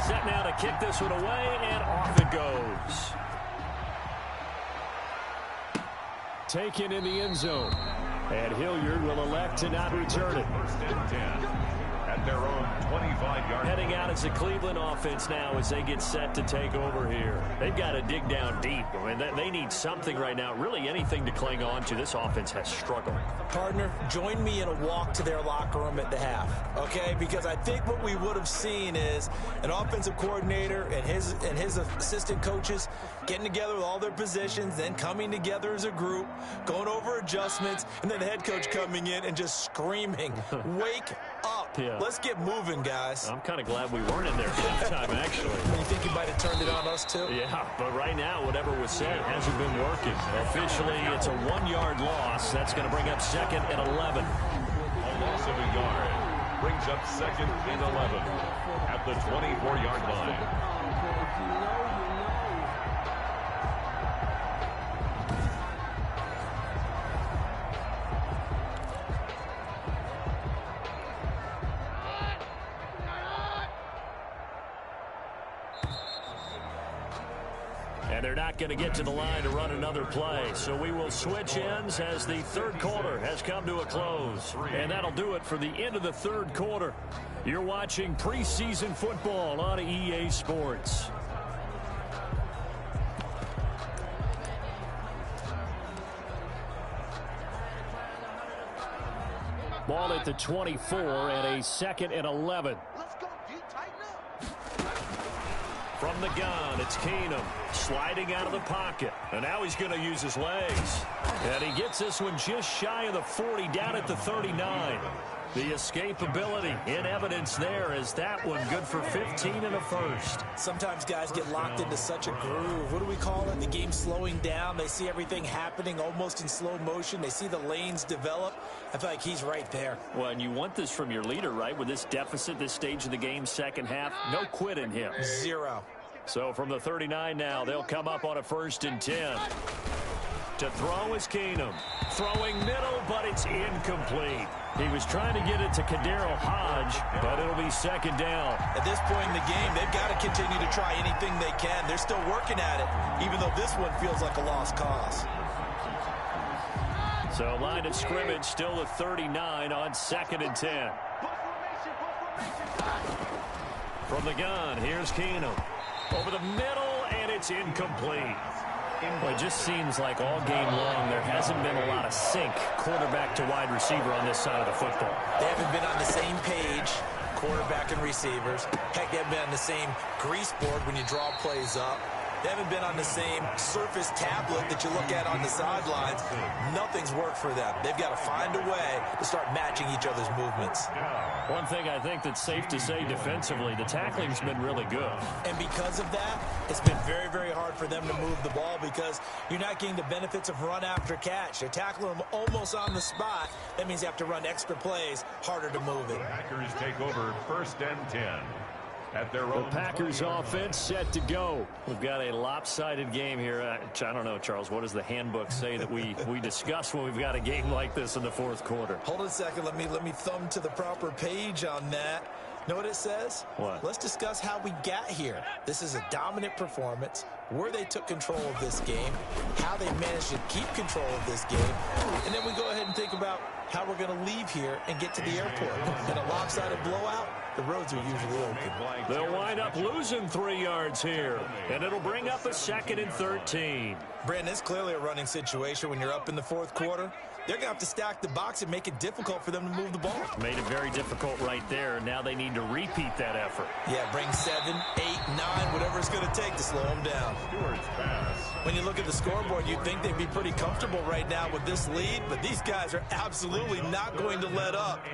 Set now to kick this one away, and off it goes. Taken in the end zone. And Hilliard will elect to not return it. First and 10 at their own 25-yard. Heading out as the Cleveland offense now as they get set to take over here. They've got to dig down deep. I mean, they need something right now, really anything to cling on to. This offense has struggled. Partner, join me in a walk to their locker room at the half, okay? Because I think what we would have seen is an offensive coordinator and his assistant coaches getting together with all their positions, then coming together as a group, going over adjustments, and then the head coach coming in and just screaming, wake up. Yeah. Let's get moving, guys. I'm kind of glad we weren't in there halftime, actually. You think you might have turned it on us, too? Yeah, but right now, whatever was said hasn't been working. Officially, it's a 1-yard loss. That's going to bring up second and 11. A loss of a yard brings up second and 11 at the 24-yard line. And they're not going to get to the line to run another play. So we will switch ends as the third quarter has come to a close. And that'll do it for the end of the third quarter. You're watching preseason football on EA Sports. Ball at the 24 and a second and 11. From the gun, it's Keenum sliding out of the pocket. And now he's going to use his legs. And he gets this one just shy of the 40, down at the 39. The escapability in evidence there as that one good for 15 and a first. Sometimes guys get locked into such a groove. What do we call it? The game slowing down. They see everything happening almost in slow motion. They see the lanes develop. I feel like he's right there. Well, and you want this from your leader, right? With this deficit, this stage of the game, second half, no quit in him. Zero. So from the 39 now, they'll come up on a 1st and 10. To throw is Keenum. Throwing middle, but it's incomplete. He was trying to get it to Kadero Hodge, but it'll be second down. At this point in the game, they've got to continue to try anything they can. They're still working at it, even though this one feels like a lost cause. So line of scrimmage still the 39 on 2nd and 10. From the gun, here's Keenum. Over the middle, and it's incomplete. Well, it just seems like all game long there hasn't been a lot of sync quarterback to wide receiver on this side of the football. They haven't been on the same page, quarterback and receivers. Heck, they haven't been on the same grease board when you draw plays up. They haven't been on the same surface tablet that you look at on the sidelines. Nothing's worked for them. They've got to find a way to start matching each other's movements. One thing I think that's safe to say defensively, the tackling's been really good. And because of that, it's been very, very hard for them to move the ball because you're not getting the benefits of run after catch. They're tackling them almost on the spot. That means you have to run extra plays, harder to move it. Packers take over 1st and 10. At their The Packers offense set to go. We've got a lopsided game here. I don't know, Charles, what does the handbook say that we discuss when we've got a game like this in the fourth quarter? Hold on a second. Let me thumb to the proper page on that. Know what it says? What? Let's discuss how we got here. This is a dominant performance, where they took control of this game, how they managed to keep control of this game, and then we go ahead and think about how we're going to leave here and get to the airport. In a lopsided blowout, the roads are usually open. They'll wind up losing 3 yards here, and it'll bring up a 2nd and 13. Brandon, it's clearly a running situation when you're up in the fourth quarter. They're going to have to stack the box and make it difficult for them to move the ball. Made it very difficult right there. Now they need to repeat that effort. Yeah, bring 7, 8, 9, whatever it's going to take to slow them down. Stewart's pass. When you look at the scoreboard, you'd think they'd be pretty comfortable right now with this lead, but these guys are absolutely not going to let up.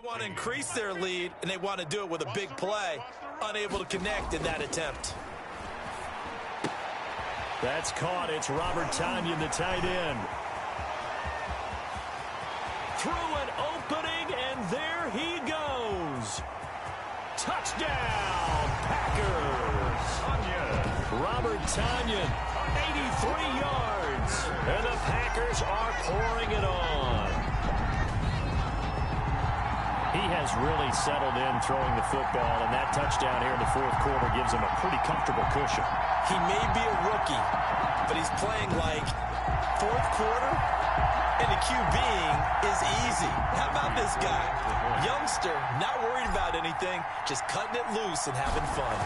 They want to increase their lead, and they want to do it with a big play. Unable to connect in that attempt. That's caught. It's Robert Tonyan, the tight end. Through an opening, and there he goes. Touchdown, Packers. Robert Tonyan, 83 yards. And the Packers are pouring it on. He has really settled in throwing the football, and that touchdown here in the fourth quarter gives him a pretty comfortable cushion. He may be a rookie, but he's playing like fourth quarter, and the QBing is easy. How about this guy? Youngster, not worried about anything, just cutting it loose and having fun.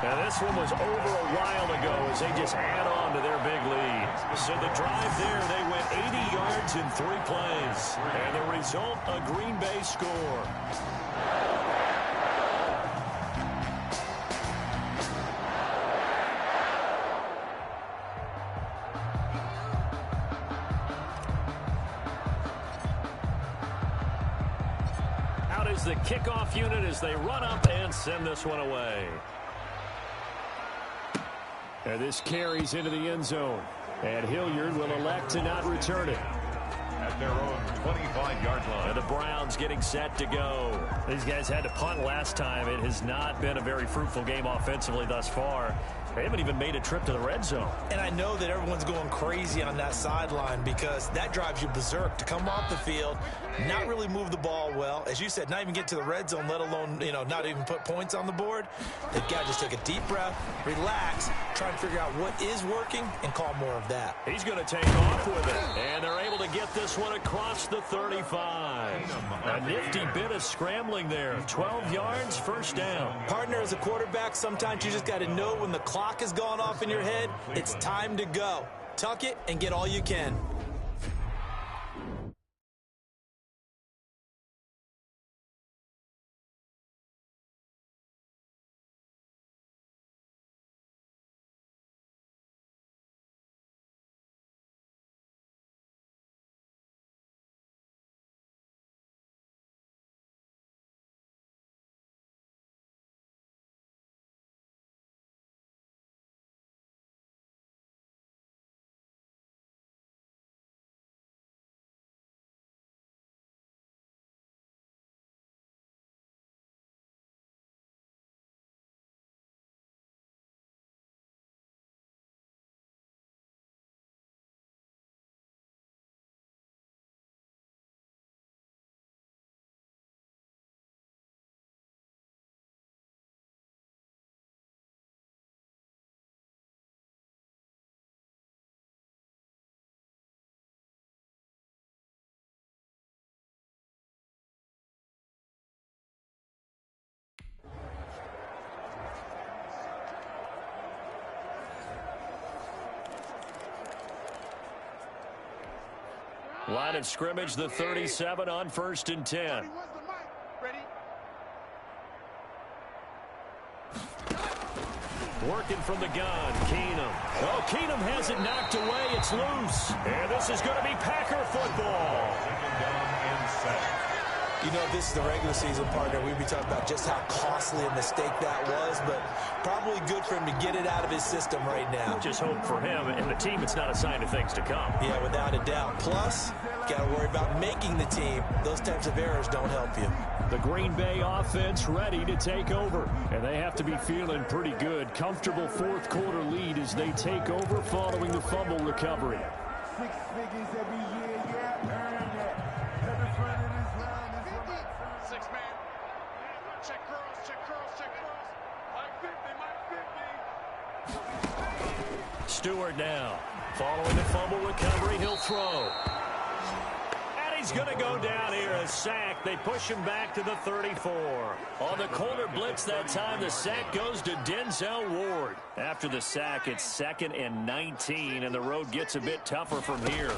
Now, this one was over a while ago as they just add on to their big lead. So the drive there, they went 80 yards in 3 plays. And the result, a Green Bay score. Out is the kickoff unit as they run up and send this one away. And this carries into the end zone. And Hilliard will elect to not return it. At their own 25-yard line. And the Browns getting set to go. These guys had to punt last time. It has not been a very fruitful game offensively thus far. They haven't even made a trip to the red zone. And I know that everyone's going crazy on that sideline because that drives you berserk to come off the field, not really move the ball well. As you said, not even get to the red zone, let alone, not even put points on the board. They've got to just take a deep breath, relax, try and figure out what is working, and call more of that. He's going to take off with it. And they're able to get this one across the 35. A nifty bit of scrambling there. 12 yards, first down. Partner, as a quarterback, sometimes you just got to know when the clock has gone off in your head, it's time to go. Tuck it and get all you can. Line of scrimmage, the 37 on 1st and 10. Working from the gun, Keenum. Oh, Keenum has it knocked away. It's loose. And this is going to be Packer football. If this is the regular season, partner, we'd be talking about just how costly a mistake that was, but probably good for him to get it out of his system right now. Just hope for him and the team it's not a sign of things to come. Yeah, without a doubt. Plus, got to worry about making the team. Those types of errors don't help you. The Green Bay offense ready to take over, and they have to be feeling pretty good. Comfortable fourth quarter lead as they take over following the fumble recovery. 6 figures every year, yeah, earn that. Every front of this line is 6 man. Check curls, check curls, check curls. Like 50, Mike 50. Stewart now. Following the fumble recovery, he'll throw. And he's going to go down here, a sack. They push him back to the 34. On the corner blitz that time, the sack goes to Denzel Ward. After the sack, it's 2nd and 19, and the road gets a bit tougher from here.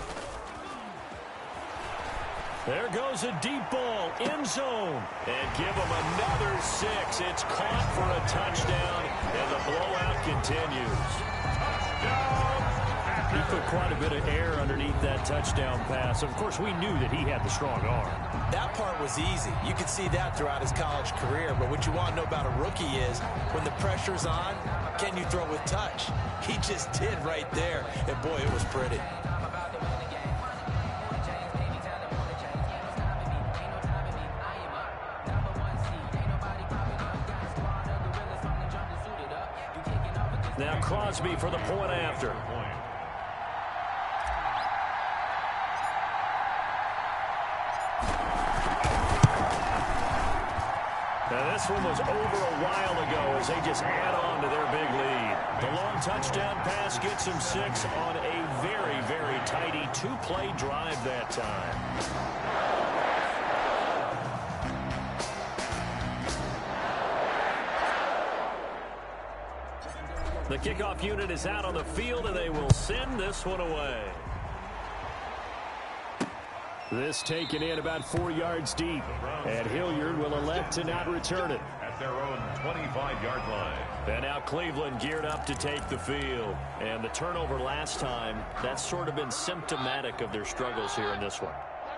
There goes a deep ball, end zone. And give him another 6. It's caught for a touchdown, and the blowout continues. Touchdown, He put quite a bit of air underneath that touchdown pass. Of course, we knew that he had the strong arm. That part was easy. You could see that throughout his college career. But what you want to know about a rookie is when the pressure's on, can you throw with touch? He just did right there. And, boy, it was pretty. Now Crosby for the point after. Now this one was over a while ago as they just add on to their big lead. The long touchdown pass gets them 6 on a very, very tidy two-play drive that time. The kickoff unit is out on the field, and they will send this one away. This taken in about 4 yards deep, and Hilliard will elect to not return it. At their own 25-yard line. And now Cleveland geared up to take the field. And the turnover last time, that's sort of been symptomatic of their struggles here in this one.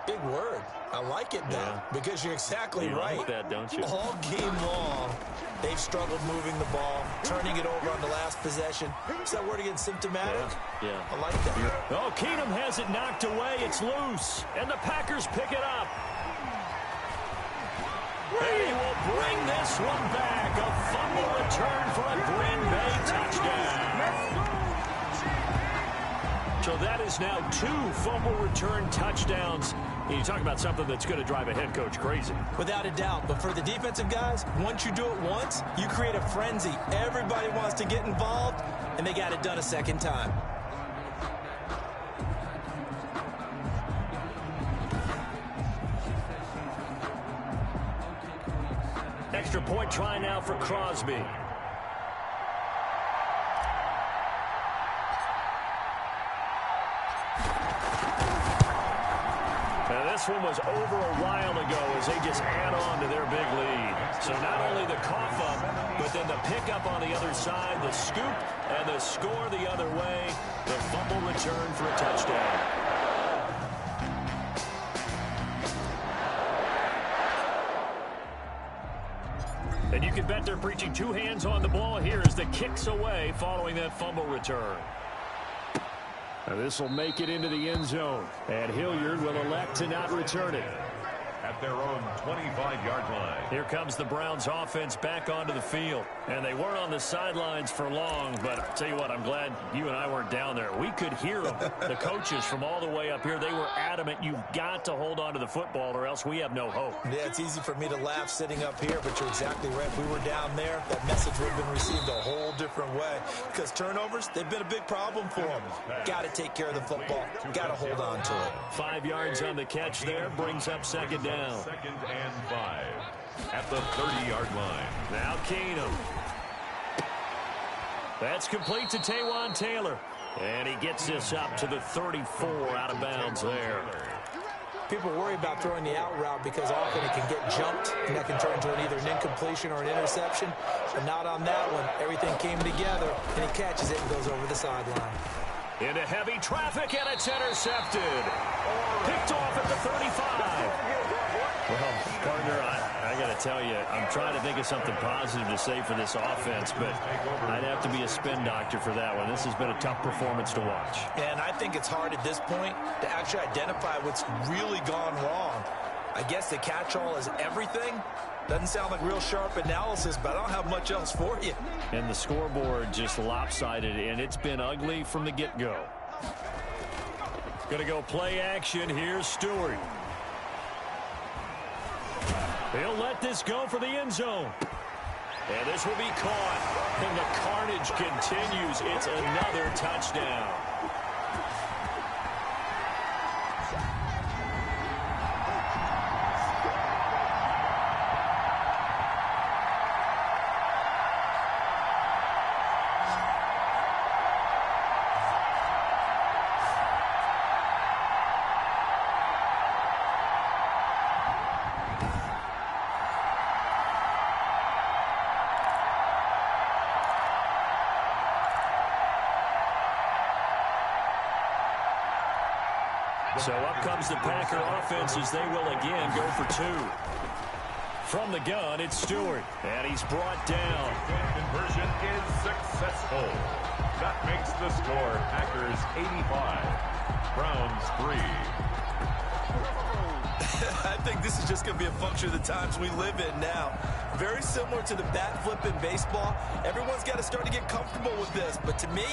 Big word. I like it now because you're exactly right. You like that, don't you? All game long, they've struggled moving the ball, turning it over on the last possession. Is that word again, symptomatic? Yeah. I like that. Oh, Keenum has it knocked away. It's loose. And the Packers pick it up. They will bring this one back. A fumble return for a Green Bay touchdown. So that is now 2 fumble return touchdowns. And you talk about something that's going to drive a head coach crazy. Without a doubt. But for the defensive guys, once you do it once, you create a frenzy. Everybody wants to get involved, and they got it done a second time. Extra point try now for Crosby. Now this one was over a while ago as they just add on to their big lead. So not only the cough up, but then the pickup on the other side, the scoop, and the score the other way. The fumble return for a touchdown. And you can bet they're preaching 2 hands on the ball here as the kick's away following that fumble return. Now this will make it into the end zone, and Hilliard will elect to not return it. At their own 25-yard line. Here comes the Browns offense back onto the field. And they weren't on the sidelines for long, but I'll tell you what, I'm glad you and I weren't down there. We could hear them. The coaches from all the way up here, they were adamant, you've got to hold on to the football or else we have no hope. Yeah, it's easy for me to laugh sitting up here, but you're exactly right. If we were down there, that message would have been received a whole different way. Because turnovers, they've been a big problem for them. Got to take care of the football. Got to hold on to it. 5 yards on the catch there, brings up second down. 2nd and 5 at the 30-yard line. Now Keenum. That's complete to Taywan Taylor. And he gets this up to the 34 out of bounds there. People worry about throwing the out route because often it can get jumped, and that can turn into either an incompletion or an interception. But not on that one. Everything came together, and he catches it and goes over the sideline. Into heavy traffic, and it's intercepted. Picked off at the 35. Well, partner, I got to tell you, I'm trying to think of something positive to say for this offense, but I'd have to be a spin doctor for that one. This has been a tough performance to watch. And I think it's hard at this point to actually identify what's really gone wrong. I guess the catch-all is everything. Doesn't sound like real sharp analysis, but I don't have much else for you. And the scoreboard just lopsided, and it's been ugly from the get-go. Going to go play action. Here's Stewart. He'll let this go for the end zone. And this will be caught. And the carnage continues. It's another touchdown. So up comes the Packer offense as they will again go for two. From the gun, it's Stewart, and he's brought down. Conversion is successful. That makes the score Packers 85, Browns 3. I think this is just going to be a function of the times we live in now. Very similar to the bat flip in baseball. Everyone's got to start to get comfortable with this. But to me,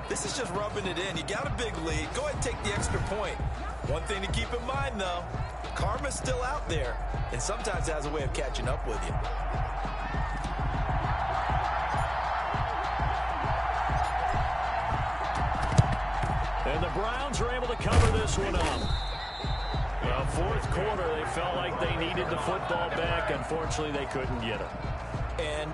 this is just rubbing it in. You got a big lead. Go ahead and take the extra point. One thing to keep in mind, though, karma's still out there. And sometimes it has a way of catching up with you. And the Browns are able to cover this one up. Fourth quarter, they felt like they needed the football back. Unfortunately, they couldn't get it. And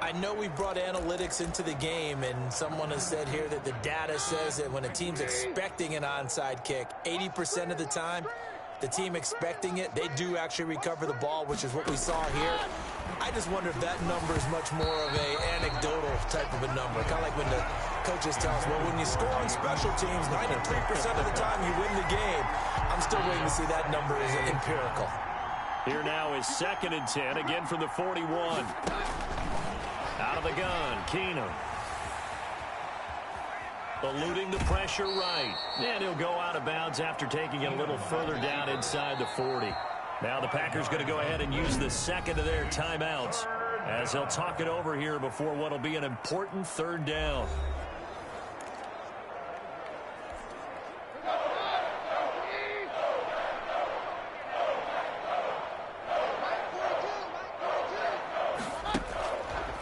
I know we brought analytics into the game, and someone has said here that the data says that when a team's expecting an onside kick, 80% of the time, the team expecting it, they do actually recover the ball, which is what we saw here. I just wonder if that number is much more of a anecdotal type of a number. Kind of like when the coaches tell us, well, when you score on special teams, 93% of the time you win the game. I'm still waiting to see that number is empirical. Here now is 2nd and 10, again from the 41. Out of the gun, Keenum. Eluding the pressure right. And he'll go out of bounds after taking it a little further down inside the 40. Now the Packers going to go ahead and use the second of their timeouts as they'll talk it over here before what will be an important 3rd down.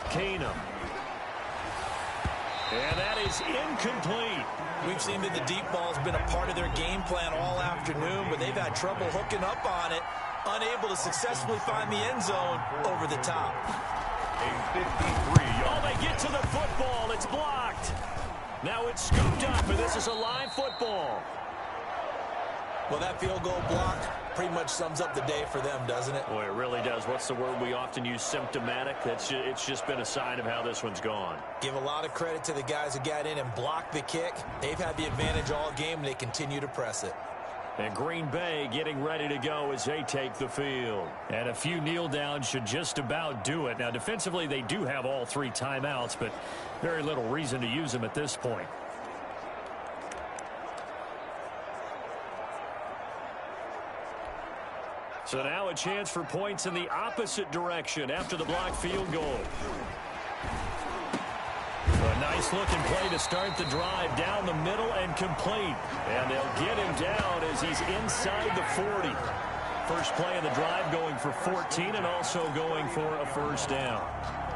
Keenum. And that is incomplete. We've seen that the deep ball has been a part of their game plan all afternoon, but they've had trouble hooking up on it, unable to successfully find the end zone over the top. A 53-yard. Oh, they get to the football. It's blocked. Now it's scooped up, and this is a live football. Well, that field goal block pretty much sums up the day for them, doesn't it? Boy, it really does. What's the word we often use? Symptomatic. It's just been a sign of how this one's gone. Give a lot of credit to the guys who got in and blocked the kick. They've had the advantage all game, and they continue to press it. And Green Bay getting ready to go as they take the field. And a few kneel downs should just about do it. Now, defensively, they do have all 3 timeouts, but very little reason to use them at this point. So now a chance for points in the opposite direction after the blocked field goal. A nice looking play to start the drive down the middle and complete. And they'll get him down as he's inside the 40. First play of the drive going for 14 and also going for a 1st down.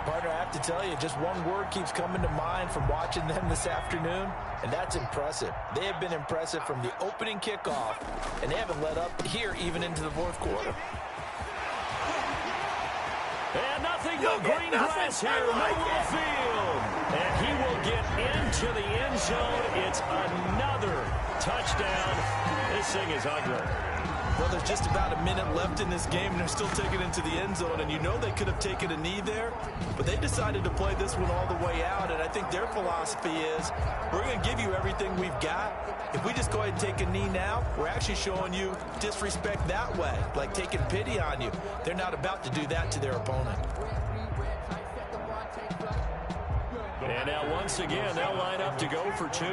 Partner, I have to tell you, just one word keeps coming to mind from watching them this afternoon, and that's impressive. They have been impressive from the opening kickoff, and they haven't let up here even into the 4th quarter. And nothing but green grass here, middle of the field. And he will get into the end zone. It's another touchdown. This thing is ugly. Well, there's just about a minute left in this game, and they're still taking it into the end zone. And you know they could have taken a knee there, but they decided to play this one all the way out. And I think their philosophy is, we're going to give you everything we've got. If we just go ahead and take a knee now, we're actually showing you disrespect that way, like taking pity on you. They're not about to do that to their opponent. And now once again, they'll line up to go for 2.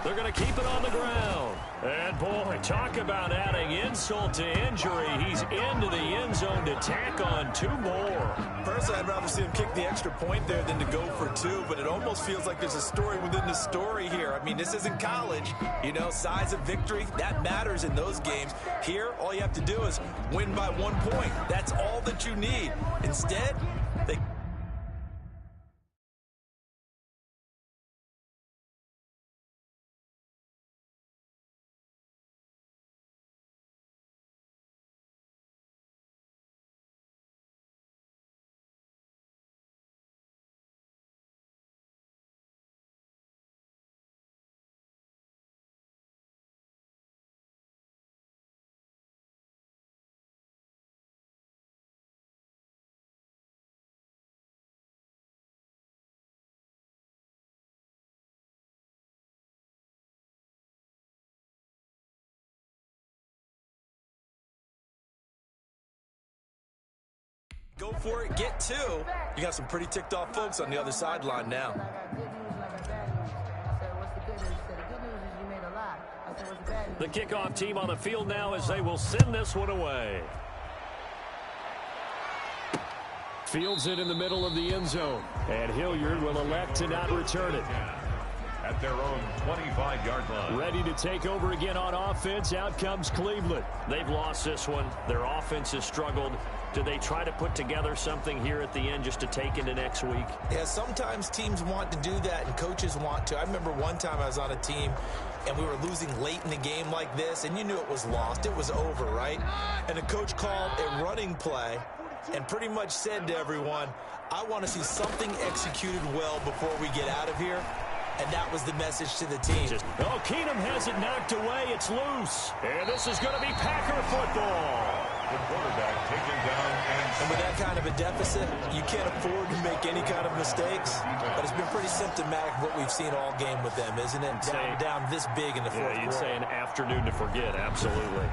They're going to keep it on the ground. And, boy, talk about adding insult to injury. He's into the end zone to tack on 2 more. Personally, I'd rather see him kick the extra point there than to go for 2, but it almost feels like there's a story within the story here. I mean, this isn't college. You know, size of victory, that matters in those games. Here, all you have to do is win by 1 point. That's all that you need. Instead, they Go for it, get two. You got some pretty ticked off folks on the other sideline now. The kickoff team on the field now as they will send this one away. Fields it in the middle of the end zone. And Hilliard will elect to not return it. At their own 25-yard line. Ready to take over again on offense. Out comes Cleveland. They've lost this one. Their offense has struggled. Do they try to put together something here at the end just to take into next week? Yeah, sometimes teams want to do that and coaches want to. I remember one time I was on a team and we were losing late in the game like this, and you knew it was lost. It was over, right? And the coach called a running play and pretty much said to everyone, I want to see something executed well before we get out of here. And that was the message to the team. Keenum has it knocked away. It's loose. And this is going to be Packer football. The quarterback taken down and with that kind of a deficit, you can't afford to make any kind of mistakes. But it's been pretty symptomatic of what we've seen all game with them, isn't it? Down this big in the fourth quarter. You'd say an afternoon to forget, absolutely.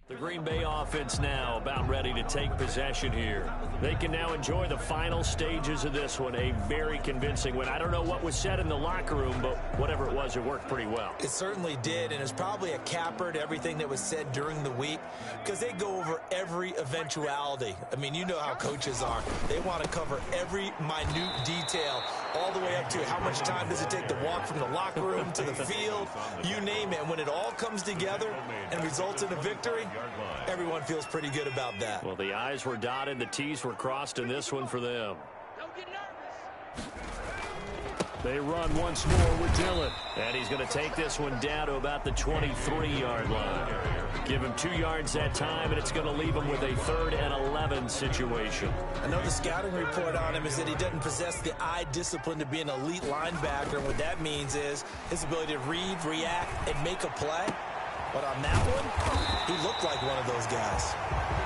The Green Bay offense now about ready to take possession here. They can now enjoy the final stages of this one. A very convincing win. I don't know what was said in the locker room, but whatever it was, it worked pretty well. It certainly did, and it's probably a capper to everything that was said during the week because they go over every eventuality. I mean, you know how coaches are. They want to cover every minute detail all the way up to how much time does it take to walk from the locker room to the field, you name it. And when it all comes together and results in a victory, everyone feels pretty good about that. Well, the I's were dotted, the T's were crossed in this one for them. Don't get nervous. They run once more with Dillon. And he's going to take this one down to about the 23-yard line. Give him 2 yards that time, and it's going to leave him with a 3rd and 11 situation. I know the scouting report on him is that he doesn't possess the eye discipline to be an elite linebacker. And what that means is his ability to read, react, and make a play. But on that one, he looked like one of those guys.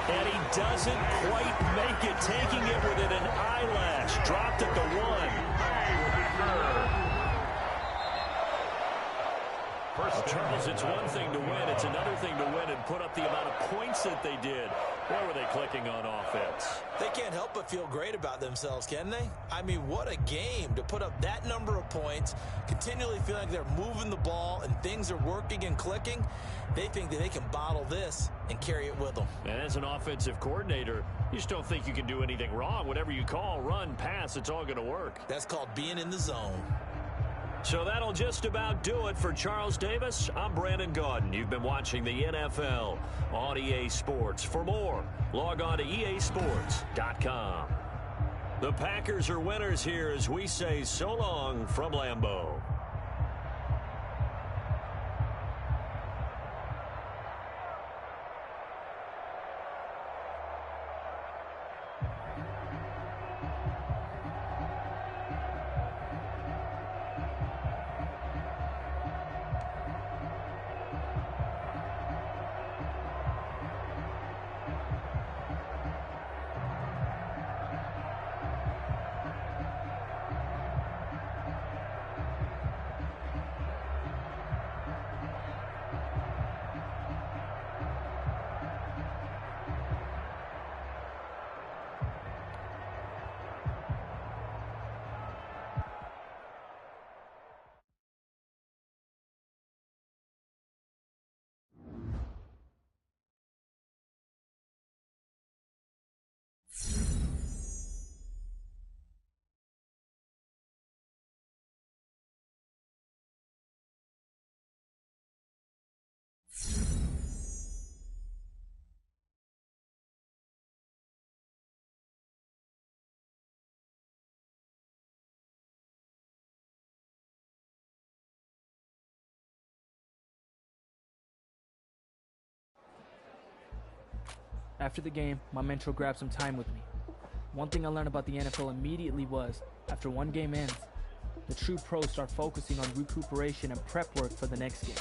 And he doesn't quite make it, taking it within an eyelash. Dropped at the 1. Charles, it's one thing to win. It's another thing to win and put up the amount of points that they did. Where were they clicking on offense? They can't help but feel great about themselves, can they? I mean, what a game to put up that number of points, continually feeling like they're moving the ball and things are working and clicking. They think that they can bottle this and carry it with them. And as an offensive coordinator, you just don't think you can do anything wrong. Whatever you call, run, pass, it's all going to work. That's called being in the zone. So that'll just about do it for Charles Davis. I'm Brandon Gaudin. You've been watching the NFL on EA Sports. For more, log on to easports.com. The Packers are winners here as we say so long from Lambeau. After the game, my mentor grabbed some time with me. One thing I learned about the NFL immediately was, after one game ends, the true pros start focusing on recuperation and prep work for the next game.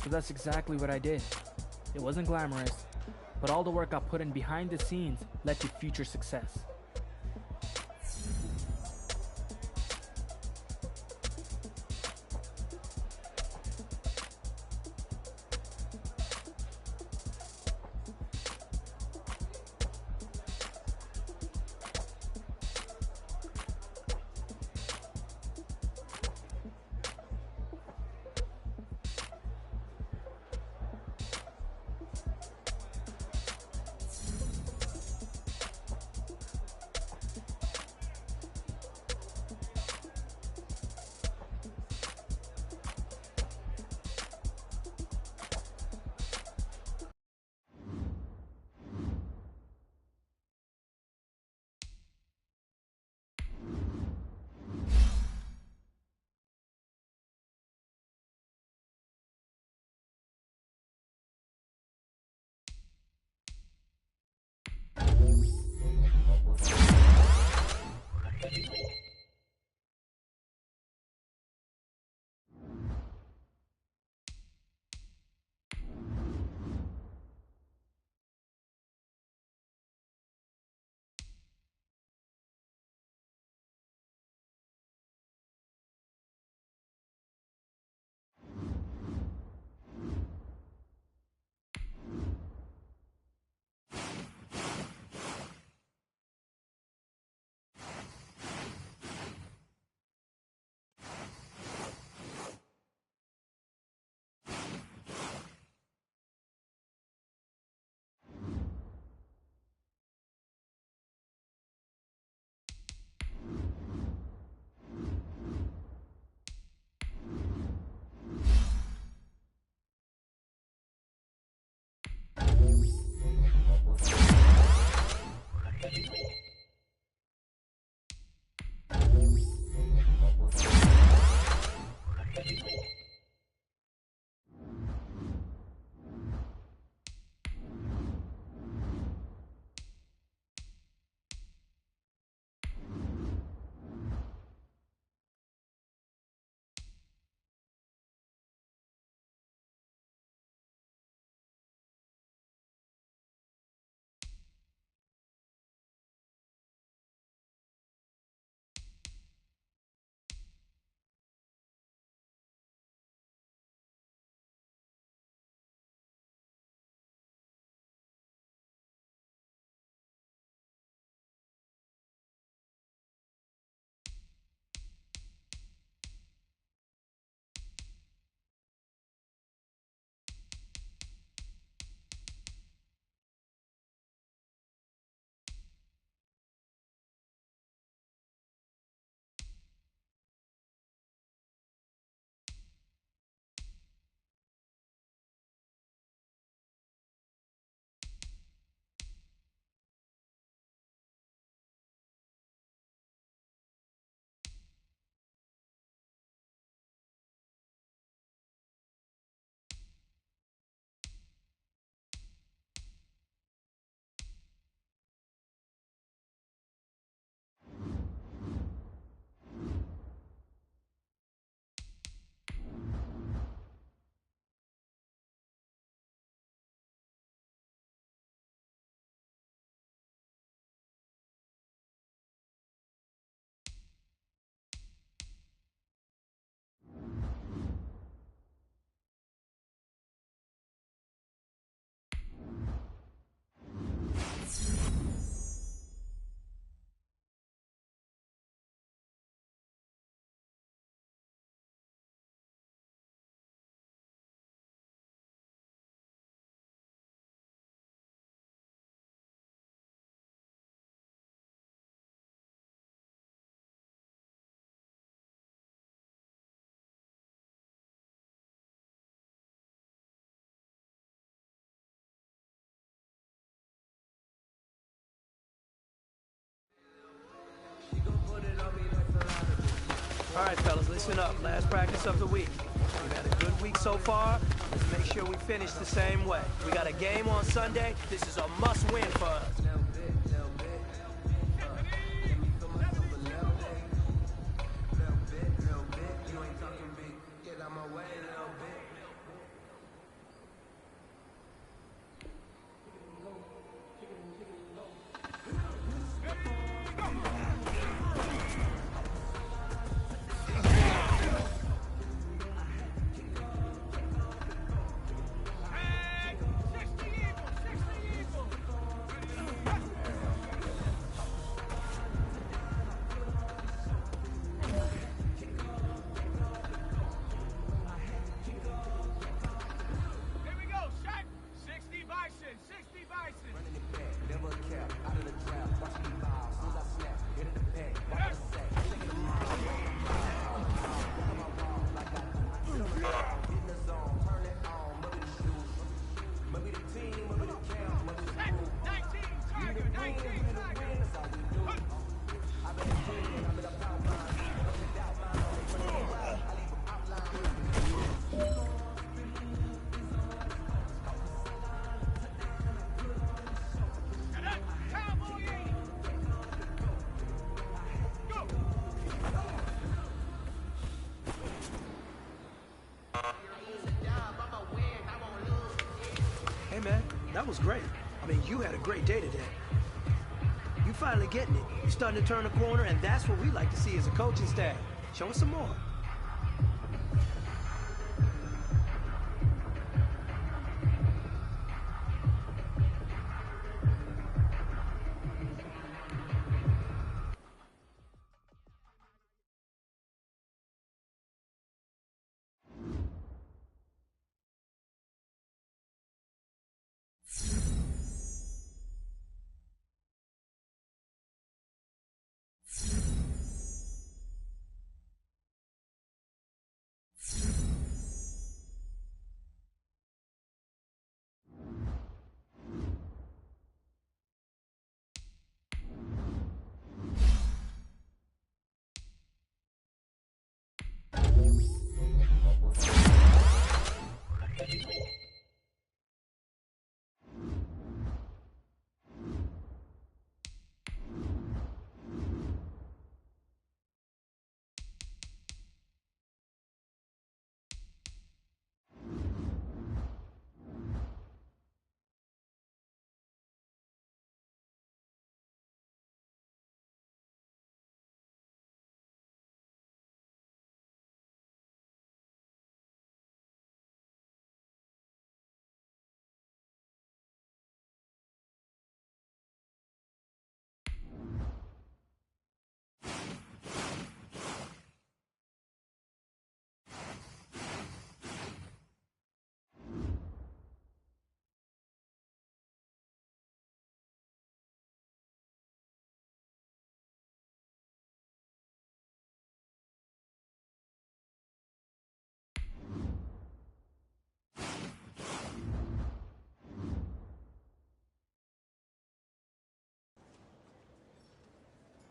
So that's exactly what I did. It wasn't glamorous, but all the work I put in behind the scenes led to future success. All right, fellas, listen up. Last practice of the week. We've had a good week so far. Let's make sure we finish the same way. We got a game on Sunday. This is a must-win for us. Hey, man, that was great. I mean, you had a great day today. You finally getting it. You're starting to turn the corner, and that's what we like to see as a coaching staff. Show us some more.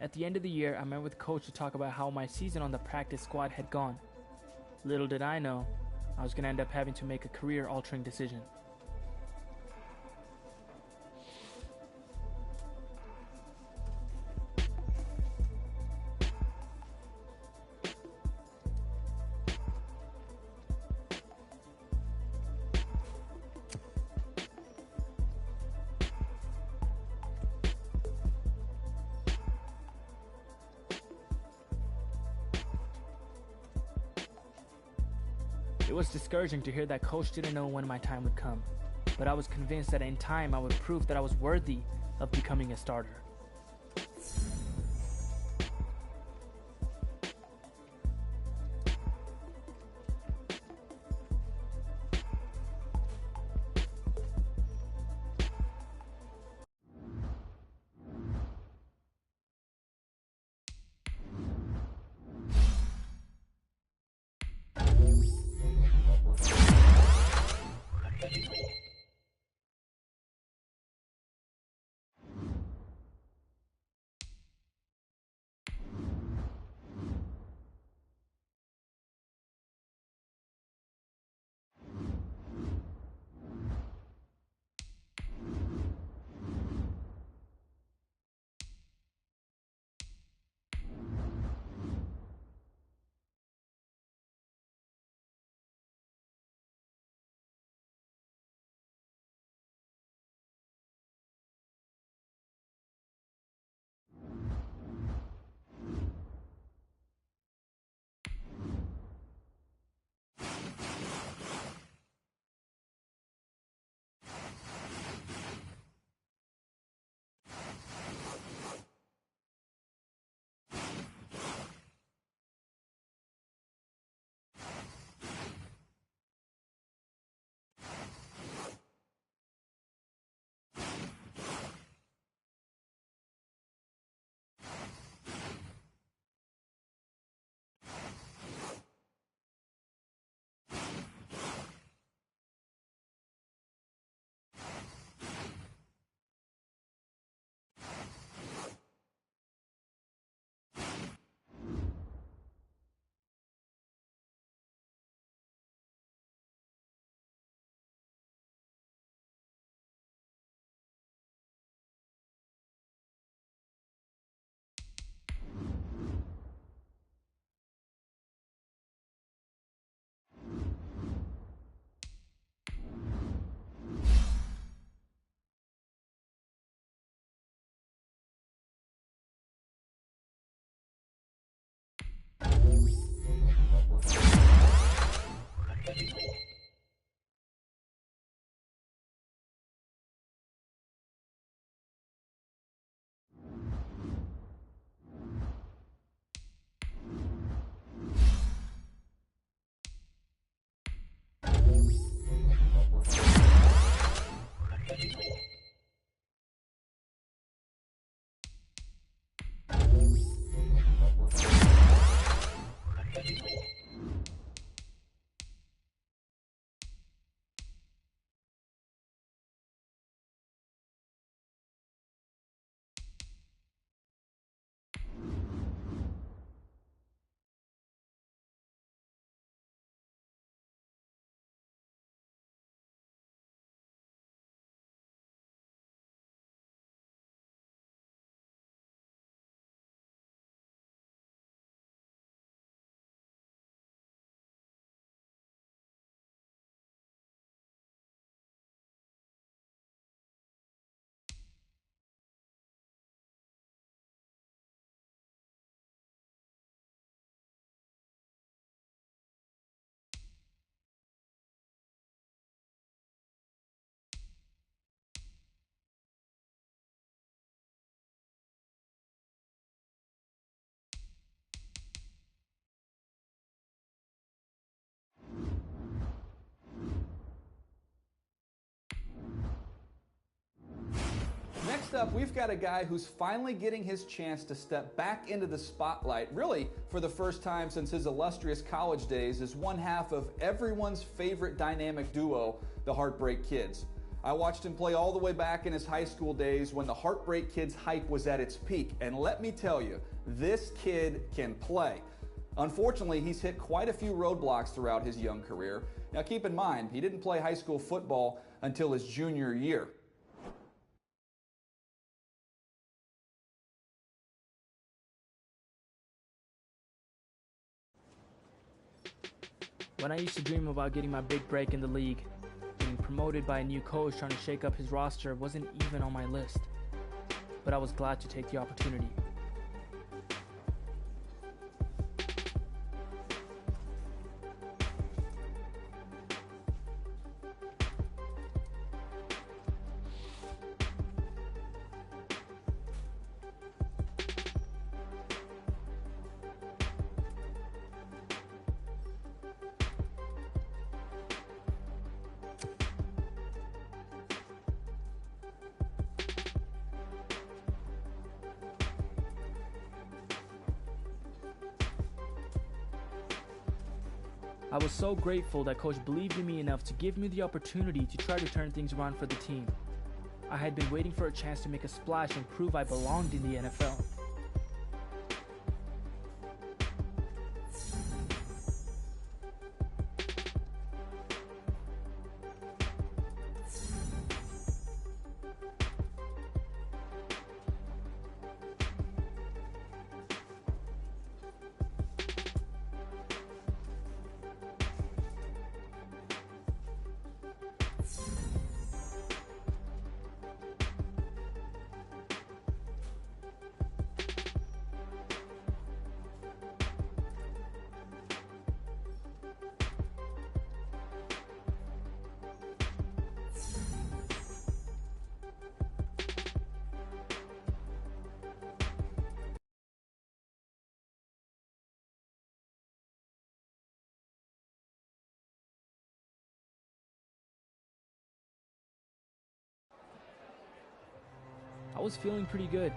At the end of the year, I met with coach to talk about how my season on the practice squad had gone. Little did I know, I was going to end up having to make a career-altering decision. It was discouraging to hear that coach didn't know when my time would come, but I was convinced that in time I would prove that I was worthy of becoming a starter. up, we've got a guy who's finally getting his chance to step back into the spotlight, really for the first time since his illustrious college days, as one half of everyone's favorite dynamic duo, the Heartbreak Kids. I watched him play all the way back in his high school days when the Heartbreak Kids hype was at its peak, and let me tell you, this kid can play. Unfortunately, he's hit quite a few roadblocks throughout his young career. Now keep in mind, he didn't play high school football until his junior year. When I used to dream about getting my big break in the league, being promoted by a new coach trying to shake up his roster wasn't even on my list. But I was glad to take the opportunity. I was so grateful that coach believed in me enough to give me the opportunity to try to turn things around for the team. I had been waiting for a chance to make a splash and prove I belonged in the NFL. I was feeling pretty good.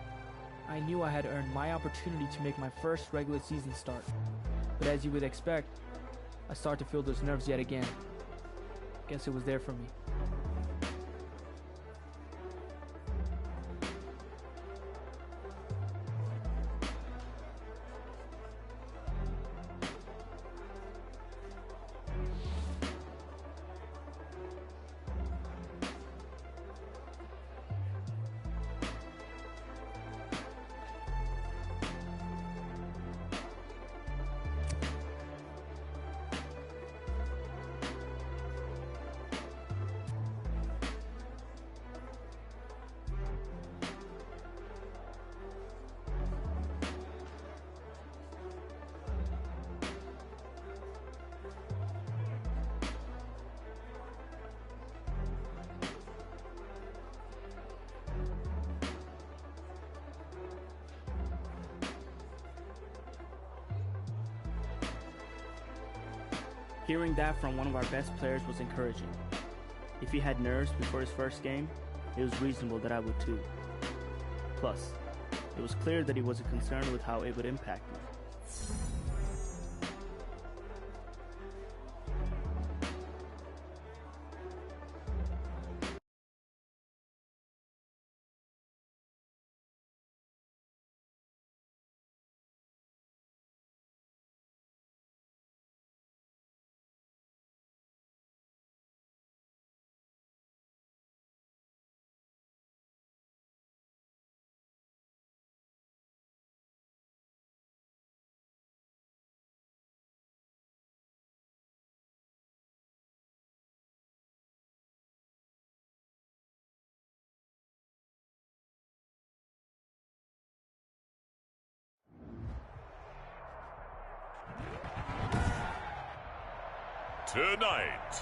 I knew I had earned my opportunity to make my first regular season start. But as you would expect, I started to feel those nerves yet again. Guess it was there for me. Hearing that from one of our best players was encouraging. If he had nerves before his first game, it was reasonable that I would too. Plus, it was clear that he wasn't concerned with how it would impact me. Tonight,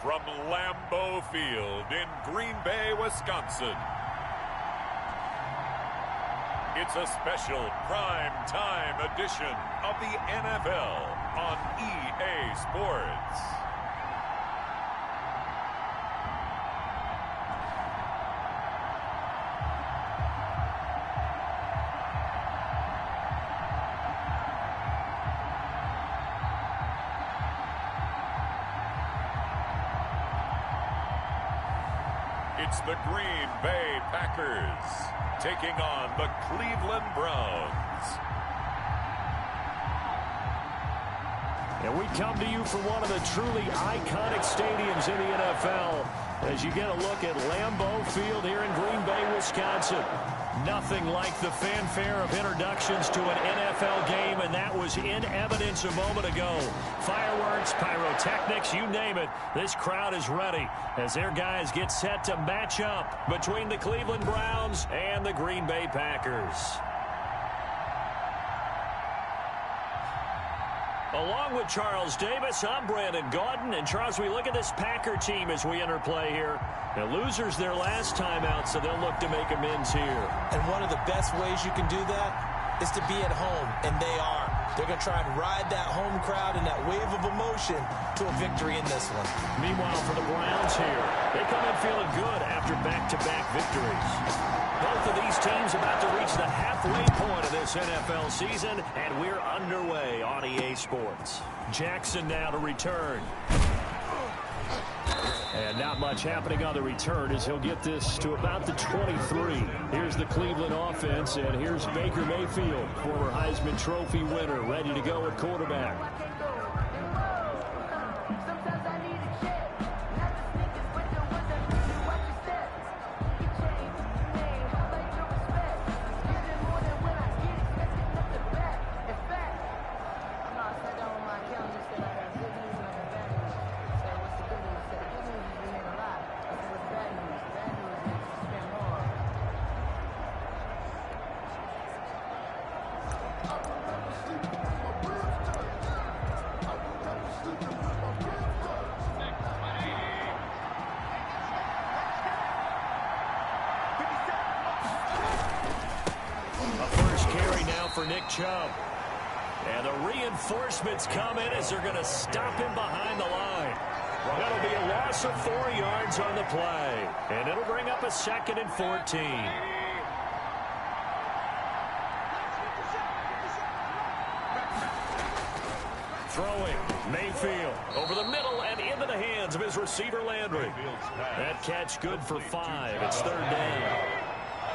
from Lambeau Field in Green Bay, Wisconsin, it's a special prime time edition of the NFL on EA Sports. It's the Green Bay Packers taking on the Cleveland Browns. And we come to you from one of the truly iconic stadiums in the NFL as you get a look at Lambeau Field here in Green Bay, Wisconsin. Nothing like the fanfare of introductions to an NFL game, and that was in evidence a moment ago. Fireworks, pyrotechnics, you name it. This crowd is ready as their guys get set to match up between the Cleveland Browns and the Green Bay Packers. Along with Charles Davis, I'm Brandon Gaudin. And Charles, we look at this Packer team as we enter play here. The losers their last time out, so they'll look to make amends here. And one of the best ways you can do that is to be at home, and they are. They're going to try and ride that home crowd and that wave of emotion to a victory in this one. Meanwhile, for the Browns here, they come in feeling good after back-to-back victories. Both of these teams about to reach the halfway point of this NFL season, and we're underway on EA Sports. Jackson now to return. And not much happening on the return as he'll get this to about the 23. Here's the Cleveland offense, and here's Baker Mayfield, former Heisman Trophy winner, ready to go at quarterback. For Nick Chubb. And the reinforcements come in as they're going to stop him behind the line. That'll be a loss of 4 yards on the play. And it'll bring up a 2nd and 14. Throwing, Mayfield over the middle and into the hands of his receiver Landry. That catch good for 5. It's 3rd down.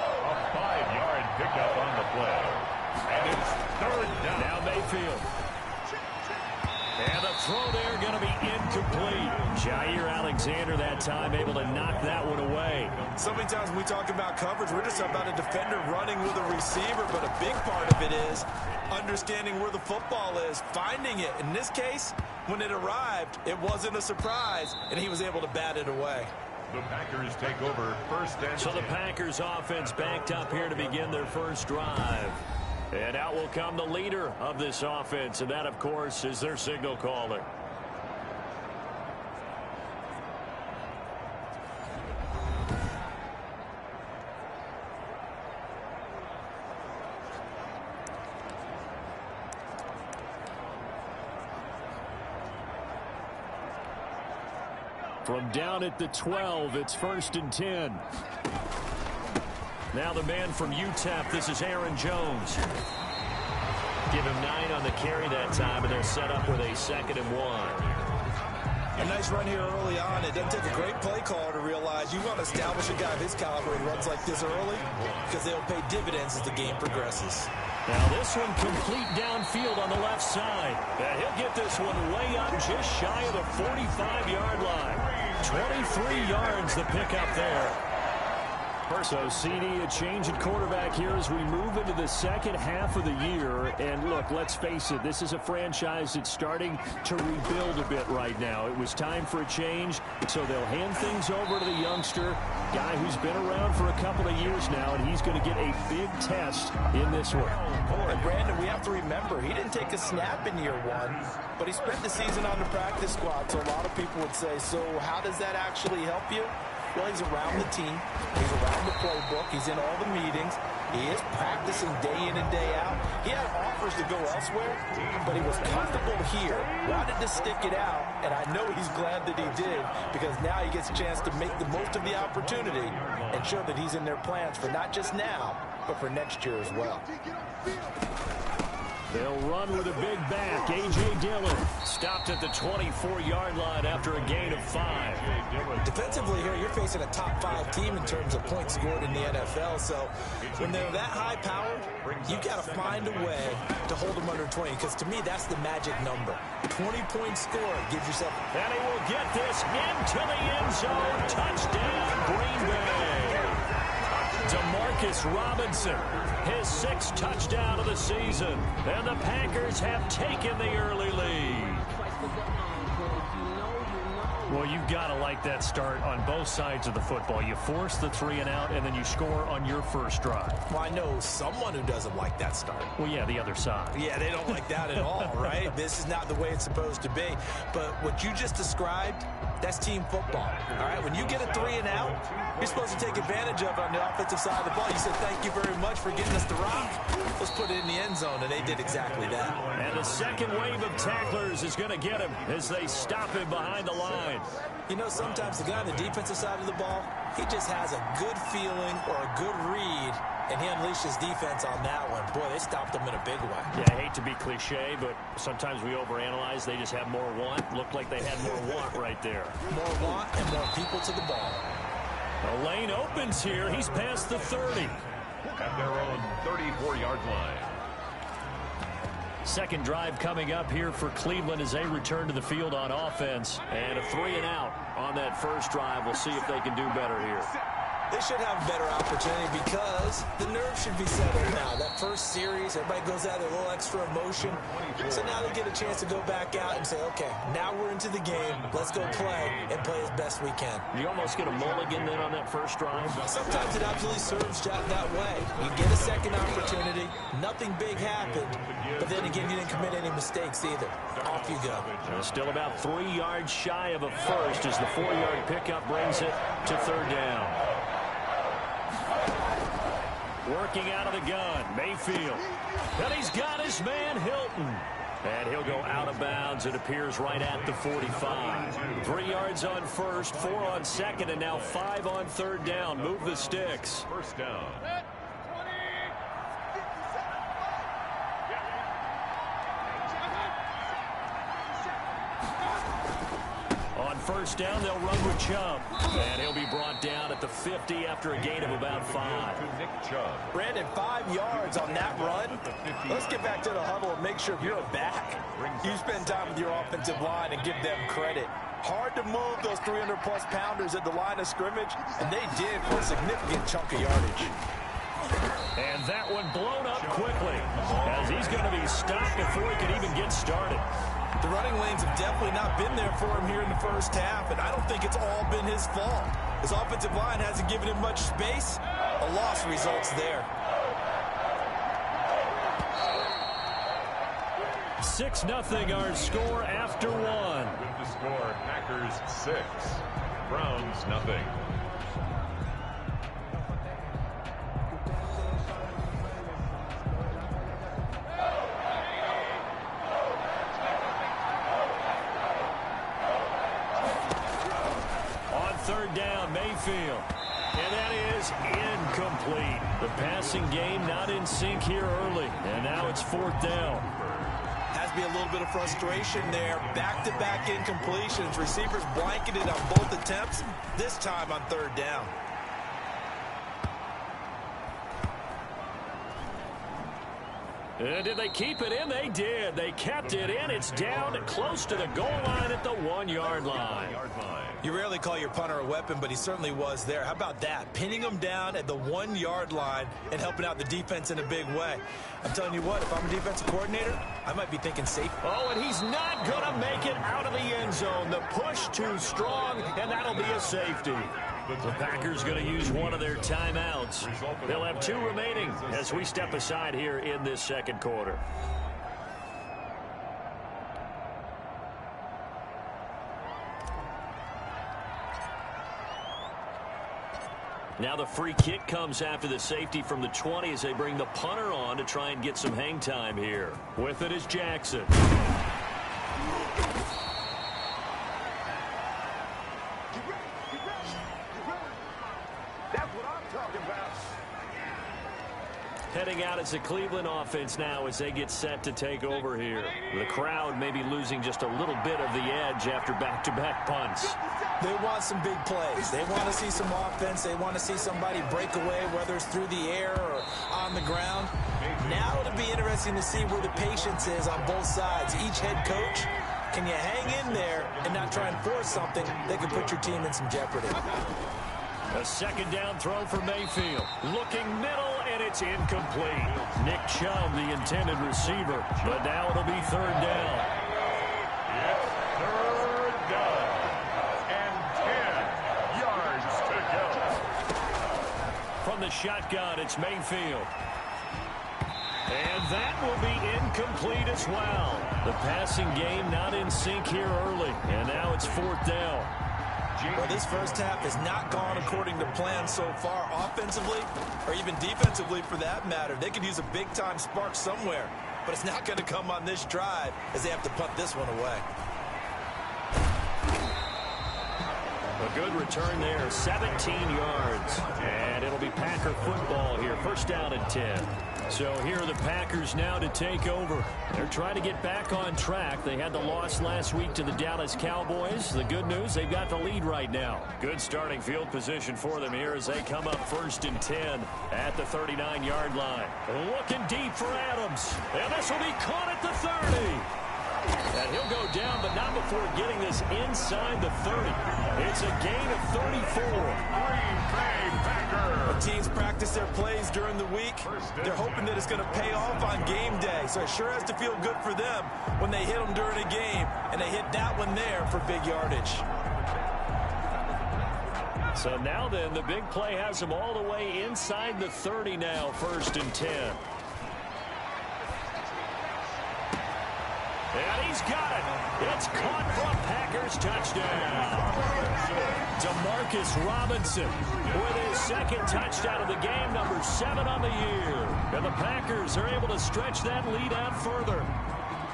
A 5-yard pickup on the play. And it's 3rd down. Now Mayfield. And the throw there going to be incomplete. Jair Alexander that time able to knock that one away. So many times when we talk about coverage, we're just about a defender running with a receiver, but a big part of it is understanding where the football is, finding it. In this case, when it arrived, it wasn't a surprise, and he was able to bat it away. The Packers take over 1st and 10. So the Packers offense backed up here to begin their first drive. And out will come the leader of this offense, and that, of course, is their signal caller. From down at the 12, it's 1st and 10. Now the man from UTEP, this is Aaron Jones. Give him 9 on the carry that time, and they're set up with a 2nd and 1. A nice run here early on. It doesn't take a great play caller to realize you want to establish a guy of his caliber who runs like this early because they'll pay dividends as the game progresses. Now this one complete downfield on the left side. And he'll get this one way up just shy of the 45-yard line. 23 yards the pickup there. So, CD, a change at quarterback here as we move into the second half of the year. And, look, let's face it, this is a franchise that's starting to rebuild a bit right now. It was time for a change, so they'll hand things over to the youngster, guy who's been around for a couple of years now, and he's going to get a big test in this one. And, Brandon, we have to remember, he didn't take a snap in year 1, but he spent the season on the practice squad, so a lot of people would say, so how does that actually help you? Well, he's around the team. He's around the playbook. He's in all the meetings. He is practicing day in and day out. He had offers to go elsewhere, but he was comfortable here, wanted to stick it out, and I know he's glad that he did because now he gets a chance to make the most of the opportunity and show that he's in their plans for not just now, but for next year as well. They'll run with a big back. A.J. Dillon stopped at the 24-yard line after a gain of 5. Defensively here, you're facing a top 5 team in terms of points scored in the NFL. So when they're that high-powered, you've got to find a way to hold them under 20. Because to me, that's the magic number. 20-point score gives yourself. And he will get this into the end zone. Touchdown, Green Bay. Demarcus Robinson, his 6th touchdown of the season. And the Packers have taken the early lead. Well, you've got to like that start on both sides of the football. You force the 3-and-out, and then you score on your first drive. Well, I know someone who doesn't like that start. Well, yeah, the other side. Yeah, they don't like that at all, right? This is not the way it's supposed to be. But what you just described, that's team football, all right? When you get a 3-and-out, you're supposed to take advantage of it on the offensive side of the ball. You said, thank you very much for getting us the rock. Let's put it in the end zone, and they did exactly that. And the second wave of tacklers is going to get him as they stop him behind the line. You know, sometimes the guy on the defensive side of the ball, he just has a good feeling or a good read, and he unleashed his defense on that one. Boy, they stopped him in a big way. Yeah, I hate to be cliche, but sometimes we overanalyze. They just have more want. Looked like they had more want right there. More want and more people to the ball. The lane opens here. He's past the 30. At their own 34-yard line. Second drive coming up here for Cleveland as they return to the field on offense. And a 3-and-out on that first drive. We'll see if they can do better here. They should have a better opportunity because the nerves should be settled now. That first series, everybody goes out with a little extra emotion. So now they get a chance to go back out and say, okay, now we're into the game. Let's go play and play as best we can. You almost get a mulligan then on that first drive? Sometimes it absolutely serves that way. You get a second opportunity. Nothing big happened. But then again, you didn't commit any mistakes either. Off you go. Still about 3 yards shy of a first as the 4-yard pickup brings it to third down. Working out of the gun, Mayfield. And he's got his man, Hilton. And he'll go out of bounds. It appears right at the 45. 3 yards on first, 4 on second, and now 5 on third down. Move the sticks. First down. On first down, they'll run with Chubb. And he'll be brought down at the 50 after a gain of about 5. Nick Chubb. Brandon, 5 yards on that run. Let's get back to the huddle and make sure if you're a back, you spend time with your offensive line and give them credit. Hard to move those 300-plus pounders at the line of scrimmage, and they did for a significant chunk of yardage. And that one blown up quickly as he's going to be stopped before he can even get started. The running lanes have definitely not been there for him here in the first half, and I don't think it's all been his fault. His offensive line hasn't given him much space. A loss results there. 6-0 our score after 1. With the score, Packers 6, Browns 0. Third down, Mayfield. And that is incomplete. The passing game not in sync here early. And now it's 4th down. Has to be a little bit of frustration there. Back-to-back incompletions. Receivers blanketed on both attempts, this time on third down. Did they keep it in? They did. They kept it in. It's down close to the goal line at the 1-yard line. You rarely call your punter a weapon, but he certainly was there. How about that? Pinning him down at the 1-yard line and helping out the defense in a big way. I'm telling you what, if I'm a defensive coordinator, I might be thinking safe. Oh, and he's not going to make it out of the end zone. The push too strong, and that'll be a safety. The Packers going to use one of their timeouts. They'll have 2 remaining as we step aside here in this second quarter. Now the free kick comes after the safety from the 20 as they bring the punter on to try and get some hang time here. With it is Jackson. Heading out as the Cleveland offense now as they get set to take over here. The crowd may be losing just a little bit of the edge after back-to-back punts. They want some big plays. They want to see some offense. They want to see somebody break away, whether it's through the air or on the ground. Now it'll be interesting to see where the patience is on both sides. Each head coach, can you hang in there and not try and force something that could put your team in some jeopardy? A second down throw for Mayfield. Looking middle, and it's incomplete. Nick Chubb, the intended receiver, but now it'll be third down. It's third down, and 10 yards to go. From the shotgun, it's Mayfield. And that will be incomplete as well. The passing game not in sync here early, and now it's fourth down. Well, this first half has not gone according to plan so far offensively or even defensively for that matter. They could use a big-time spark somewhere, but it's not going to come on this drive as they have to punt this one away. A good return there, 17 yards. And it'll be Packer football here, first down and 10. So here are the Packers now to take over. They're trying to get back on track. They had the loss last week to the Dallas Cowboys. The good news, they've got the lead right now. Good starting field position for them here as they come up first and 10 at the 39-yard line. Looking deep for Adams. And this will be caught at the 30. And he'll go down, but not before getting this inside the 30. It's a gain of 34. Green Bay Packers. When teams practice their plays during the week, they're hoping that it's going to pay off on game day. So it sure has to feel good for them when they hit them during a game, and they hit that one there for big yardage. So now then, the big play has them all the way inside the 30 now, first and 10. And he's got it. It's caught for a Packers touchdown. DeMarcus Robinson with his second touchdown of the game, number 7 on the year. And the Packers are able to stretch that lead out further.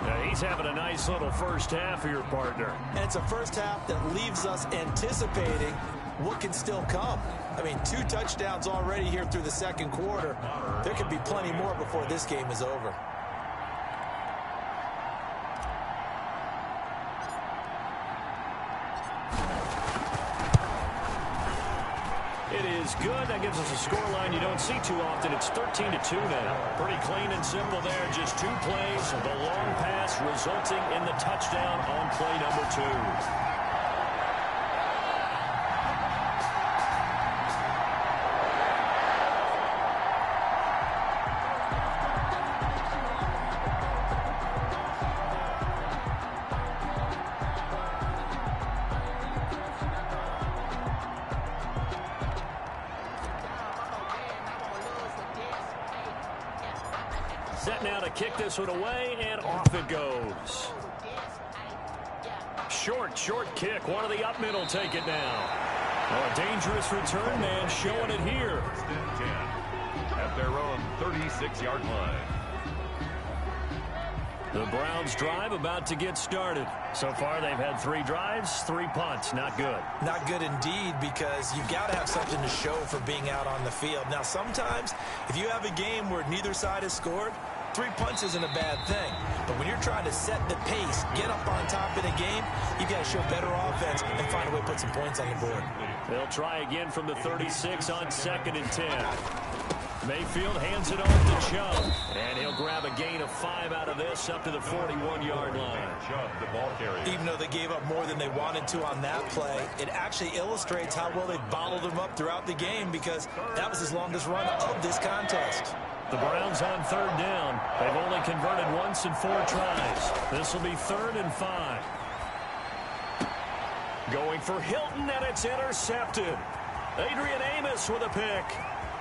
Now he's having a nice little first half here, partner. And it's a first half that leaves us anticipating what can still come. I mean, 2 touchdowns already here through the second quarter. There could be plenty more before this game is over. It is good. That gives us a scoreline you don't see too often. It's 13-2 now. Pretty clean and simple there. Just 2 plays. The long pass resulting in the touchdown on play number 2. Set now to kick this one away, and off it goes. Short kick. One of the up middle take it now. Oh, a dangerous return man showing it here. At their own 36-yard line. The Browns drive about to get started. So far they've had 3 drives, 3 punts. Not good. Not good indeed, because you've got to have something to show for being out on the field. Now sometimes if you have a game where neither side has scored, 3 punts isn't a bad thing. But when you're trying to set the pace, get up on top in a game, you've got to show better offense and find a way to put some points on the board. They'll try again from the 36 on 2nd and 10. Mayfield hands it off to Chubb, and he'll grab a gain of 5 out of this up to the 41-yard line. Chubb, the ball carrier. Even though they gave up more than they wanted to on that play, it actually illustrates how well they bottled him up throughout the game, because that was his longest run of this contest. The Browns on 3rd down. They've only converted once in 4 tries. This will be 3rd and 5. Going for Hilton, and it's intercepted. Adrian Amos with a pick.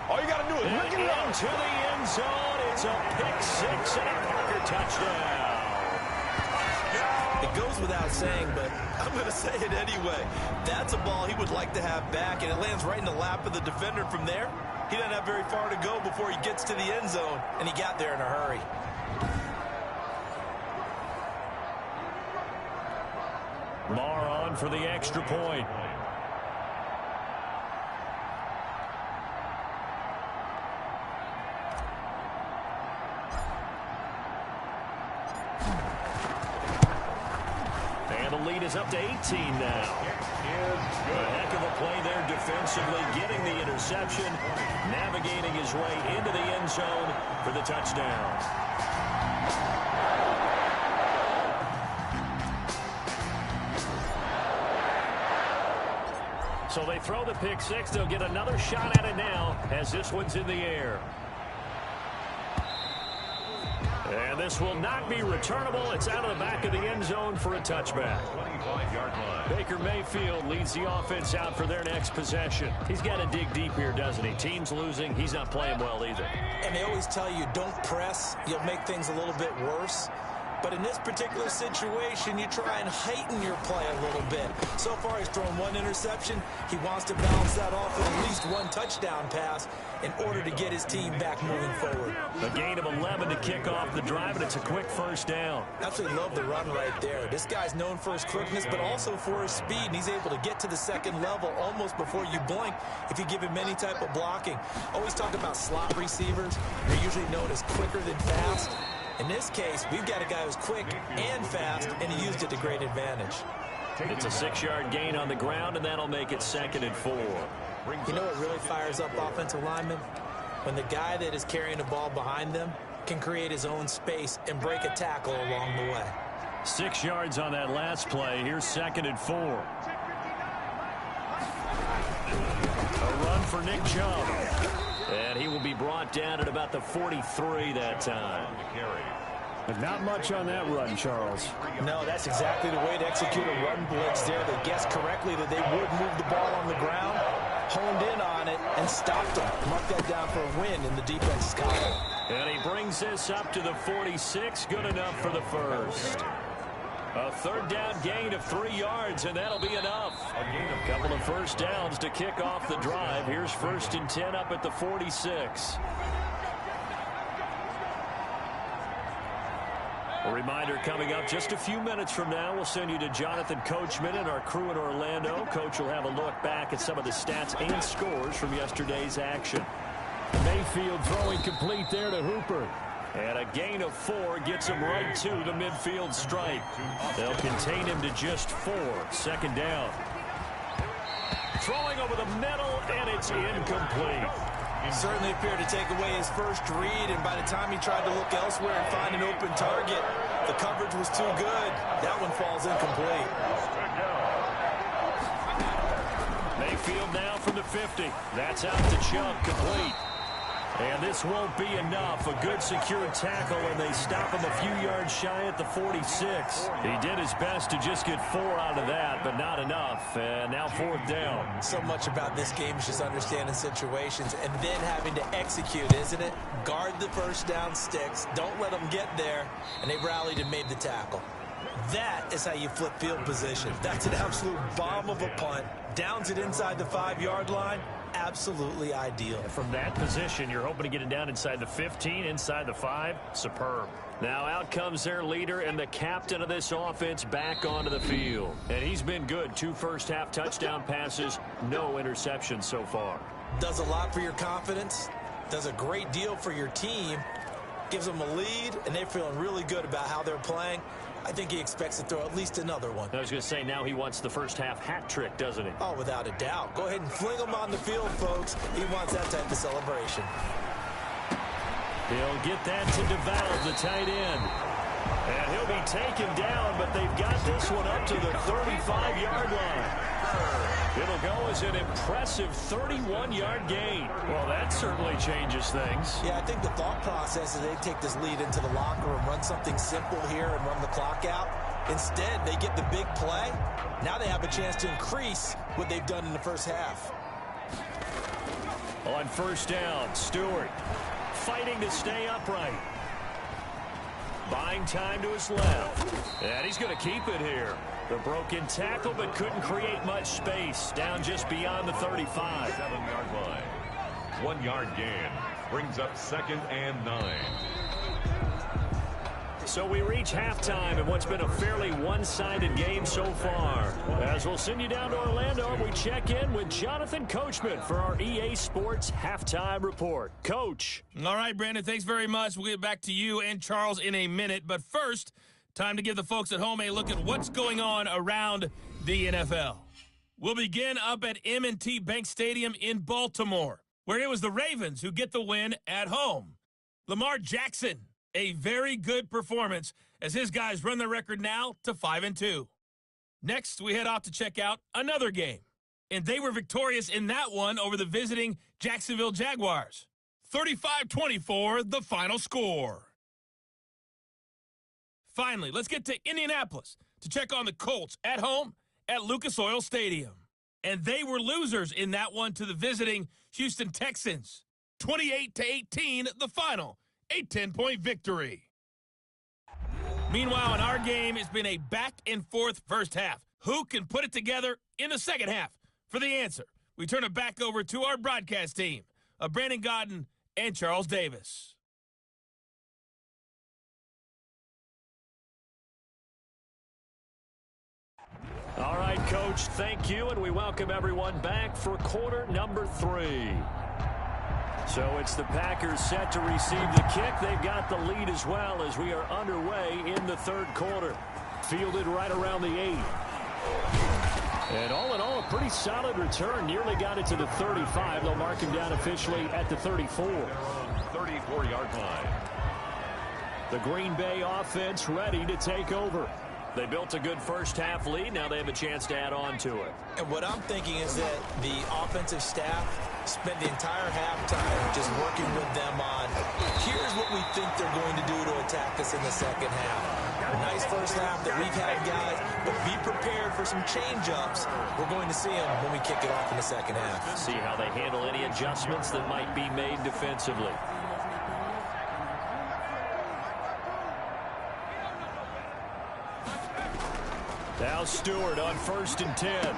All you got to do is look it up. Into the end zone. It's a pick 6 and a Parker touchdown. It goes without saying, but I'm going to say it anyway. That's a ball he would like to have back, and it lands right in the lap of the defender from there. He doesn't have very far to go before he gets to the end zone, and he got there in a hurry. Marr on for the extra point. the lead is up to 18 now. A heck of a play there defensively, getting the interception, navigating his way into the end zone for the touchdown. So they throw the pick six. They'll get another shot at it now as this one's in the air. And this will not be returnable. It's out of the back of the end zone for a touchback. 25-yard line. Baker Mayfield leads the offense out for their next possession. He's got to dig deep here, doesn't he? Team's losing. He's not playing well either. And they always tell you, don't press. You'll make things a little bit worse. But in this particular situation, you try and heighten your play a little bit. So far, he's thrown one interception. He wants to balance that off with at least one touchdown pass in order to get his team back moving forward. A gain of 11 to kick off the drive, and it's a quick first down. Absolutely love the run right there. This guy's known for his quickness, but also for his speed, and he's able to get to the second level almost before you blink if you give him any type of blocking. Always talk about slot receivers. They're usually known as quicker than fast. In this case, we've got a guy who's quick and fast, and he used it to great advantage. It's a 6-yard gain on the ground, and that'll make it 2nd and 4. You know what really fires up offensive linemen? When the guy that is carrying the ball behind them can create his own space and break a tackle along the way. 6 yards on that last play. Here's 2nd and 4. A run for Nick Chubb. And he will be brought down at about the 43 that time. But not much on that run, Charles. No, that's exactly the way to execute a run blitz there. They guessed correctly that they would move the ball on the ground, honed in on it, and stopped them. Mark that down for a win in the defense's column. And he brings this up to the 46. Good enough for the first. A 3rd down gain of 3 yards, and that'll be enough. A couple of first downs to kick off the drive. Here's 1st and 10 up at the 46. A reminder coming up just a few minutes from now. We'll send you to Jonathan Coachman and our crew in Orlando. Coach will have a look back at some of the stats and scores from yesterday's action. Mayfield throwing complete there to Hooper. And a gain of 4 gets him right to the midfield stripe. They'll contain him to just 4. 2nd down. Throwing over the middle, and it's incomplete. Certainly appeared to take away his first read, and by the time he tried to look elsewhere and find an open target, the coverage was too good. That one falls incomplete. Mayfield now from the 50. That's out to Chubb, complete. And this won't be enough. A good secure tackle, and they stop him a few yards shy at the 46. He did his best to just get 4 out of that, but not enough. And now 4th down. So much about this game is just understanding situations and then having to execute, isn't it? Guard the first down sticks. Don't let them get there. And they rallied and made the tackle. That is how you flip field position. That's an absolute bomb of a punt. Downs it inside the 5-yard line. Absolutely ideal. From that position, you're hoping to get it down inside the 15, inside the 5. Superb. Now out comes their leader and the captain of this offense back onto the field. And he's been good. 2 first-half touchdown passes, no interceptions so far. Does a lot for your confidence. Does a great deal for your team. Gives them a lead, and they're feeling really good about how they're playing. I think he expects to throw at least another one. I was going to say, now he wants the first-half hat trick, doesn't he? Oh, without a doubt. Go ahead and fling him on the field, folks. He wants that type of celebration. He'll get that to DeValve, the tight end. And he'll be taken down, but they've got this one up to the 35-yard line. It'll go as an impressive 31-yard gain. Well, that certainly changes things. Yeah, I think the thought process is they take this lead into the locker room, run something simple here and run the clock out. Instead, they get the big play. Now they have a chance to increase what they've done in the first half. On 1st down, Stewart fighting to stay upright. Buying time to his left. And he's going to keep it here. The broken tackle, but couldn't create much space. Down just beyond the 35. 7-yard line. 1-yard gain. Brings up 2nd and 9. So we reach halftime in what's been a fairly one-sided game so far. As we'll send you down to Orlando, we check in with Jonathan Coachman for our EA Sports Halftime Report. Coach. All right, Brandon, thanks very much. We'll get back to you and Charles in a minute. But first, Time to give the folks at home a look at what's going on around the NFL. We'll begin up at M&T Bank Stadium in Baltimore, where it was the Ravens who get the win at home. Lamar Jackson, a very good performance as his guys run their record now to 5-2. Next, we head off to check out another game, and they were victorious in that one over the visiting Jacksonville Jaguars. 35-24, the final score. Finally, let's get to Indianapolis to check on the Colts at home at Lucas Oil Stadium. And they were losers in that one to the visiting Houston Texans. 28-18, the final, a 10-point victory. Meanwhile, in our game, it's been a back-and-forth first half. Who can put it together in the second half? For the answer, we turn it back over to our broadcast team of Brandon Godden and Charles Davis. All right, Coach, thank you, and we welcome everyone back for quarter number 3. So it's the Packers set to receive the kick. They've got the lead as well as we are underway in the third quarter. Fielded right around the 8. And all in all, a pretty solid return. Nearly got it to the 35. They'll mark him down officially at the 34. 34-yard line. The Green Bay offense ready to take over. They built a good first half lead. Now they have a chance to add on to it. And what I'm thinking is that the offensive staff spent the entire halftime just working with them on, here's what we think they're going to do to attack us in the second half. A nice first half that we've had, guys, but be prepared for some change-ups. We're going to see them when we kick it off in the second half. See how they handle any adjustments that might be made defensively. Now Stewart on 1st and 10.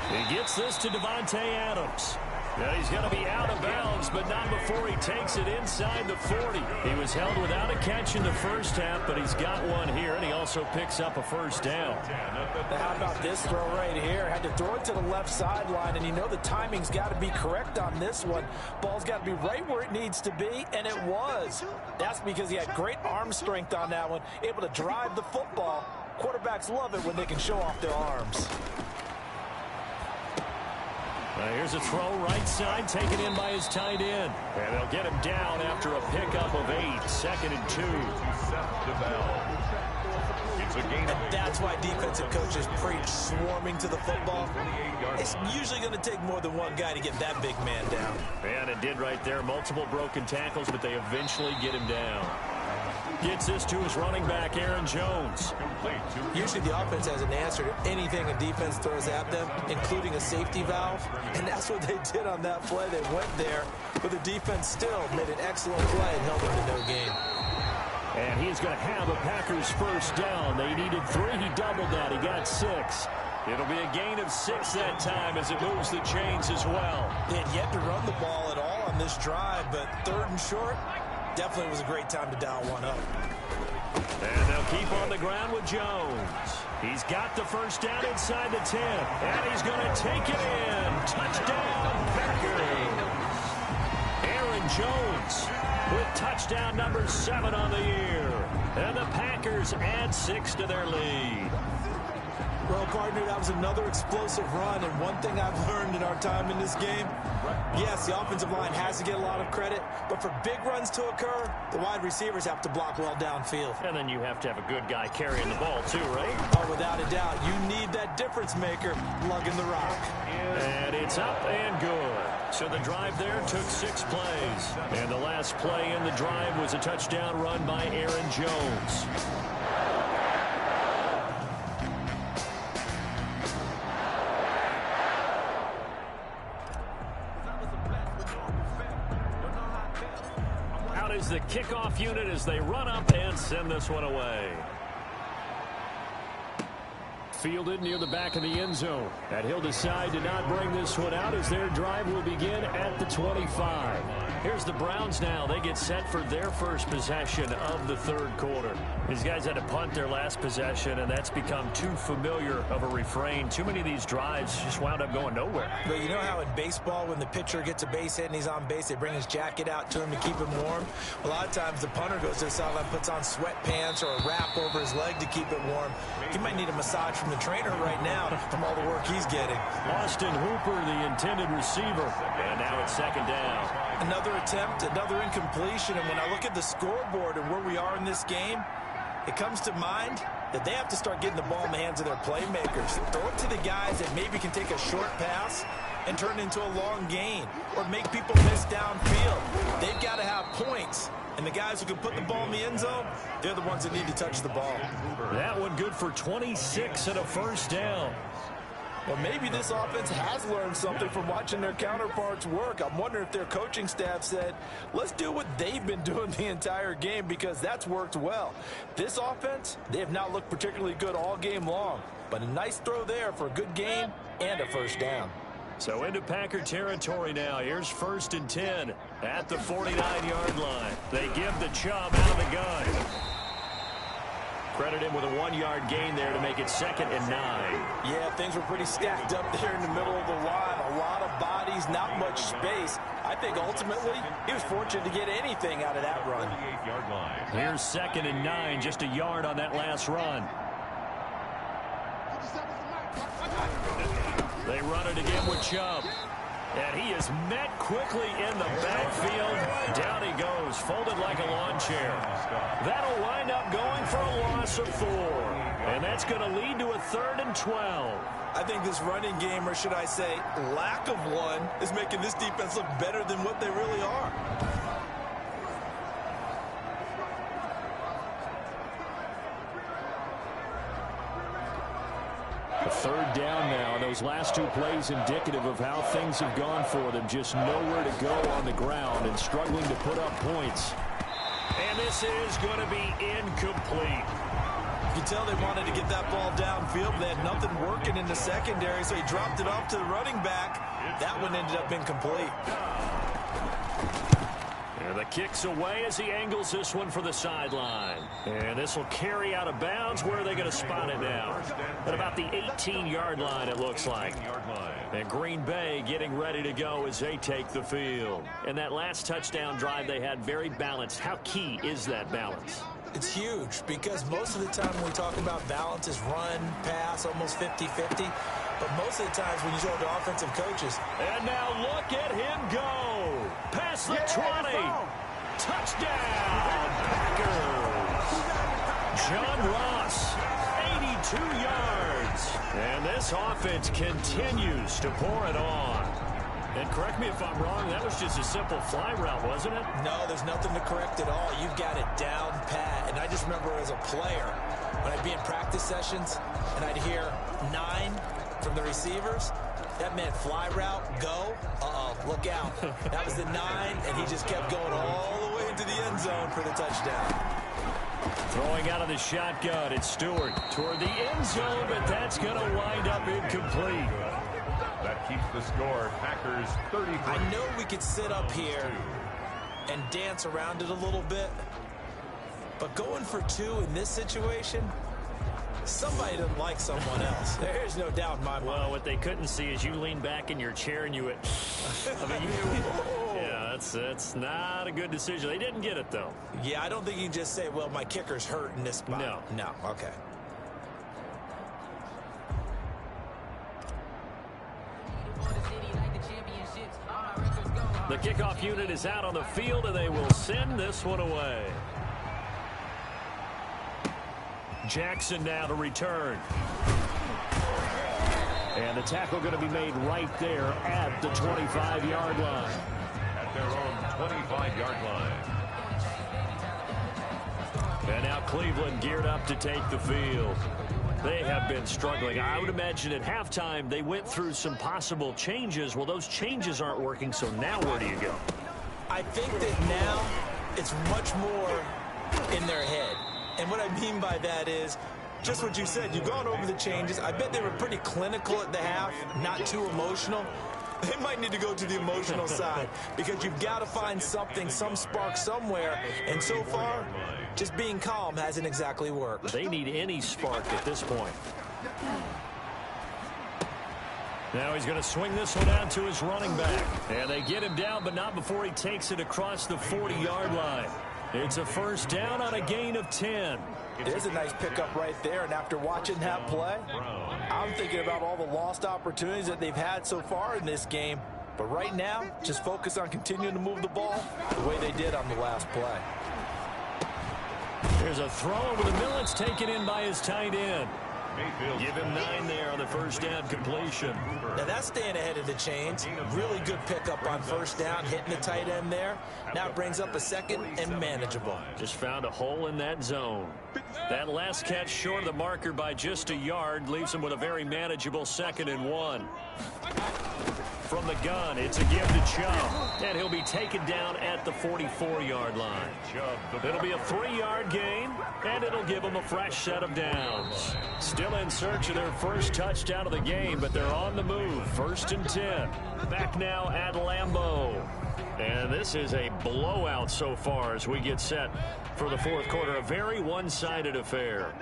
He gets this to Devontae Adams. And he's going to be out of bounds, but not before he takes it inside the 40. He was held without a catch in the first half, but he's got one here, and he also picks up a first down. How about this throw right here? Had to throw it to the left sideline, and you know the timing's got to be correct on this one. Ball's got to be right where it needs to be, and it was. That's because he had great arm strength on that one, able to drive the football. Quarterbacks love it when they can show off their arms. Here's a throw right side, taken in by his tight end. And they'll get him down after a pickup of 8, 2nd and 2. And that's why defensive coaches preach swarming to the football. It's usually going to take more than one guy to get that big man down. And it did right there. Multiple broken tackles, but they eventually get him down. Gets this to his running back, Aaron Jones. Usually the offense has an answer to anything a defense throws at them, including a safety valve. And that's what they did on that play. They went there, but the defense still made an excellent play and held them to no gain. And he's going to have a Packers first down. They needed 3. He doubled that. He got 6. It'll be a gain of 6 that time as it moves the chains as well. They had yet to run the ball at all on this drive, but 3rd and short, definitely was a great time to dial one up. And they'll keep on the ground with Jones. He's got the first down inside the 10. And he's going to take it in. Touchdown, Packers. Aaron Jones with touchdown number 7 on the year. And the Packers add 6 to their lead. Well, partner, that was another explosive run, and one thing I've learned in our time in this game, yes, the offensive line has to get a lot of credit, but for big runs to occur, the wide receivers have to block well downfield. And then you have to have a good guy carrying the ball too, right? Oh, without a doubt. You need that difference maker lugging the rock. And it's up and good. So the drive there took 6 plays. And the last play in the drive was a touchdown run by Aaron Jones. Out is the kickoff unit as they run up and send this one away. Fielded near the back of the end zone. And he'll decide to not bring this one out as their drive will begin at the 25. Here's the Browns now. They get set for their first possession of the third quarter. These guys had to punt their last possession, and that's become too familiar of a refrain. Too many of these drives just wound up going nowhere. But you know how in baseball, when the pitcher gets a base hit and he's on base, they bring his jacket out to him to keep him warm? A lot of times the punter goes to the sideline, puts on sweatpants or a wrap over his leg to keep it warm. He might need a massage from the trainer right now from all the work he's getting. Austin Hooper, the intended receiver. And now it's second down. Another attempt, another incompletion. And when I look at the scoreboard and where we are in this game, it comes to mind that they have to start getting the ball in the hands of their playmakers. Throw it to the guys that maybe can take a short pass and turn it into a long gain or make people miss downfield. They've got to have points. And the guys who can put the ball in the end zone, they're the ones that need to touch the ball. That one good for 26 and a first down. Well, maybe this offense has learned something from watching their counterparts work. I'm wondering if their coaching staff said, let's do what they've been doing the entire game because that's worked well. This offense, they have not looked particularly good all game long. But a nice throw there for a good gain and a first down. So into Packer territory now. Here's 1st and 10 at the 49-yard line. They give the Chubb out of the gun. Credit him with a 1-yard gain there to make it 2nd and 9. Yeah, things were pretty stacked up there in the middle of the line. A lot of bodies, not much space. I think ultimately he was fortunate to get anything out of that run. Here's 2nd and 9, just a yard on that last run. They run it again with Chubb. And he is met quickly in the backfield. Down he goes, folded like a lawn chair. That'll wind up going for a loss of 4. And that's going to lead to a 3rd and 12. I think this running game, or should I say lack of one, is making this defense look better than what they really are. A 3rd down now. Those last 2 plays indicative of how things have gone for them. Just nowhere to go on the ground and struggling to put up points. And this is going to be incomplete. You can tell they wanted to get that ball downfield, but they had nothing working in the secondary, so he dropped it off to the running back. That one ended up incomplete. And the kick's away as he angles this one for the sideline. And this will carry out of bounds. Where are they going to spot it now? At about the 18-yard line, it looks like. And Green Bay getting ready to go as they take the field. And that last touchdown drive they had very balanced. How key is that balance? It's huge because most of the time when we talk about balance is run, pass, almost 50-50. But most of the times when you talk to offensive coaches. And now look at him go. Past the 20. Touchdown, Packers. John Ross, 82 yards. And this offense continues to pour it on. And correct me if I'm wrong, that was just a simple fly route, wasn't it? No, there's nothing to correct at all. You've got it down pat. And I just remember as a player, when I'd be in practice sessions and I'd hear 9 from the receivers, that meant fly route, go, look out. That was the 9, and he just kept going all the way into the end zone for the touchdown. Throwing out of the shotgun, it's Stewart toward the end zone, but that's going to wind up incomplete. That keeps the score. Packers 33. I know we could sit up here and dance around it a little bit, but going for 2 in this situation, somebody doesn't like someone else. There's no doubt in my mind. Well, what they couldn't see is you lean back in your chair and you went, yeah, that's not a good decision. They didn't get it, though. Yeah, I don't think you can just say, well, my kicker's hurt in this spot. No, okay. The kickoff unit is out on the field, and they will send this one away. Jackson now to return. And the tackle going to be made right there at the 25-yard line. At their own 25-yard line. And now Cleveland geared up to take the field. They have been struggling. I would imagine at halftime they went through some possible changes. Well, those changes aren't working, so now where do you go? I think that now it's much more in their head. And what I mean by that is just what you said. You've gone over the changes. I bet they were pretty clinical at the half, not too emotional. They might need to go to the emotional side because you've got to find something, some spark somewhere. And so far, just being calm hasn't exactly worked. They need any spark at this point. Now he's going to swing this one out to his running back. And they get him down, but not before he takes it across the 40-yard line. It's a first down on a gain of 10. There's a nice pickup right there, and after watching that play, I'm thinking about all the lost opportunities that they've had so far in this game. But right now, just focus on continuing to move the ball the way they did on the last play. There's a throw over the middle. It's taken in by his tight end. Give him 9 there on the first down completion. Now that's staying ahead of the chains. Really good pickup on first down, hitting the tight end there. Now it brings up a second and manageable. Just found a hole in that zone. That last catch short of the marker by just a yard leaves him with a very manageable 2nd and 1. From the gun, it's a give to Chubb, and he'll be taken down at the 44-yard line. It'll be a 3-yard gain, and it'll give them a fresh set of downs. Still in search of their first touchdown of the game, but they're on the move. 1st and 10. Back now at Lambeau. And this is a blowout so far as we get set for the fourth quarter. A very one-sided affair.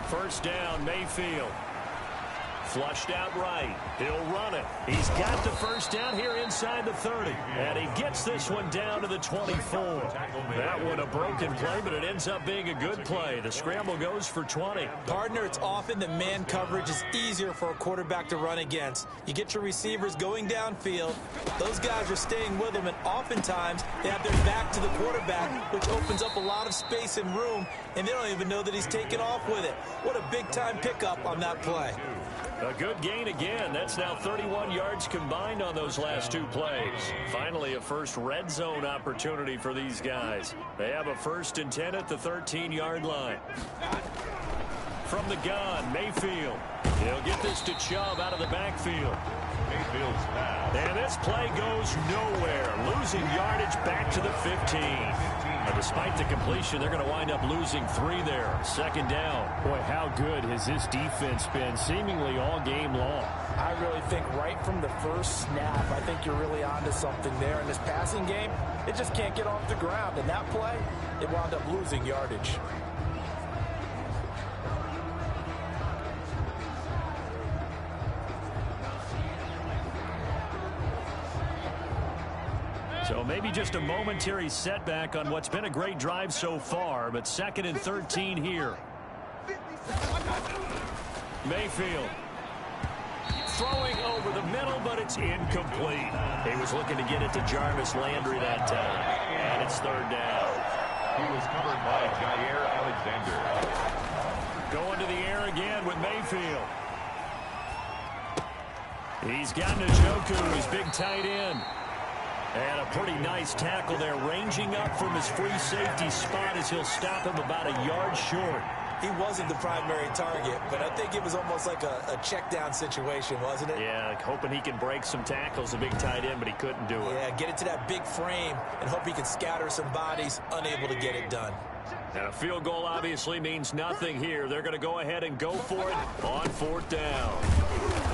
First down, Mayfield. Flushed out right. He'll run it. He's got the first down here inside the 30. And he gets this one down to the 24. That one a broken play, but it ends up being a good play. The scramble goes for 20. Partner, it's often that man coverage is easier for a quarterback to run against. You get your receivers going downfield. Those guys are staying with them, and oftentimes they have their back to the quarterback, which opens up a lot of space and room, and they don't even know that he's taken off with it. What a big-time pickup on that play. A good gain again. That's now 31 yards combined on those last two plays. Finally, a first red zone opportunity for these guys. They have a 1st and 10 at the 13-yard line. From the gun, Mayfield. He'll get this to Chubb out of the backfield. Mayfield's pass. And this play goes nowhere. Losing yardage back to the 15. And despite the completion, they're going to wind up losing 3 there. Second down. Boy, how good has this defense been seemingly all game long? I really think right from the first snap, I think you're really onto something there. In this passing game, it just can't get off the ground. And that play, it wound up losing yardage. So maybe just a momentary setback on what's been a great drive so far, but 2nd and 13 here. Mayfield throwing over the middle, but it's incomplete. He was looking to get it to Jarvis Landry that time, and it's 3rd down. He was covered by Jair Alexander. Going to the air again with Mayfield. He's got Njoku, his big tight end. And a pretty nice tackle there, ranging up from his free safety spot as he'll stop him about a yard short. He wasn't the primary target, but I think it was almost like a check down situation, wasn't it? Yeah, hoping he can break some tackles, a big tight end, but he couldn't do it. Yeah, get it to that big frame and hope he can scatter some bodies, unable to get it done. And a field goal obviously means nothing here. They're going to go ahead and go for it on 4th down.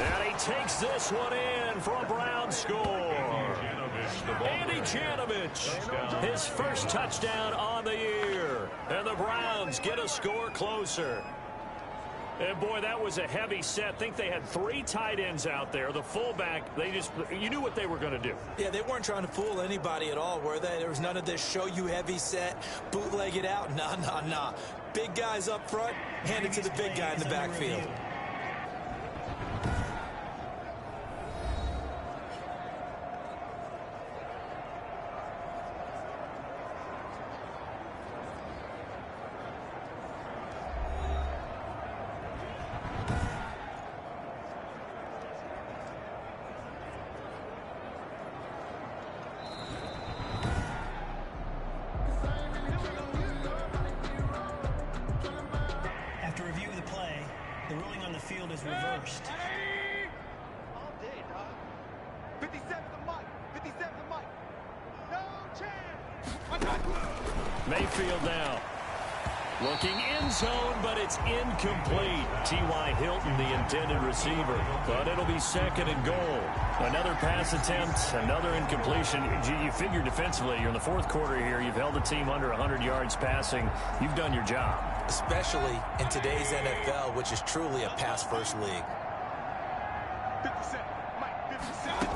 And he takes this one in for a Brown score. Andy Janovich, his first touchdown on the year. And the Browns get a score closer. And, boy, that was a heavy set. I think they had 3 tight ends out there. The fullback, you knew what they were going to do. Yeah, they weren't trying to fool anybody at all, were they? There was none of this show you heavy set, bootleg it out. Nah. Big guys up front, hand it to the big guy in the backfield. is reversed. All day, dog. 57 the mic. 57 the mic. No chance. Mayfield now. Looking in zone, but it's incomplete. T.Y. Hilton, the intended receiver. But it'll be second and goal. Another pass attempt, another incompletion. You figure defensively, you're in the fourth quarter here. You've held the team under 100 yards passing. You've done your job. Especially in today's NFL, which is truly a pass-first league. 57. Mike, 57.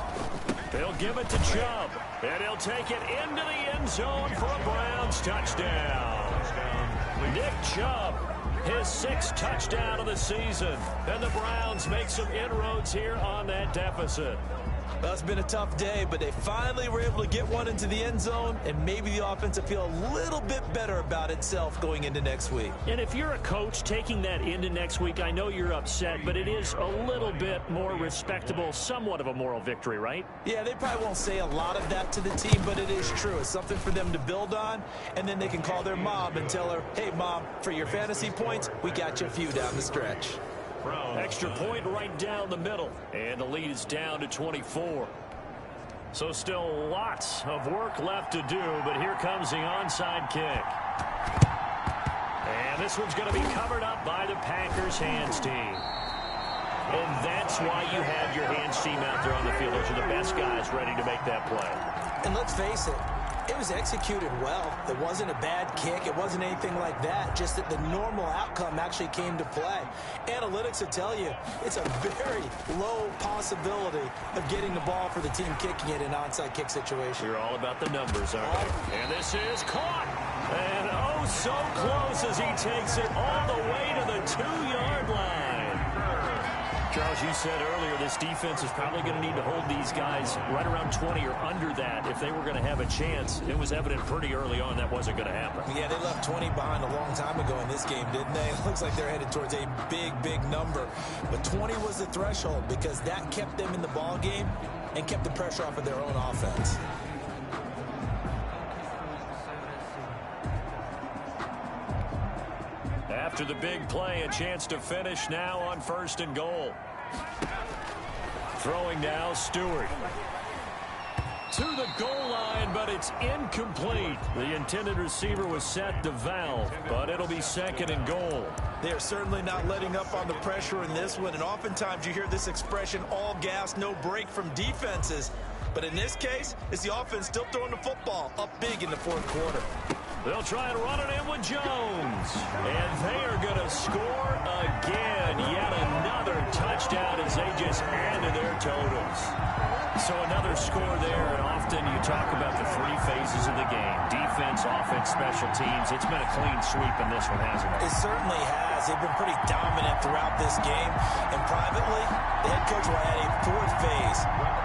They'll give it to Chubb, and he'll take it into the end zone for a Browns touchdown. Nick Chubb, his 6th touchdown of the season, and the Browns make some inroads here on that deficit. Well, it's been a tough day, but they finally were able to get one into the end zone, and maybe the offense will feel a little bit better about itself going into next week. And if you're a coach taking that into next week, I know you're upset, but it is a little bit more respectable, somewhat of a moral victory, right? Yeah, they probably won't say a lot of that to the team, but it is true. It's something for them to build on, and then they can call their mom and tell her, hey, Mom, for your fantasy points, we got you a few down the stretch. Extra point right down the middle, and the lead is down to 24. So still lots of work left to do, but here comes the onside kick. And this one's going to be covered up by the Packers hands team. And that's why you have your hands team out there on the field. Those are the best guys ready to make that play. And let's face it, It was executed well. It wasn't a bad kick. It wasn't anything like that. Just that the normal outcome actually came to play. Analytics will tell you it's a very low possibility of getting the ball for the team kicking it in an onside kick situation. You're all about the numbers, aren't you? And this is caught. And oh, so close as he takes it all the way to the 2-yard line. Charles, you said earlier this defense is probably going to need to hold these guys right around 20 or under that if they were going to have a chance. It was evident pretty early on that wasn't going to happen. Yeah, they left 20 behind a long time ago in this game, didn't they? It looks like they're headed towards a big, big number. But 20 was the threshold because that kept them in the ball game and kept the pressure off of their own offense. After the big play, a chance to finish now on 1st and goal. Throwing now, Stewart. To the goal line, but it's incomplete. The intended receiver was set to Val, but it'll be 2nd and goal. They are certainly not letting up on the pressure in this one, and oftentimes you hear this expression, all gas, no break from defenses. But in this case, it's the offense still throwing the football up big in the 4th quarter. They'll try and run it in with Jones. And they are going to score again. Yet another touchdown as they just add to their totals. So another score there. And often you talk about the 3 phases of the game. Defense, offense, special teams. It's been a clean sweep in this one, hasn't it? It certainly has. They've been pretty dominant throughout this game. And privately, the head coach will add a 4th phase.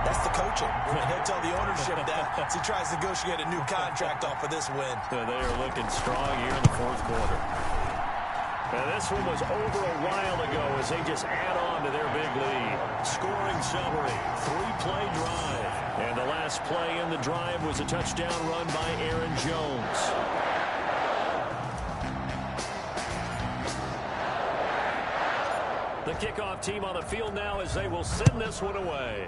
That's the coaching. And he'll tell the ownership that as he tries to negotiate a new contract off of this win. So they are looking strong here in the 4th quarter. And this one was over a while ago as they just add on to their big lead. Scoring summary, 3-play drive. And the last play in the drive was a touchdown run by Aaron Jones. The kickoff team on the field now as they will send this one away.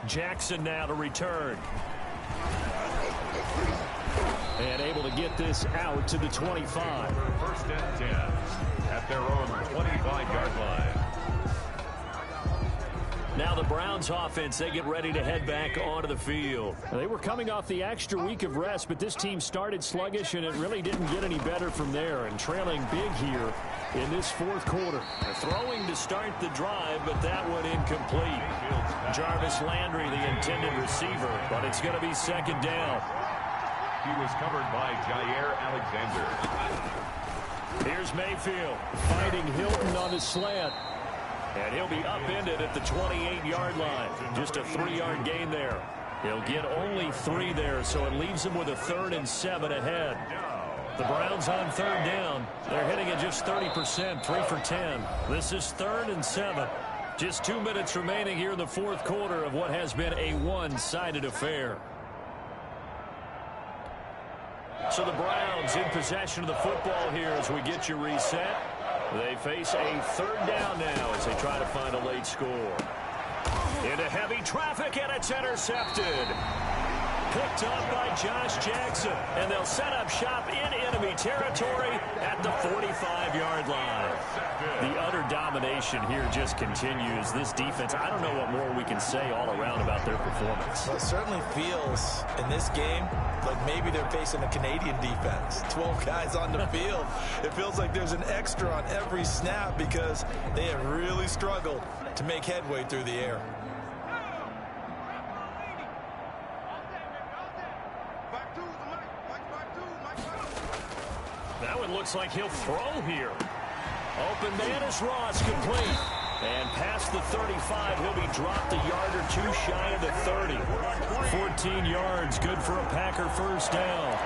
Jackson now to return. And able to get this out to the 25. 1st and 10 at their own 25-yard line. Now the Browns offense, they get ready to head back onto the field. They were coming off the extra week of rest, but this team started sluggish, and it really didn't get any better from there. And trailing big here in this 4th quarter. Throwing to start the drive, but that one incomplete. Jarvis Landry, the intended receiver, but it's going to be 2nd down. He was covered by Jair Alexander. Here's Mayfield fighting Hilton on the slant. And he'll be upended at the 28-yard line. Just a 3-yard gain there. He'll get only 3 there, so it leaves him with a 3rd and 7 ahead. The Browns on 3rd down. They're hitting at just 30%, 3 for 10. This is 3rd and 7. Just 2 minutes remaining here in the 4th quarter of what has been a one-sided affair. So the Browns in possession of the football here as we get you reset. They face a 3rd down now as they try to find a late score. Into heavy traffic, and it's intercepted. Picked up by Josh Jackson, and they'll set up shop in enemy territory at the 45-yard line. The utter domination here just continues. This defense, I don't know what more we can say all around about their performance. Well, it certainly feels in this game like maybe they're facing a Canadian defense. 12 guys on the field. It feels like there's an extra on every snap because they have really struggled to make headway through the air. That one looks like he'll throw here. Open man is Ross, complete. And past the 35, he'll be dropped a yard or 2 shy of the 30. 14 yards, good for a Packer 1st down.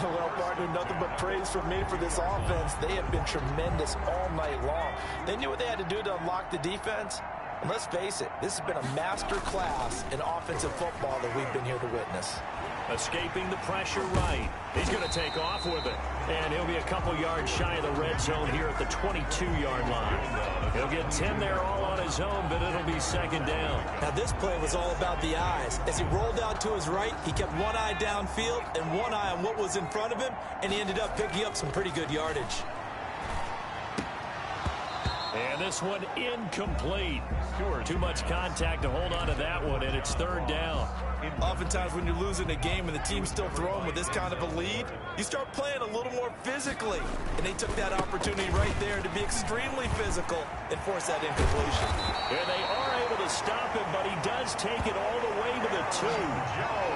Well, partner, nothing but praise from me for this offense. They have been tremendous all night long. They knew what they had to do to unlock the defense. And let's face it, this has been a master class in offensive football that we've been here to witness. Escaping the pressure right. He's going to take off with it. And he'll be a couple yards shy of the red zone here at the 22-yard line. He'll get 10 there all on his own, but it'll be 2nd down. Now, this play was all about the eyes. As he rolled out to his right, he kept one eye downfield and one eye on what was in front of him, and he ended up picking up some pretty good yardage. And this one incomplete. Too much contact to hold on to that one, and it's third down. Oftentimes when you're losing a game and the team's still throwing with this kind of a lead, you start playing a little more physically. And they took that opportunity right there to be extremely physical and force that incompletion. And they are able to stop him, but he does take it all the way to the 2.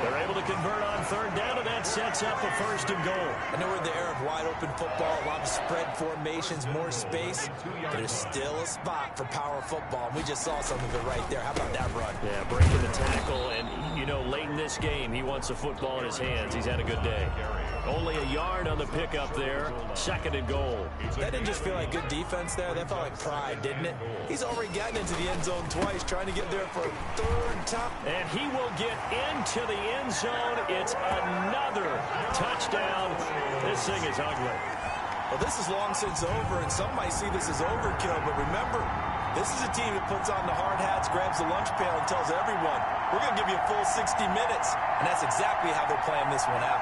They're able to convert on third down, and that sets up a first and goal. I know we're in the era of wide-open football, a lot of spread formations, more space, but there's still a spot for power football, and we just saw some of it right there. How about that run? Yeah, breaking the tackle, and, you know, late in this game, he wants the football in his hands. He's had a good day. Only a yard on the pickup there, second and goal. That didn't just feel like good defense there. That felt like pride, didn't it? He's already gotten into the end zone twice, trying to get there for a third time. And he will get into the end zone. It's another touchdown. This thing is ugly. Well, this is long since over, and some might see this as overkill, but remember, this is a team that puts on the hard hats, grabs the lunch pail, and tells everyone, we're going to give you a full 60 minutes. And that's exactly how they're playing this one out.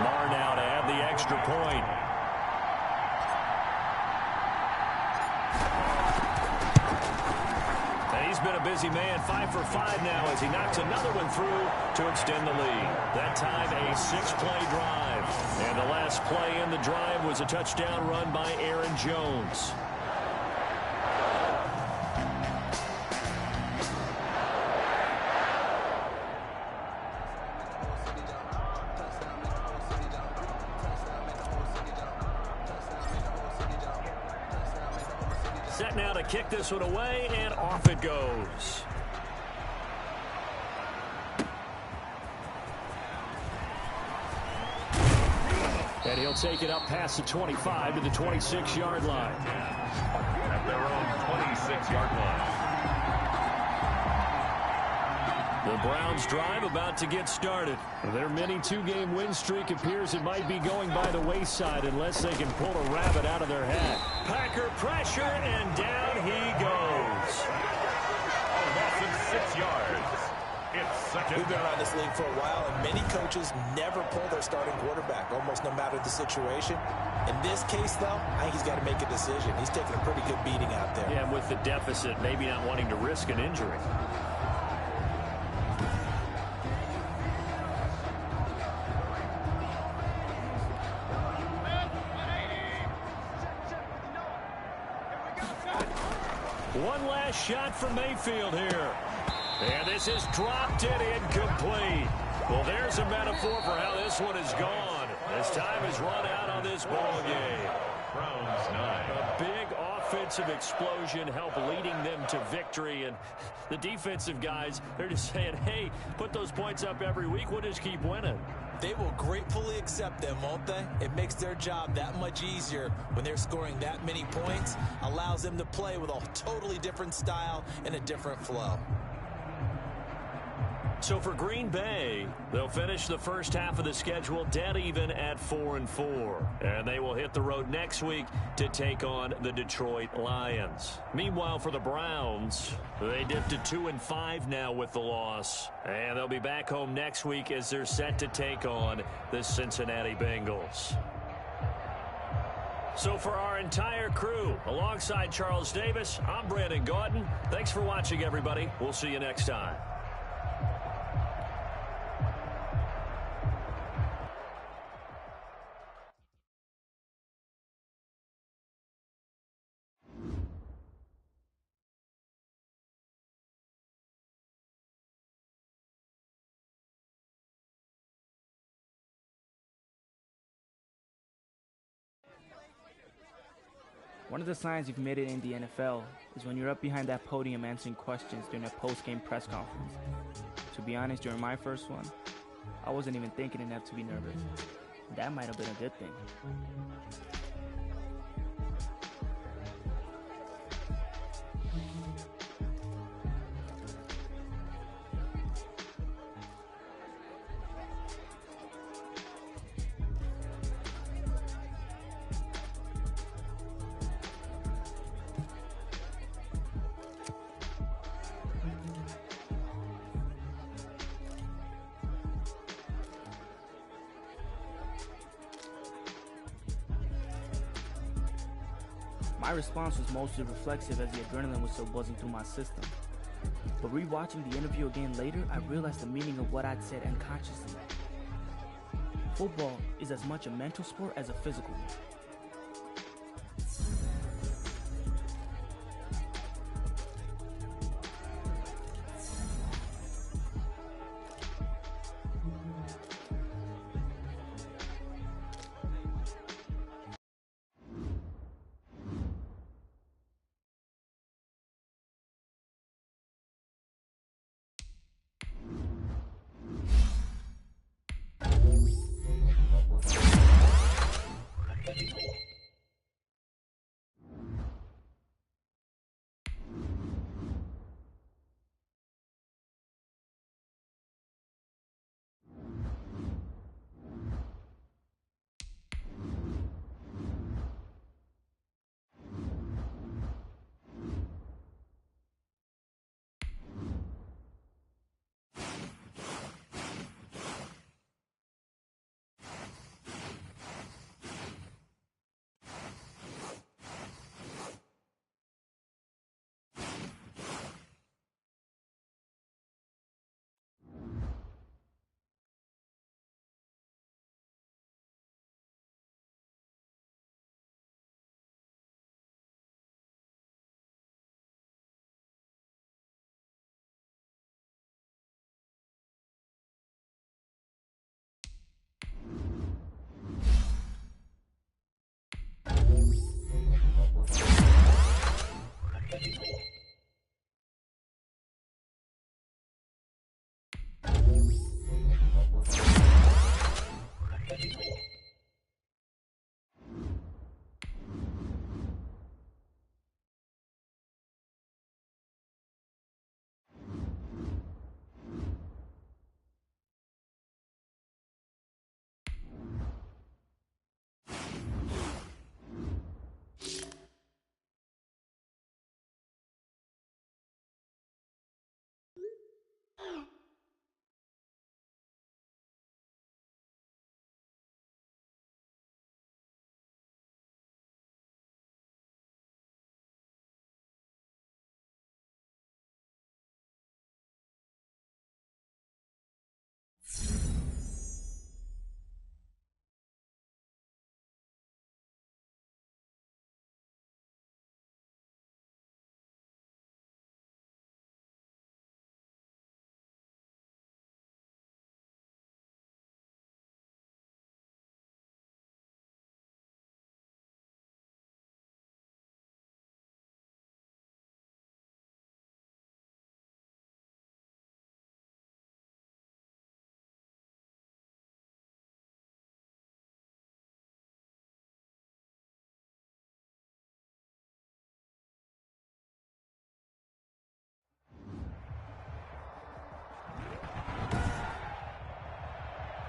Marr now to add the extra point. And he's been a busy man, 5 for 5 now as he knocks another one through to extend the lead. That time a 6-play drive. And the last play in the drive was a touchdown run by Aaron Jones. Set now to kick this one away, and off it goes. And he'll take it up past the 25 to the 26-yard line. At their own 26-yard line. The Browns drive about to get started. Their mini 2-game win streak appears it might be going by the wayside unless they can pull a rabbit out of their hat. Packer pressure, and down he goes. A loss of 6 yards. It's second. We've been around this league for a while, and many coaches never pull their starting quarterback, almost no matter the situation. In this case, though, I think he's got to make a decision. He's taking a pretty good beating out there. Yeah, with the deficit, maybe not wanting to risk an injury. One last shot from Mayfield here. And this is dropped and incomplete. Well, there's a metaphor for how this one is gone. As time has run out on this ball game. Browns 9. A big offensive explosion helped leading them to victory. And the defensive guys, they're just saying, hey, put those points up every week. We'll just keep winning. They will gratefully accept them, won't they? It makes their job that much easier when they're scoring that many points. Allows them to play with a totally different style and a different flow. So for Green Bay, they'll finish the first half of the schedule dead even at 4-4. And they will hit the road next week to take on the Detroit Lions. Meanwhile, for the Browns, they dipped to 2-5 now with the loss. And they'll be back home next week as they're set to take on the Cincinnati Bengals. So for our entire crew, alongside Charles Davis, I'm Brandon Gaudin. Thanks for watching, everybody. We'll see you next time. One of the signs you've made it in the NFL is when you're up behind that podium answering questions during a post-game press conference. To be honest, during my first one, I wasn't even thinking enough to be nervous. That might have been a good thing. My response was mostly reflexive as the adrenaline was still buzzing through my system. But rewatching the interview again later, I realized the meaning of what I'd said unconsciously. Football is as much a mental sport as a physical one.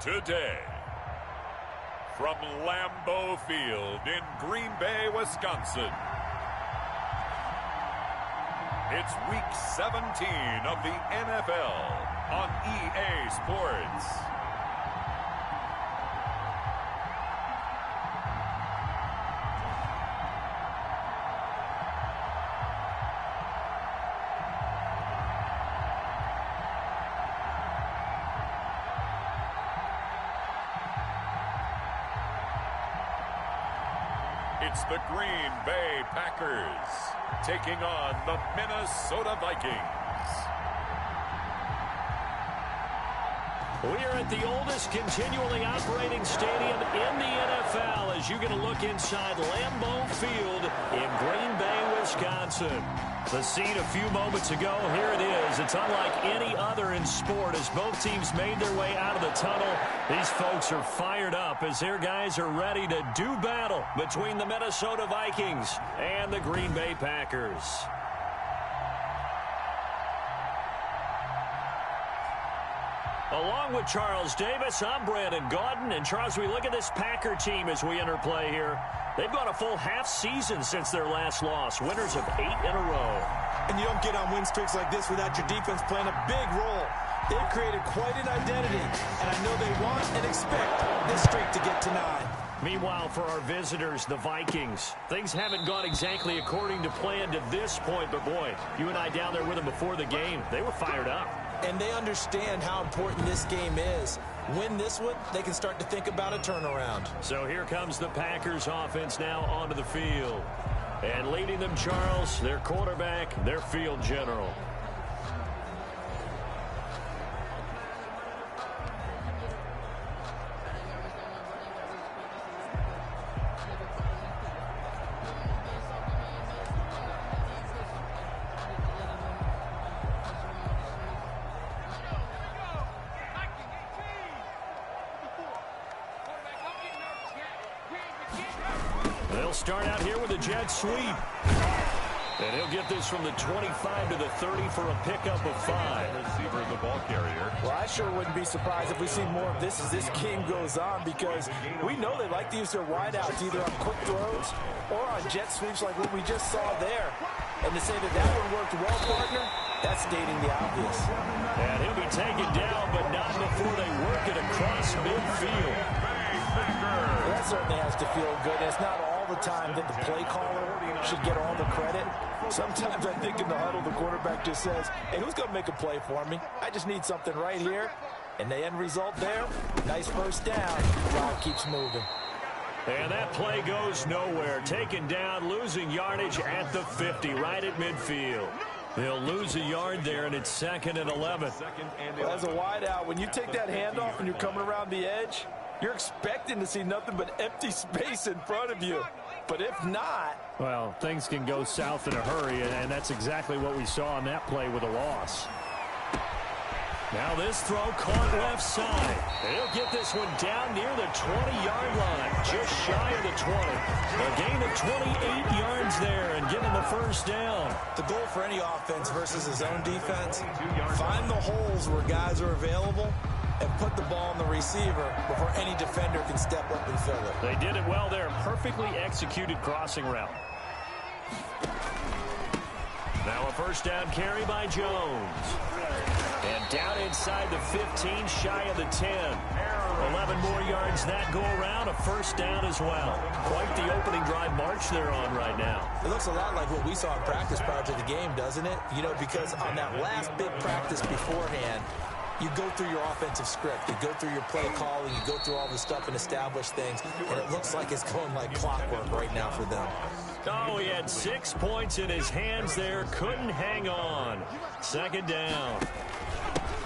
Today, from Lambeau Field in Green Bay, Wisconsin, it's Week 17 of the NFL on EA Sports. It's the Green Bay Packers taking on the Minnesota Vikings. We are at the oldest continually operating stadium in the NFL as you get a look inside Lambeau Field in Green Bay, Wisconsin. The scene a few moments ago, here it is. It's unlike any other in sport as both teams made their way out of the tunnel. These folks are fired up as their guys are ready to do battle between the Minnesota Vikings and the Green Bay Packers. Along with Charles Davis, I'm Brandon Gaudin. And Charles, we look at this Packer team as we enter play here. They've gone a full half season since their last loss, winners of 8 in a row. And you don't get on win streaks like this without your defense playing a big role. They've created quite an identity, and I know they want and expect this streak to get to 9. Meanwhile, for our visitors, the Vikings, things haven't gone exactly according to plan to this point. But, boy, you and I down there with them before the game, they were fired up. And they understand how important this game is. Win this one, they can start to think about a turnaround. So here comes the Packers offense now onto the field. And leading them, Charles, their quarterback, their field general. They'll start out here with a jet sweep. And he'll get this from the 25 to the 30 for a pickup of 5. Receiver, the ball carrier. Well, I sure wouldn't be surprised if we see more of this as this game goes on, because we know they like to use their wideouts either on quick throws or on jet sweeps like what we just saw there. And to say that that one worked well, partner, that's stating the obvious. And he'll be taken down, but not before they work it across midfield. That certainly has to feel good. It's not all the time that the play caller should get all the credit. Sometimes I think in the huddle, the quarterback just says, hey, who's going to make a play for me? I just need something right here. And the end result there, nice first down. Drive keeps moving. And that play goes nowhere. Taken down, losing yardage at the 50, right at midfield. They'll lose a yard there, and it's 2nd and 11. Well, as a wideout, when you take that handoff and you're coming around the edge, you're expecting to see nothing but empty space in front of you. But if not... well, things can go south in a hurry, and that's exactly what we saw on that play with a loss. Now this throw caught left side. He'll get this one down near the 20-yard line, just shy of the 20. A gain of 28 yards there and give him the first down. The goal for any offense versus his own defense, find the holes where guys are available and put the ball on the receiver before any defender can step up and fill it. They did it well there. Perfectly executed crossing route. Now a first down carry by Jones. And down inside the 15, shy of the 10. 11 more yards that go around, a first down as well. Quite the opening drive march they're on right now. It looks a lot like what we saw in practice prior to the game, doesn't it? You know, because on that last big practice beforehand, you go through your offensive script, you go through your play calling, you go through all the stuff and establish things, and it looks like it's going like clockwork right now for them. Oh, he had 6 points in his hands there, couldn't hang on. 2nd down.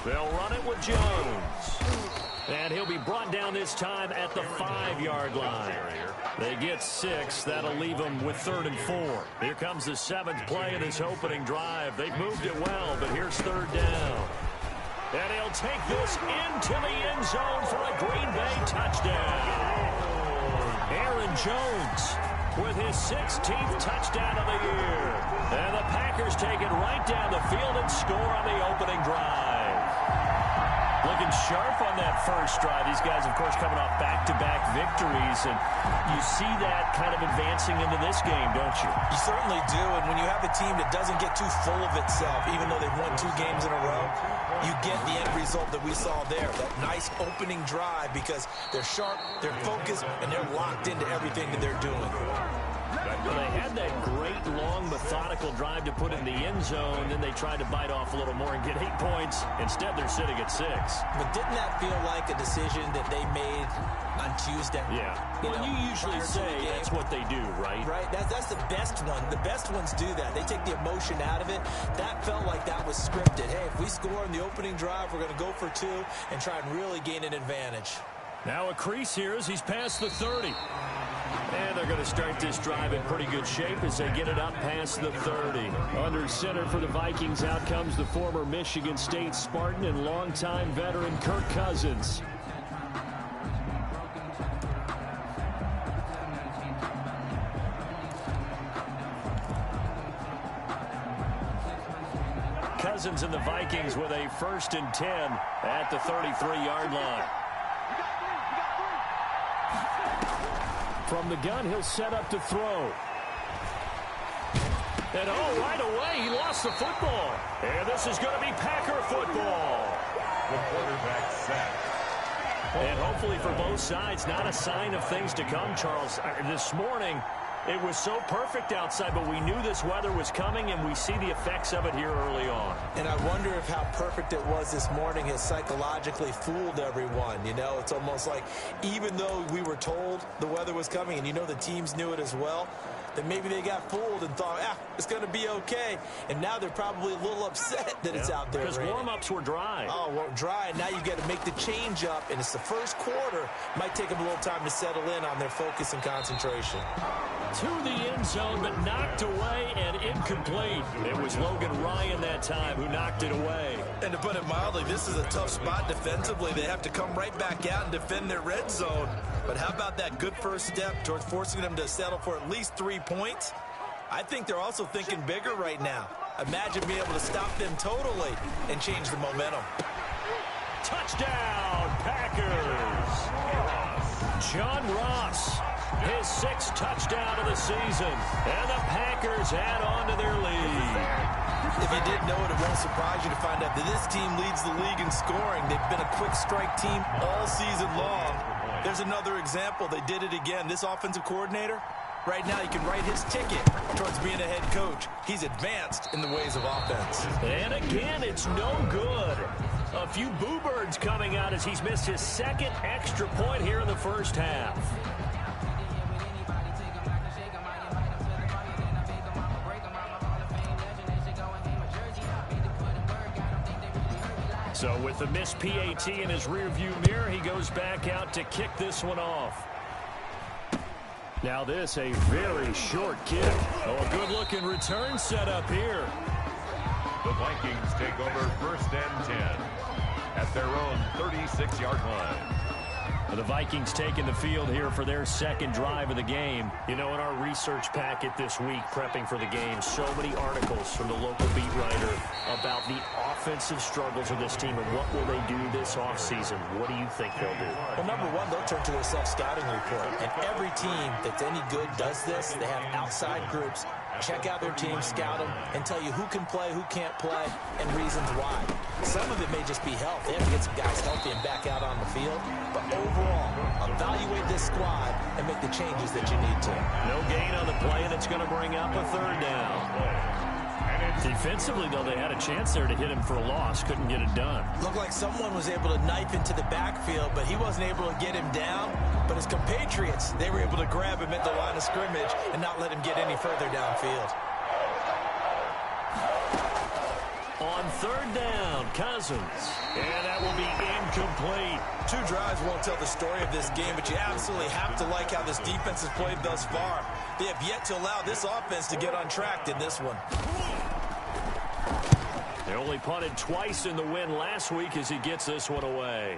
They'll run it with Jones. And he'll be brought down this time at the 5-yard line. They get 6. That'll leave them with 3rd and 4. Here comes the 7th play of this opening drive. They've moved it well, but here's 3rd down. And he'll take this into the end zone for a Green Bay touchdown. Aaron Jones with his 16th touchdown of the year. And the Packers take it right down the field and score on the opening drive. Looking sharp on that first drive. These guys, of course, coming off back-to-back victories, and you see that kind of advancing into this game, don't you? You certainly do, and when you have a team that doesn't get too full of itself, even though they've won 2 games in a row, you get the end result that we saw there, that nice opening drive, because they're sharp, they're focused, and they're locked into everything that they're doing. Well, they had that great, long, methodical drive to put in the end zone. Then they tried to bite off a little more and get 8 points. Instead, they're sitting at 6. But didn't that feel like a decision that they made on Tuesday? Yeah. You usually say that's what they do, right? Right. That's the best one. The best ones do that. They take the emotion out of it. That felt like that was scripted. Hey, if we score in the opening drive, we're going to go for 2 and try and really gain an advantage. Now a crease here as he's past the 30. And they're going to start this drive in pretty good shape as they get it up past the 30. Under center for the Vikings, out comes the former Michigan State Spartan and longtime veteran Kirk Cousins. Cousins and the Vikings with a 1st and 10 at the 33-yard line. From the gun, he'll set up to throw. And right away, he lost the football. And this is going to be Packer football. The quarterback sack. And hopefully for both sides, not a sign of things to come, Charles. This morning, it was so perfect outside, but we knew this weather was coming, and we see the effects of it here early on. And I wonder if how perfect it was this morning has psychologically fooled everyone. You know, it's almost like even though we were told the weather was coming, and you know the teams knew it as well, that maybe they got fooled and thought, it's going to be okay. And now they're probably a little upset that it's out there. Because warm-ups were dry. Oh, well, dry. Now you've got to make the change up, and it's the first quarter. Might take them a little time to settle in on their focus and concentration. To the end zone, but knocked away and incomplete. It was Logan Ryan that time who knocked it away. And to put it mildly, this is a tough spot defensively. They have to come right back out and defend their red zone. But how about that good first step towards forcing them to settle for at least 3 points? I think they're also thinking bigger right now. Imagine being able to stop them totally and change the momentum. Touchdown, Packers! John Ross, his 6th touchdown of the season, and the Packers add on to their lead. If you didn't know it, it won't surprise you to find out that this team leads the league in scoring. They've been a quick strike team all season long. There's another example. They did it again. This offensive coordinator, right now, you can write his ticket towards being a head coach. He's advanced in the ways of offense. And again, it's no good. A few boo birds coming out as he's missed his 2nd extra point here in the first half. So with the missed PAT in his rearview mirror, he goes back out to kick this one off. Now this, a very short kick. Oh, a good-looking return set up here. The Vikings take over 1st and 10 at their own 36-yard line. The Vikings taking the field here for their 2nd drive of the game. You know, in our research packet this week, prepping for the game, so many articles from the local beat writer about the offensive struggles of this team and what will they do this offseason. What do you think they'll do? Well, number one, they'll turn to their self-scouting report. And every team that's any good does this. They have outside groups. Check out their team, scout them, and tell you who can play, who can't play, and reasons why. Some of it may just be health. They have to get some guys healthy and back out on the field. But overall, evaluate this squad and make the changes that you need to. No gain on the play, and it's going to bring up a 3rd down. Defensively, though, they had a chance there to hit him for a loss. Couldn't get it done. Looked like someone was able to knife into the backfield, but he wasn't able to get him down. But his compatriots, they were able to grab him at the line of scrimmage and not let him get any further downfield. On 3rd down, Cousins. And that will be incomplete. 2 drives won't tell the story of this game, but you absolutely have to like how this defense has played thus far. They have yet to allow this offense to get untracked in this one. They only punted twice in the win last week as he gets this one away.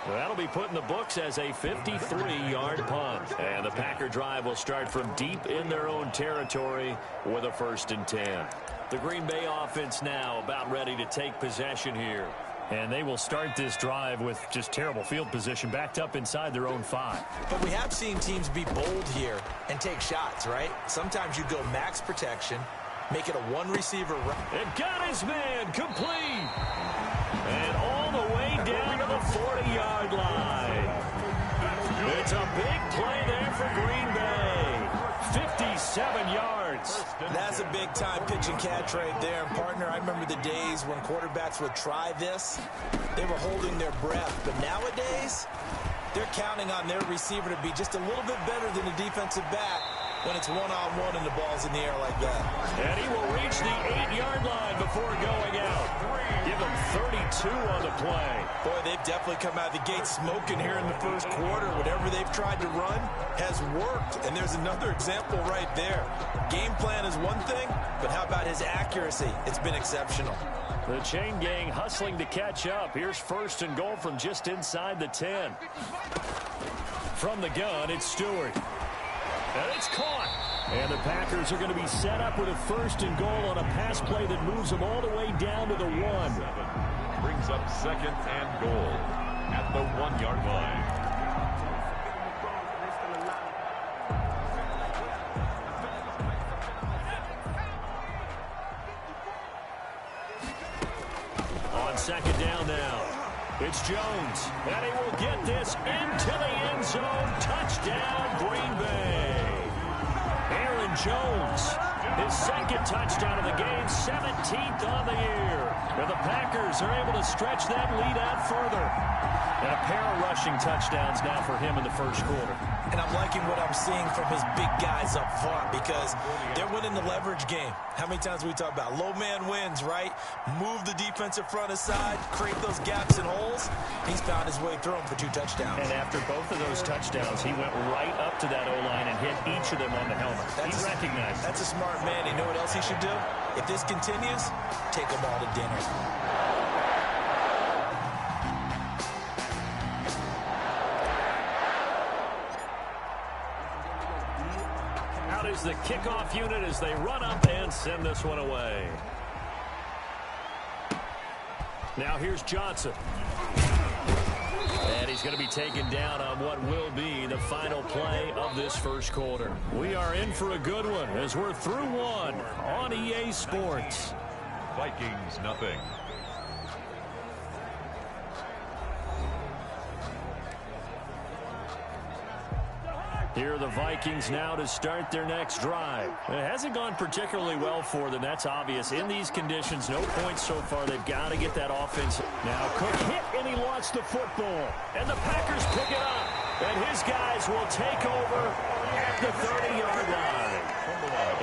Well, that'll be put in the books as a 53-yard punt. And the Packer drive will start from deep in their own territory with a 1st and 10. The Green Bay offense now about ready to take possession here. And they will start this drive with just terrible field position backed up inside their own 5. But we have seen teams be bold here and take shots, right? Sometimes you go max protection, make it a 1-receiver run. And got his man complete. And all the way down to the 40-yard line. It's a big play there for Green Bay. 57 yards. That's a big-time pitch and catch right there. And, partner, I remember the days when quarterbacks would try this. They were holding their breath. But nowadays, they're counting on their receiver to be just a little bit better than the defensive back when it's one-on-one and the ball's in the air like that. And he will reach the 8-yard line before going out. Give him 32 on the play. Boy, they've definitely come out of the gate smoking here in the first quarter. Whatever they've tried to run has worked. And there's another example right there. Game plan is one thing, but how about his accuracy? It's been exceptional. The chain gang hustling to catch up. Here's 1st and goal from just inside the 10. From the gun, it's Stewart. And it's caught. And the Packers are going to be set up with a 1st and goal on a pass play that moves them all the way down to the 1. Brings up 2nd and goal at the 1-yard line. second down now. It's Jones, and he will get this into the end zone. Touchdown, Green Bay. Aaron Jones, his second touchdown of the game, 17th on the year. And the Packers are able to stretch that lead out further. And a pair of rushing touchdowns now for him in the first quarter. And I'm liking what I'm seeing from his big guys up front because they're winning the leverage game. How many times we talk about low man wins, right? Move the defensive front aside, create those gaps and holes. He's found his way through them for 2 touchdowns. And after both of those touchdowns, he went right up to that O-line and hit each of them on the helmet. He recognized. That's a smart man. You know what else he should do? If this continues, take them all to dinner. Is the kickoff unit as they run up and send this one away. Now here's Johnson. And he's going to be taken down on what will be the final play of this first quarter. We are in for a good one as we're through one on EA Sports. Vikings, nothing. Here are the Vikings now to start their next drive. It hasn't gone particularly well for them. That's obvious. In these conditions, no points so far. They've got to get that offense. Now Cook hit, and he lost the football. And the Packers pick it up. And his guys will take over at the 30-yard line.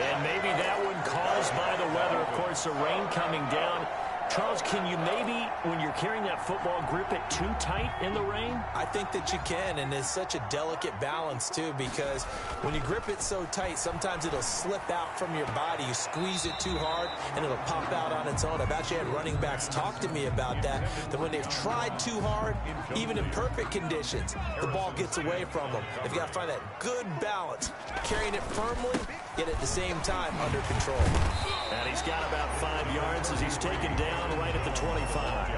And maybe that one caused by the weather. Of course, the rain coming down. Charles, can you maybe, when you're carrying that football, grip it too tight in the rain? I think that you can, and it's such a delicate balance, too, because when you grip it so tight, sometimes it'll slip out from your body. You squeeze it too hard, and it'll pop out on its own. I've actually had running backs talk to me about that when they've tried too hard, even in perfect conditions, the ball gets away from them. They've got to find that good balance, carrying it firmly, yet at the same time under control. And he's got about 5 yards as he's taken down right at the 25.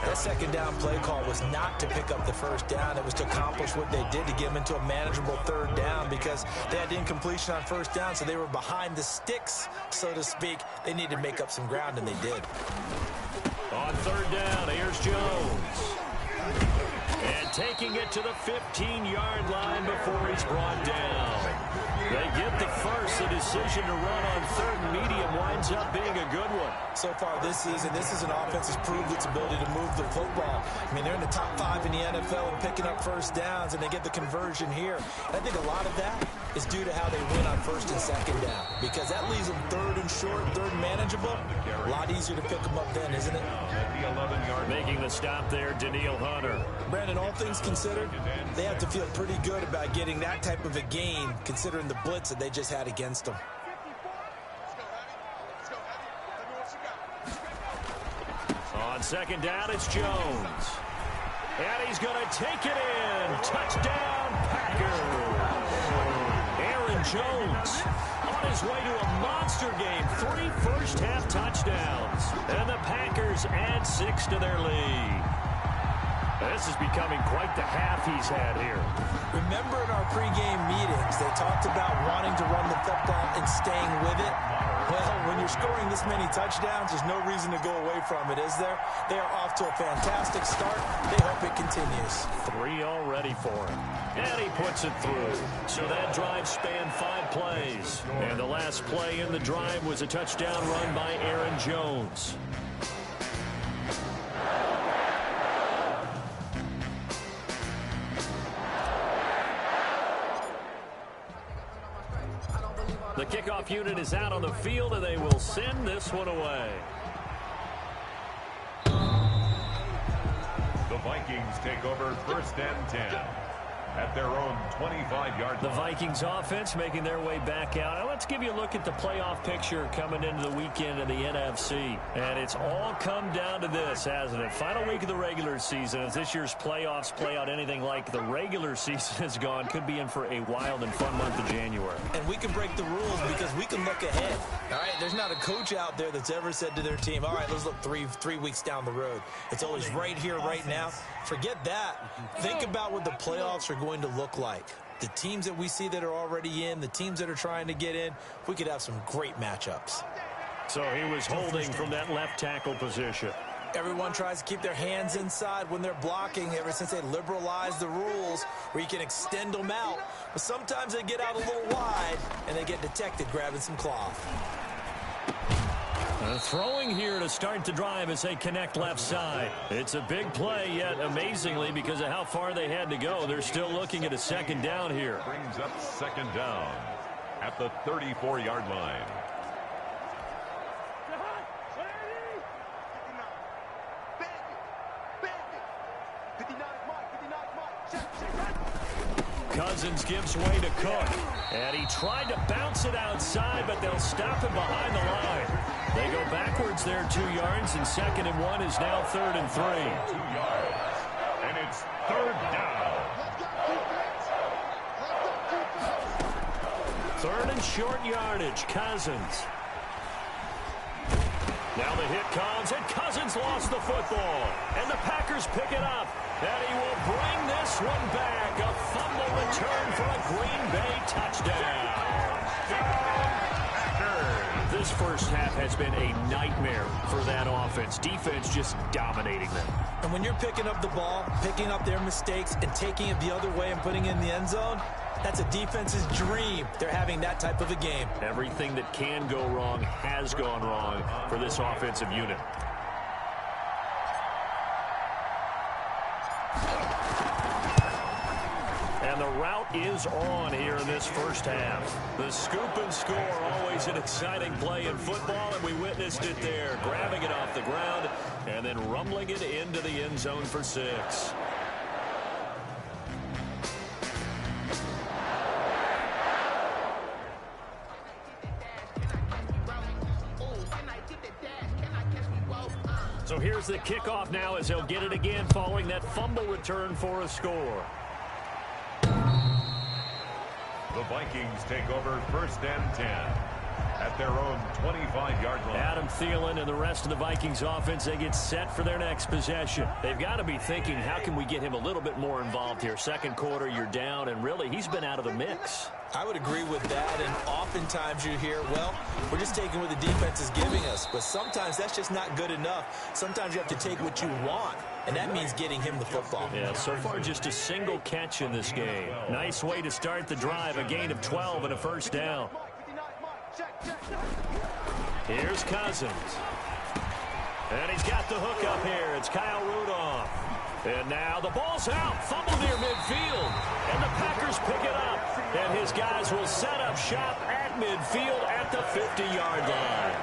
That second down play call was not to pick up the first down. It was to accomplish what they did to get them into a manageable third down because they had incompletion on first down, so they were behind the sticks, so to speak. They needed to make up some ground, and they did. On third down, here's Jones. And taking it to the 15-yard line before he's brought down. They get the first. The decision to run on third and medium winds up being a good one. So far this season, this is an offense that's proved its ability to move the football. I mean, they're in the top 5 in the NFL and picking up first downs, and they get the conversion here. And I think a lot of that is due to how they win on first and second down because that leaves them third and short, third and manageable. A lot easier to pick them up then, isn't it? The 11-yard making the stop there, Daniil Hunter. Brandon, all things considered, they have to feel pretty good about getting that type of a gain considering the blitz that they just had against them. On second down, it's Jones. And he's going to take it in. Touchdown, Packers. Aaron Jones on his way to a monster game. 3 first-half touchdowns. And the Packers add 6 to their lead. This is becoming quite the half he's had here. Remember in our pregame meetings, they talked about wanting to run the football and staying with it. Well, when you're scoring this many touchdowns, there's no reason to go away from it, is there? They are off to a fantastic start. They hope it continues. 3 already for him. And he puts it through. So that drive spanned 5 plays. And the last play in the drive was a touchdown run by Aaron Jones. The kickoff unit is out on the field, and they will send this one away. The Vikings take over first and 10 at their own 25-yard line. The Vikings offense making their way back out. Now let's give you a look at the playoff picture coming into the weekend of the NFC. And it's all come down to this, hasn't it? Final week of the regular season. As this year's playoffs play out anything like the regular season has gone, could be in for a wild and fun month of January. And we can break the rules because we can look ahead. All right, there's not a coach out there that's ever said to their team, all right, let's look three weeks down the road. It's always right here, right now. Forget that. Think about what the playoffs are going to look like. The teams that we see that are already in, the teams that are trying to get in, we could have some great matchups. So he was holding from that left tackle position. Everyone tries to keep their hands inside when they're blocking ever since they liberalized the rules where you can extend them out. But sometimes they get out a little wide and they get detected grabbing some cloth. Throwing here to start the drive as they connect left side. It's a big play, yet amazingly, because of how far they had to go, they're still looking at a second down here. Brings up second down at the 34-yard line. Cousins gives way to Cook, and he tried to bounce it outside, but they'll stop him behind the line. They go backwards there 2 yards, and 2nd and 1 is now 3rd and 3. 2 yards, and it's 3rd down. 3rd and short yardage, Cousins. Now the hit comes, and Cousins lost the football. And the Packers pick it up, and he will bring this one back. A fumble return for a Green Bay touchdown. This first half has been a nightmare for that offense. Defense just dominating them. And when you're picking up the ball, picking up their mistakes, and taking it the other way and putting it in the end zone, that's a defense's dream. They're having that type of a game. Everything that can go wrong has gone wrong for this offensive unit. And the route is on here in this first half. The scoop and score, always an exciting play in football, and we witnessed it there. Grabbing it off the ground and then rumbling it into the end zone for 6. So here's the kickoff now as they'll get it again following that fumble return for a score. The Vikings take over 1st and 10 at their own 25-yard line. Adam Thielen and the rest of the Vikings offense, they get set for their next possession. They've got to be thinking, how can we get him a little bit more involved here? Second quarter, you're down, and really, he's been out of the mix. I would agree with that, and oftentimes you hear, well, we're just taking what the defense is giving us, but sometimes that's just not good enough. Sometimes you have to take what you want, and that means getting him the football. Yeah, so far just a single catch in this game. Nice way to start the drive, a gain of 12 and a first down. Here's Cousins. And he's got the hook up here. It's Kyle Rudolph. And now the ball's out. Fumble near midfield. And the Packers pick it up. And his guys will set up shop at midfield at the 50-yard line.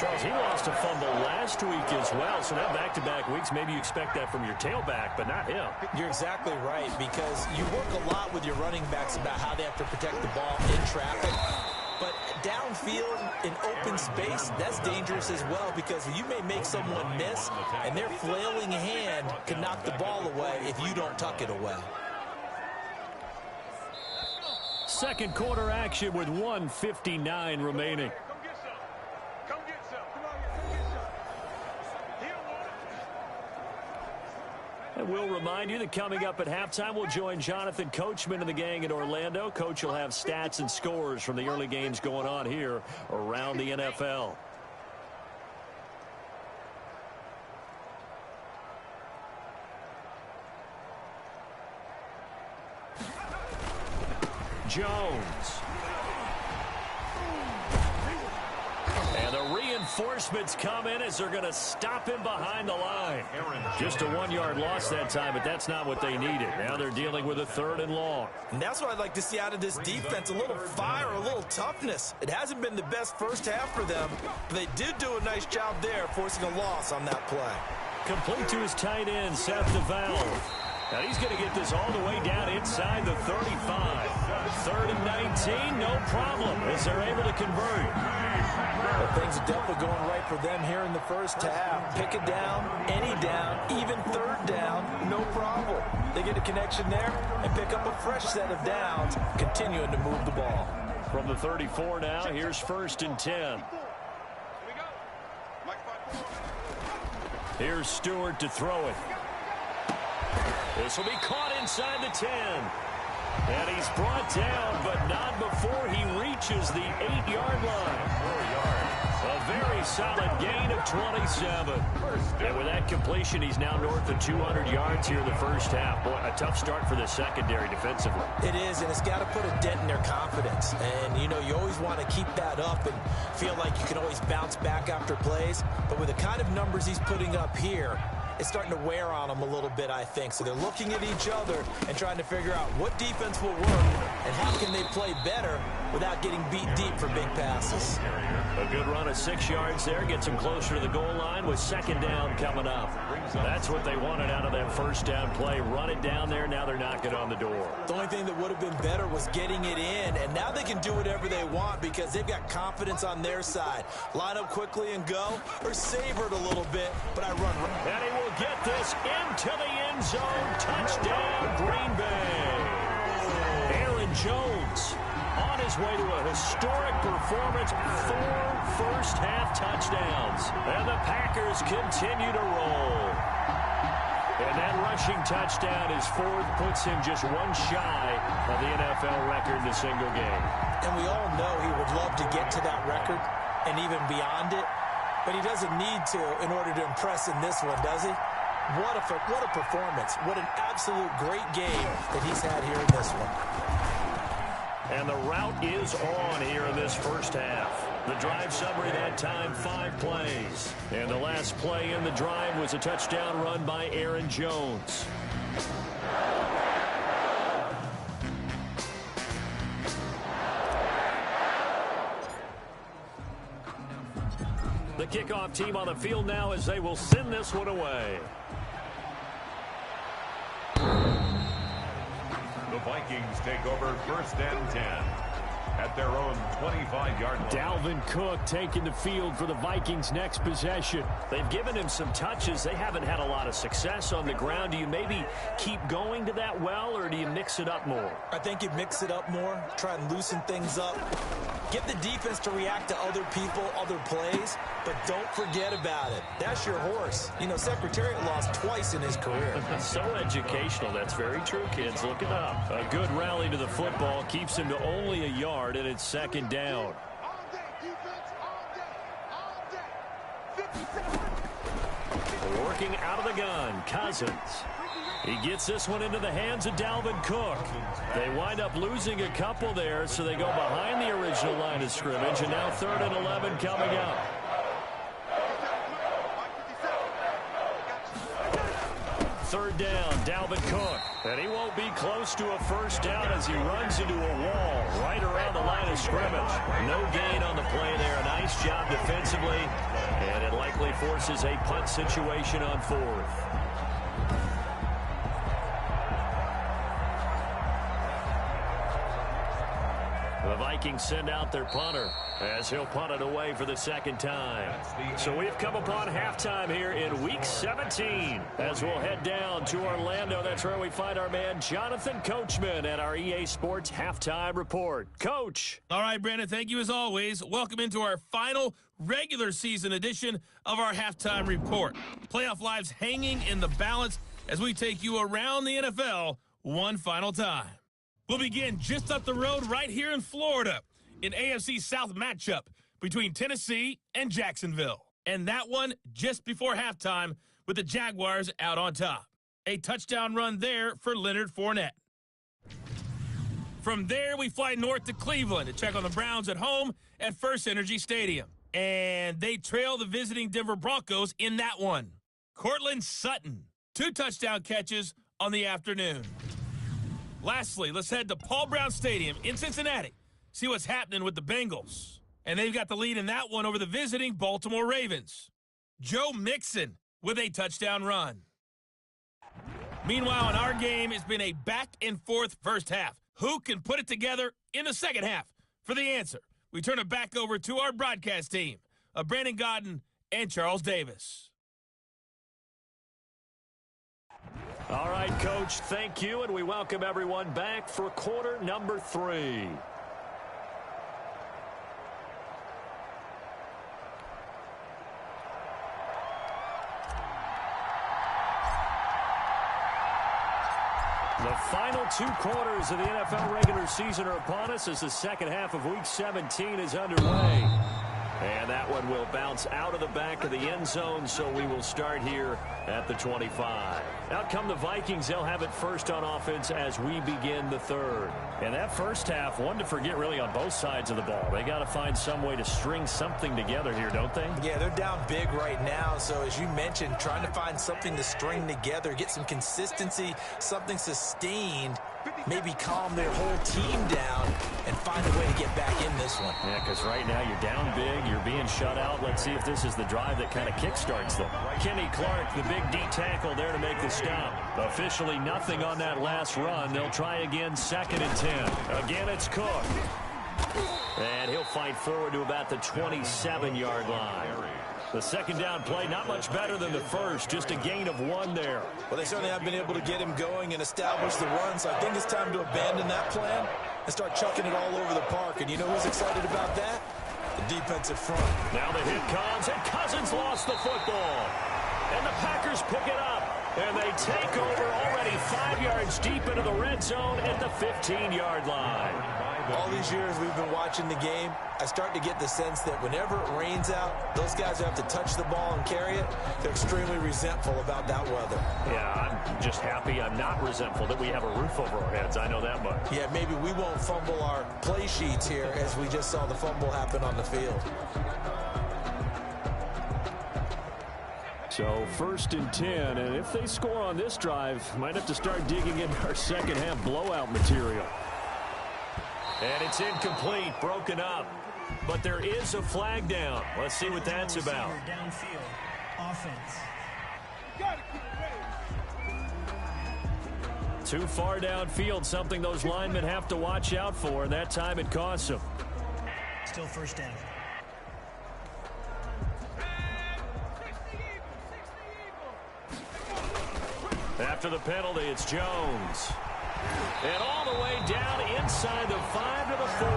Charles, he lost a fumble last week as well. So now back-to-back weeks, maybe you expect that from your tailback, but not him. You're exactly right, because you work a lot with your running backs about how they have to protect the ball in traffic. But downfield in open space, that's dangerous as well, because you may make someone miss, and their flailing hand can knock the ball away if you don't tuck it away. Second quarter action with 1:59 remaining. And we'll remind you that coming up at halftime, we'll join Jonathan Coachman and the gang in Orlando. Coach will have stats and scores from the early games going on here around the NFL. Jones. And the reinforcements come in as they're going to stop him behind the line. Just a 1-yard loss that time, but that's not what they needed. Now they're dealing with a 3rd and long. And that's what I'd like to see out of this defense, a little fire, a little toughness. It hasn't been the best first half for them, but they did do a nice job there, forcing a loss on that play. Complete to his tight end, Seth DeValve. Now he's going to get this all the way down inside the 35. 3rd and 19, no problem, as they're able to convert. Well, things are definitely going right for them here in the first half. Pick it down, any down, even 3rd down, no problem. They get a connection there and pick up a fresh set of downs, continuing to move the ball. From the 34 now, here's 1st and 10. Here's Stewart to throw it. This will be caught inside the 10. And he's brought down, but not before he reaches the 8-yard line. 4 yards. A very solid gain of 27. And with that completion, he's now north of 200 yards here in the first half. Boy, a tough start for the secondary defensively. It is, and it's got to put a dent in their confidence. And, you know, you always want to keep that up and feel like you can always bounce back after plays. But with the kind of numbers he's putting up here, it's starting to wear on them a little bit, I think. So they're looking at each other and trying to figure out what defense will work and how can they play better without getting beat deep for big passes. A good run of 6 yards there. Gets them closer to the goal line with second down coming up. That's what they wanted out of that first down play. Run it down there. Now they're knocking on the door. The only thing that would have been better was getting it in, and now they can do whatever they want because they've got confidence on their side. Line up quickly and go, or savor it a little bit, but I run. And he will get this into the end zone. Touchdown, Green Bay. Aaron Jones on his way to a historic performance. 4 first-half touchdowns. And the Packers continue to roll. And that rushing touchdown, his 4th, puts him just one shy of the NFL record in a single game. And we all know he would love to get to that record and even beyond it, but he doesn't need to in order to impress in this one, does he? What a performance. What an absolute great game that he's had here in this one. And the route is on here in this first half. The drive summary that time, 5 plays. And the last play in the drive was a touchdown run by Aaron Jones. The kickoff team on the field now as they will send this one away. The Vikings take over 1st and 10 at their own 25-yard line. Dalvin Cook taking the field for the Vikings' next possession. They've given him some touches. They haven't had a lot of success on the ground. Do you maybe keep going to that well, or do you mix it up more? I think you mix it up more, try and loosen things up. Get the defense to react to other people, other plays, but don't forget about it. That's your horse. You know, Secretariat lost twice in his career. So educational. That's very true, kids. Look it up. A good rally to the football keeps him to only a yard, and it's second down. Working out of the gun, Cousins. He gets this one into the hands of Dalvin Cook. They wind up losing a couple there, so they go behind the original line of scrimmage, and now 3rd and 11 coming up. Third down, Dalvin Cook. And he won't be close to a first down as he runs into a wall right around the line of scrimmage. No gain on the play there. A nice job defensively, and it likely forces a punt situation on 4th. The Vikings send out their punter as he'll punt it away for the second time. So we've come upon halftime here in Week 17 as we'll head down to Orlando. That's where we find our man Jonathan Coachman at our EA Sports Halftime Report. Coach. All right, Brandon, thank you as always. Welcome into our final regular season edition of our Halftime Report. Playoff lives hanging in the balance as we take you around the NFL one final time. We'll begin just up the road right here in Florida, an AFC South matchup between Tennessee and Jacksonville. And that one just before halftime with the Jaguars out on top. A touchdown run there for Leonard Fournette. From there, we fly north to Cleveland to check on the Browns at home at First Energy Stadium. And they trail the visiting Denver Broncos in that one. Cortland Sutton, 2 touchdown catches on the afternoon. Lastly, let's head to Paul Brown Stadium in Cincinnati. See what's happening with the Bengals. And they've got the lead in that one over the visiting Baltimore Ravens. Joe Mixon with a touchdown run. Meanwhile, in our game, it's been a back-and-forth first half. Who can put it together in the second half? For the answer, we turn it back over to our broadcast team of Brandon Godden and Charles Davis. All right, Coach, thank you, and we welcome everyone back for quarter number 3. The final 2 quarters of the NFL regular season are upon us as the second half of Week 17 is underway. And that one will bounce out of the back of the end zone, so we will start here at the 25. Out come the Vikings. They'll have it first on offense as we begin the third. And that first half, one to forget really on both sides of the ball. They got to find some way to string something together here, don't they? Yeah, they're down big right now. So as you mentioned, trying to find something to string together, get some consistency, something sustained, maybe calm their whole team down and find a way to get back in this one. Yeah, because right now you're down big, you're being shut out. Let's see if this is the drive that kind of kickstarts them. Kenny Clark, the big D tackle there to make the stop. Officially nothing on that last run. They'll try again, 2nd and 10. Again, it's Cook. And he'll fight forward to about the 27-yard line. The second down play, not much better than the first, just a gain of 1 there. Well, they certainly have been able to get him going and establish the run, so I think it's time to abandon that plan and start chucking it all over the park. And you know who's excited about that? The defensive front. Now the hit comes, and Cousins lost the football. And the Packers pick it up, and they take over already 5 yards deep into the red zone at the 15-yard line. All these years we've been watching the game, I start to get the sense that whenever it rains out, those guys who have to touch the ball and carry it, they're extremely resentful about that weather. Yeah, I'm just happy I'm not resentful that we have a roof over our heads. I know that much. Yeah, maybe we won't fumble our play sheets here as we just saw the fumble happen on the field. So 1st and 10, and if they score on this drive, might have to start digging into our second half blowout material. And it's incomplete, broken up. But there is a flag down. Let's see what that's about. Downfield, offense. Too far downfield, something those linemen have to watch out for, and that time it costs them. Still first down. After the penalty, it's Jones. And all the way down inside the 5 to the 4.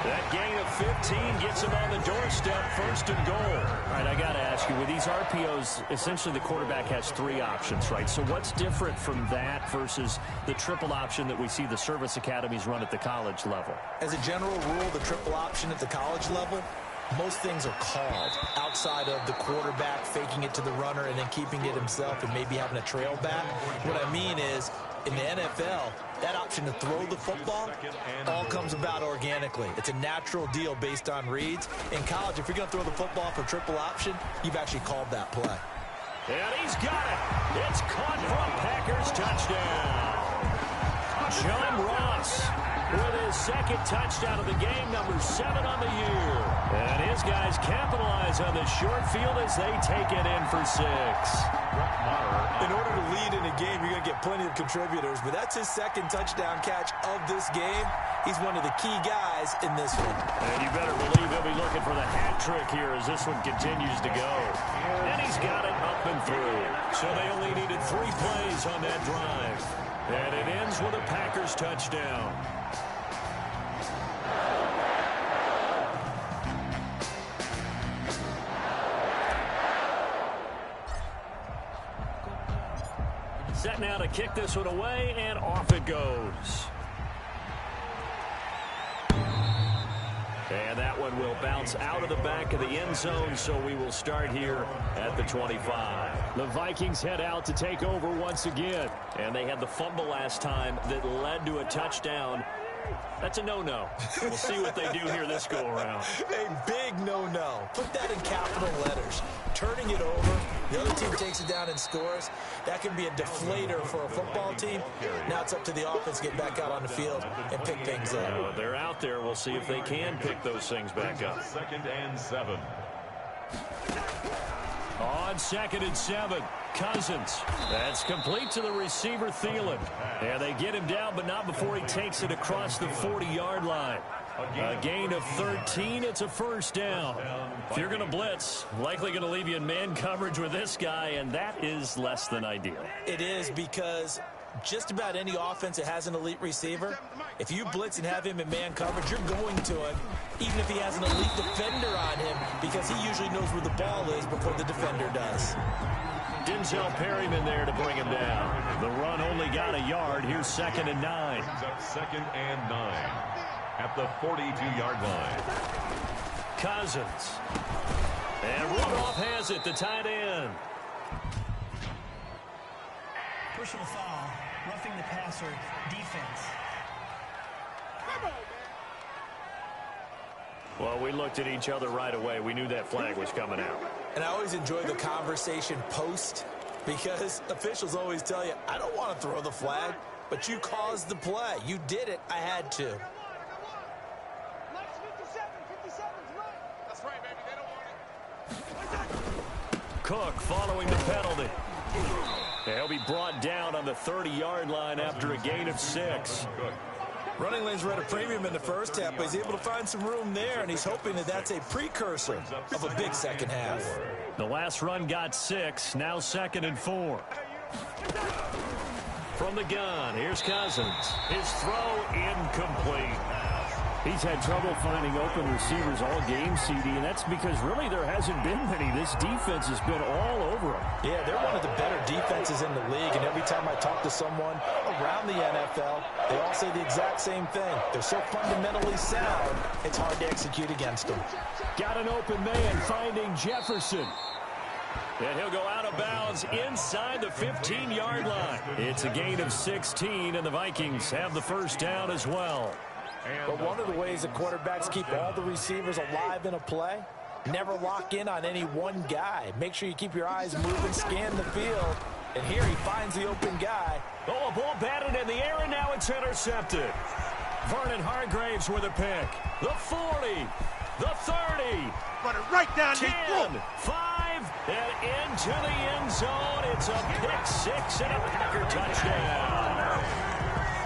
That gain of 15 gets him on the doorstep, 1st and goal. All right, I got to ask you, with these RPOs, essentially the quarterback has 3 options, right? So what's different from that versus the triple option that we see the service academies run at the college level? As a general rule, the triple option at the college level, most things are called outside of the quarterback faking it to the runner and then keeping it himself and maybe having a trail back. What I mean is, in the NFL, that option to throw the football all comes about organically. It's a natural deal based on reads. In college, if you're going to throw the football for triple option, you've actually called that play. And he's got it. It's caught for a Packers touchdown. John Ross with his 2nd touchdown of the game, number 7 on the year. And his guys capitalize on the short field as they take it in for 6. In order to lead in a game, you're going to get plenty of contributors, but that's his 2nd touchdown catch of this game. He's one of the key guys in this one. And you better believe he'll be looking for the hat trick here as this one continues to go. And he's got it up and through. So they only needed 3 plays on that drive. And it ends with a Packers touchdown. Set now to kick this one away, and off it goes. And that one will bounce out of the back of the end zone, so we will start here at the 25. The Vikings head out to take over once again. And they had the fumble last time that led to a touchdown. That's a no-no. We'll see what they do here this go-around. A big no-no. Put that in capital letters. Turning it over, the other team takes it down and scores. That can be a deflator for a football team. Now it's up to the offense to get back out on the field and pick things up. They're out there. We'll see if they can pick those things back up. 2nd and 7. On 2nd and 7, Cousins. That's complete to the receiver, Thielen. And they get him down, but not before he takes it across the 40-yard line. A gain of 13. It's a 1st down. If you're going to blitz, likely going to leave you in man coverage with this guy, and that is less than ideal. It is, because just about any offense that has an elite receiver, if you blitz and have him in man coverage, you're going to him, even if he has an elite defender on him, because he usually knows where the ball is before the defender does. Denzel Perryman there to bring him down. The run only got a yard. Here's 2nd and 9. Brings up 2nd and 9 at the 42-yard line. Cousins. And Rudolph has it, the tight end. Personal foul, roughing the passer, defense. Well, we looked at each other right away. We knew that flag was coming out. And I always enjoy the conversation post because officials always tell you, I don't want to throw the flag, but you caused the play. You did it. I had to. That's right, baby. They don't want it. Cook following the penalty. He'll be brought down on the 30-yard line after a gain of 6. Running lanes were at a premium in the first half, but he's able to find some room there, and he's hoping that that's a precursor of a big second half. The last run got 6, now 2nd and 4. From the gun, here's Cousins. His throw incomplete. He's had trouble finding open receivers all game, CD, and that's because really there hasn't been many. This defense has been all over him. Yeah, they're one of the better defenses in the league, and every time I talk to someone around the NFL, they all say the exact same thing. They're so fundamentally sound, it's hard to execute against them. Got an open man finding Jefferson. And he'll go out of bounds inside the 15-yard line. It's a gain of 16, and the Vikings have the first down as well. But one of the ways that quarterbacks keep all the receivers alive in a play, never lock in on any one guy. Make sure you keep your eyes moving, scan the field. And here he finds the open guy. Oh, a ball batted in the air, and now it's intercepted. Vernon Hargraves with a pick. The 40, the 30. Run it right down 10, 5, and into the end zone. It's a pick 6 and a Packer touchdown.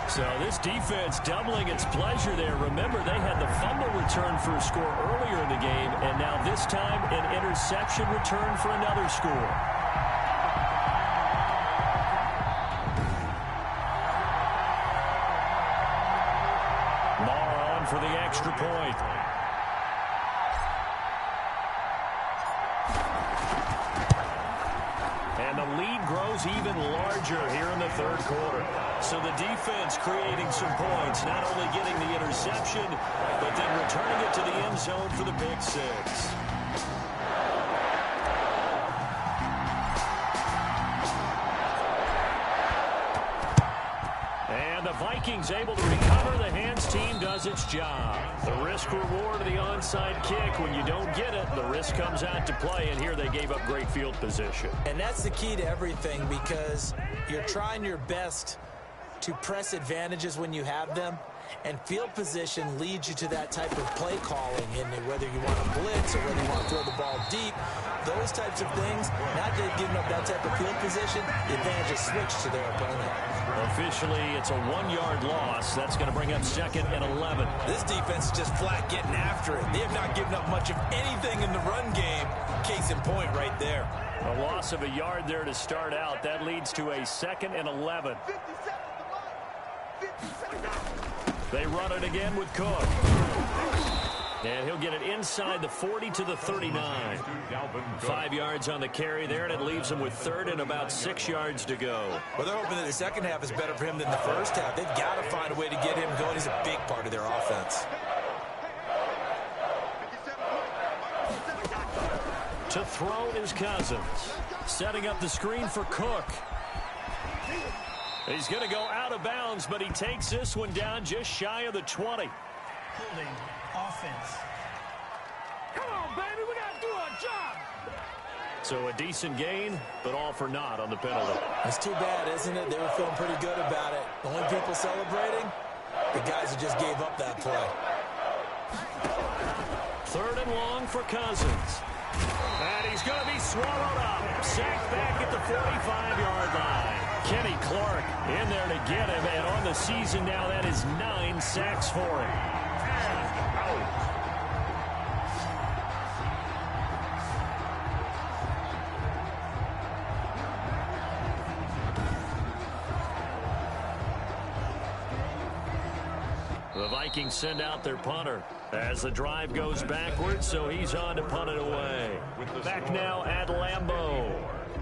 So this defense doubling its pleasure there. Remember, they had the fumble return for a score earlier in the game, and now this time an interception return for another score. Marr on for the extra point. And the lead grows even larger here in the third quarter. So the defense creating some points, not only getting the interception, but then returning it to the end zone for the big 6. And the Vikings able to recover. The hands team does its job. The risk reward of the onside kick. When you don't get it, the risk comes out to play, and here they gave up great field position. And that's the key to everything, because you're trying your best to press advantages when you have them, and field position leads you to that type of play calling, and whether you want to blitz or whether you want to throw the ball deep, those types of things. Now that they've given up that type of field position, the advantage is switched to their opponent. Officially, it's a 1-yard loss. That's going to bring up 2nd and 11. This defense is just flat getting after it. They have not given up much of anything in the run game. Case in point right there. A loss of a yard there to start out. That leads to a 2nd and 11. They run it again with Cook. And he'll get it inside the 40 to the 39. 5 yards on the carry there, and it leaves him with 3rd and about 6 yards to go. Well, they're hoping that the second half is better for him than the first half. They've got to find a way to get him going. He's a big part of their offense. To throw is Cousins. Setting up the screen for Cook. He's going to go out of bounds, but he takes this one down just shy of the 20. Holding offense. Come on, baby, we got to do our job. So a decent gain, but all for naught on the penalty. It's too bad, isn't it? They were feeling pretty good about it. The only people celebrating, the guys who just gave up that play. 3rd and long for Cousins. And he's going to be swallowed up. Sacked back at the 45-yard line. Kenny Clark in there to get him, and on the season now, that is 9 sacks for him. The Vikings send out their punter as the drive goes backwards, so he's on to punt it away. Back now at Lambeau.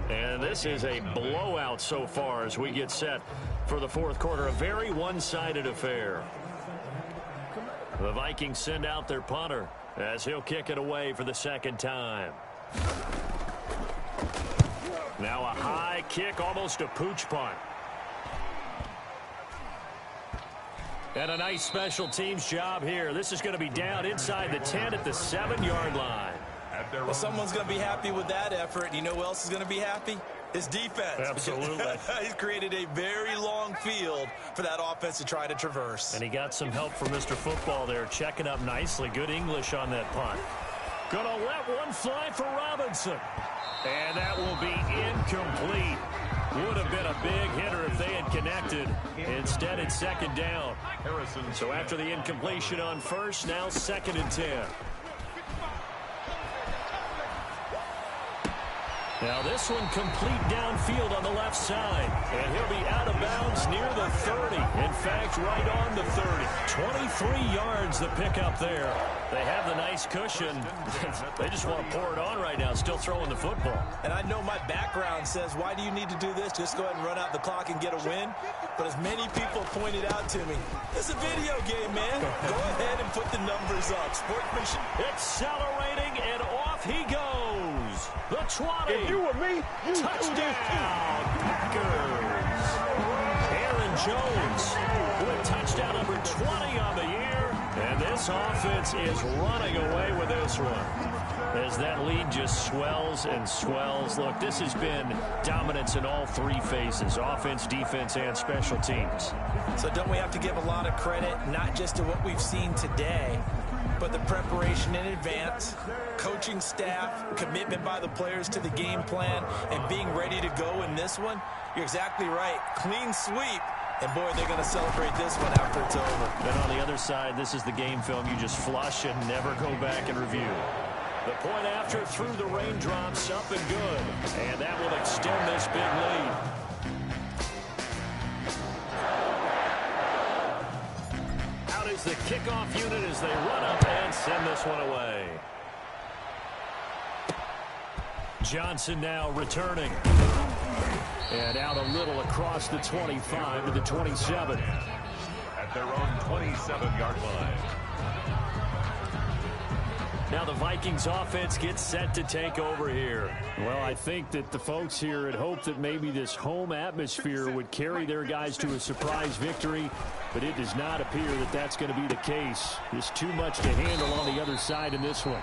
And this is a blowout so far as we get set for the fourth quarter. A very one-sided affair. The Vikings send out their punter as he'll kick it away for the second time. Now a high kick, almost a pooch punt. And a nice special teams job here. This is going to be down inside the 10 at the 7-yard line. Well, someone's going to be happy with that effort. You know who else is going to be happy? His defense. Absolutely. He's created a very long field for that offense to try to traverse. And he got some help from Mr. Football there, checking up nicely. Good English on that punt. Gonna let one fly for Robinson. And that will be incomplete. Would have been a big hitter if they had connected. Instead, it's second down. So after the incompletion on first, now 2nd and 10. Now this one complete downfield on the left side. And he'll be out of bounds near the 30. In fact, right on the 30. 23 yards the pickup there. They have the nice cushion. They just want to pour it on right now, still throwing the football. And I know my background says, why do you need to do this? Just go ahead and run out the clock and get a win. But as many people pointed out to me, it's a video game, man. Go ahead and put the numbers up. Sportsmanship. Accelerating, and off he goes. The 20. If you were me, you touchdown, Packers. Aaron Jones with touchdown number 20 on the year. And this offense is running away with this one as that lead just swells and swells. Look, this has been dominance in all three phases, offense, defense, and special teams. So don't we have to give a lot of credit, not just to what we've seen today, but the preparation in advance, coaching staff, commitment by the players to the game plan, and being ready to go in this one? You're exactly right. Clean sweep. And, boy, they're going to celebrate this one after it's over. Then on the other side, this is the game film you just flush and never go back and review. The point after through the raindrops, up and good. And that will extend this big lead. Out is the kickoff unit as they run up and send this one away. Johnson now returning. And out a little across the 25 to the 27. At their own 27-yard line. Now the Vikings offense gets set to take over here. Well, I think that the folks here had hoped that maybe this home atmosphere would carry their guys to a surprise victory, but it does not appear that that's going to be the case. There's too much to handle on the other side in this one.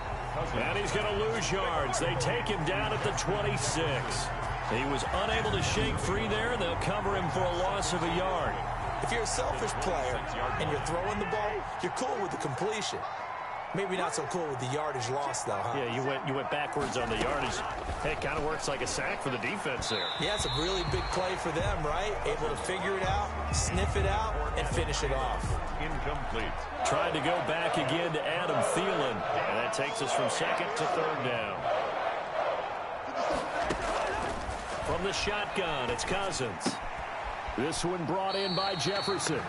And he's going to lose yards. They take him down at the 26. He was unable to shake free there, and they'll cover him for a loss of a yard. If you're a selfish player and you're throwing the ball, you're cool with the completion. Maybe not so cool with the yardage loss, though, huh? Yeah, you went backwards on the yardage. Hey, it kind of works like a sack for the defense there. Yeah, it's a really big play for them, right? Able to figure it out, sniff it out, and finish it off. Incomplete. Trying to go back again to Adam Thielen. And that takes us from 2nd to 3rd down. From the shotgun, it's Cousins. This one brought in by Jefferson.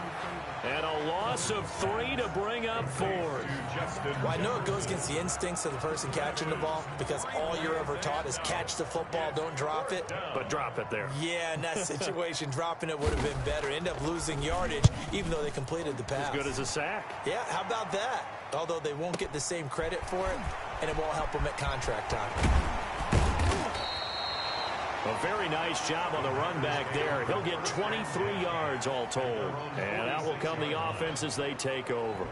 And a loss of 3 to bring up 4. Well, I know it goes against the instincts of the person catching the ball because all you're ever taught is catch the football, don't drop it. But drop it there. Yeah, in that situation, dropping it would have been better. End up losing yardage, even though they completed the pass. As good as a sack. Yeah, how about that? Although they won't get the same credit for it, and it won't help them at contract time. A very nice job on the run back there. He'll get 23 yards all told. And that will come the offense as they take over.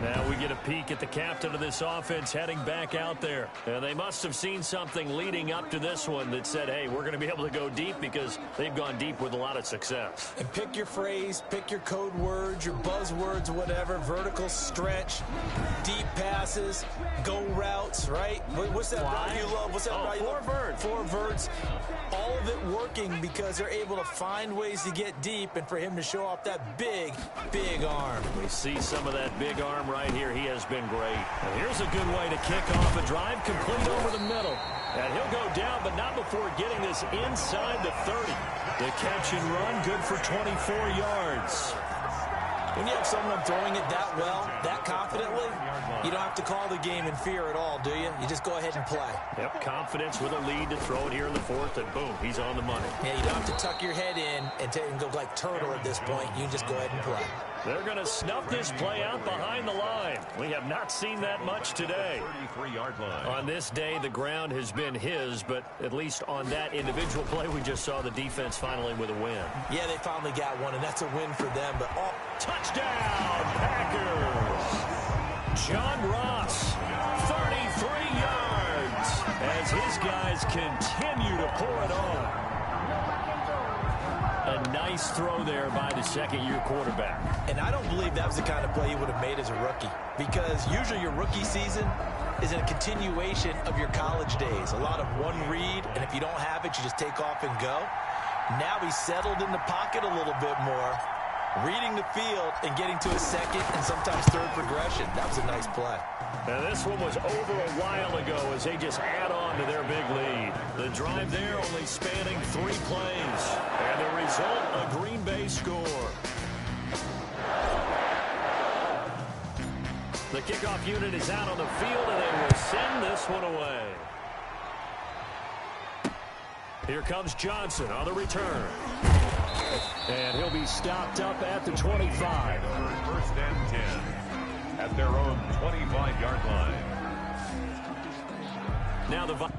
Now we get a peek at the captain of this offense heading back out there. And they must have seen something leading up to this one that said, hey, we're going to be able to go deep because they've gone deep with a lot of success. And pick your phrase, pick your code words, your buzzwords, whatever. Vertical stretch, deep passes, go routes, right? What's that route you love? What's that route you love? 4 verts. 4 verts. All of it working because they're able to find ways to get deep and for him to show off that big, big arm. We see some of that big arm right here. He has been great. And here's a good way to kick off a drive complete over the middle. And he'll go down, but not before getting this inside the 30. The catch and run, good for 24 yards. When you have someone throwing it that well, that confidently, you don't have to call the game in fear at all, do you? You just go ahead and play. Yep, confidence with a lead to throw it here in the fourth, and boom, he's on the money. Yeah, you don't have to tuck your head in and go like turtle at this point. You just go ahead and play. They're going to snuff this play out behind the line. We have not seen that much today. 33-yard line. On this day, the ground has been his, but at least on that individual play, we just saw the defense finally with a win. Yeah, they finally got one, and that's a win for them. But touchdown, Packers! John Ross, 33 yards, as his guys continue to pour it on. A nice throw there by the second-year quarterback. And I don't believe that was the kind of play he would have made as a rookie, because usually your rookie season is a continuation of your college days. A lot of one read, and if you don't have it, you just take off and go. Now he's settled in the pocket a little bit more, reading the field and getting to a second and sometimes third progression. That was a nice play. And this one was over a while ago as they just add on to their big lead. The drive there only spanning 3 plays. And the result, a Green Bay score. The kickoff unit is out on the field, and they will send this one away. Here comes Johnson on the return. And he'll be stopped up at the 25. First and 10 at their own 25-yard line. Now the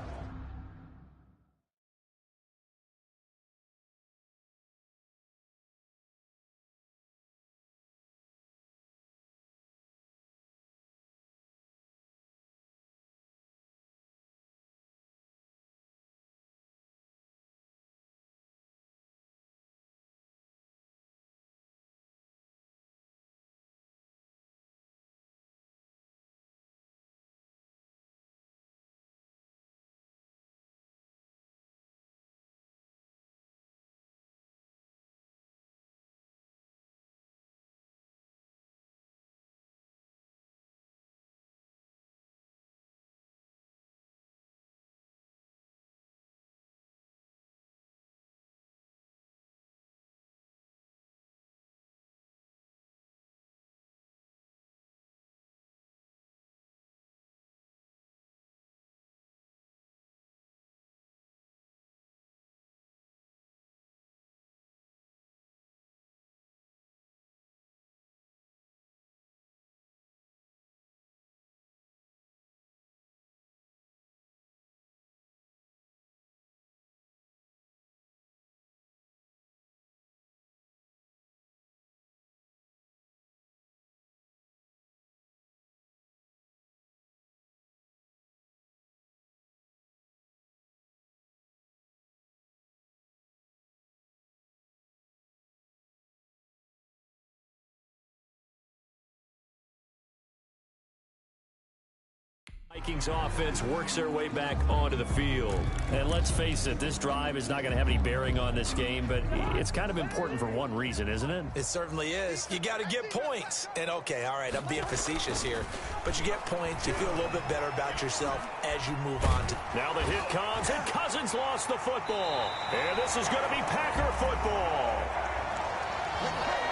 Vikings offense works their way back onto the field. And let's face it, this drive is not going to have any bearing on this game, but it's kind of important for one reason, isn't it? It certainly is. You got to get points. And okay, all right, I'm being facetious here, but you get points, you feel a little bit better about yourself as you move on. Now the hit comes, and Cousins lost the football. And this is going to be Packer football.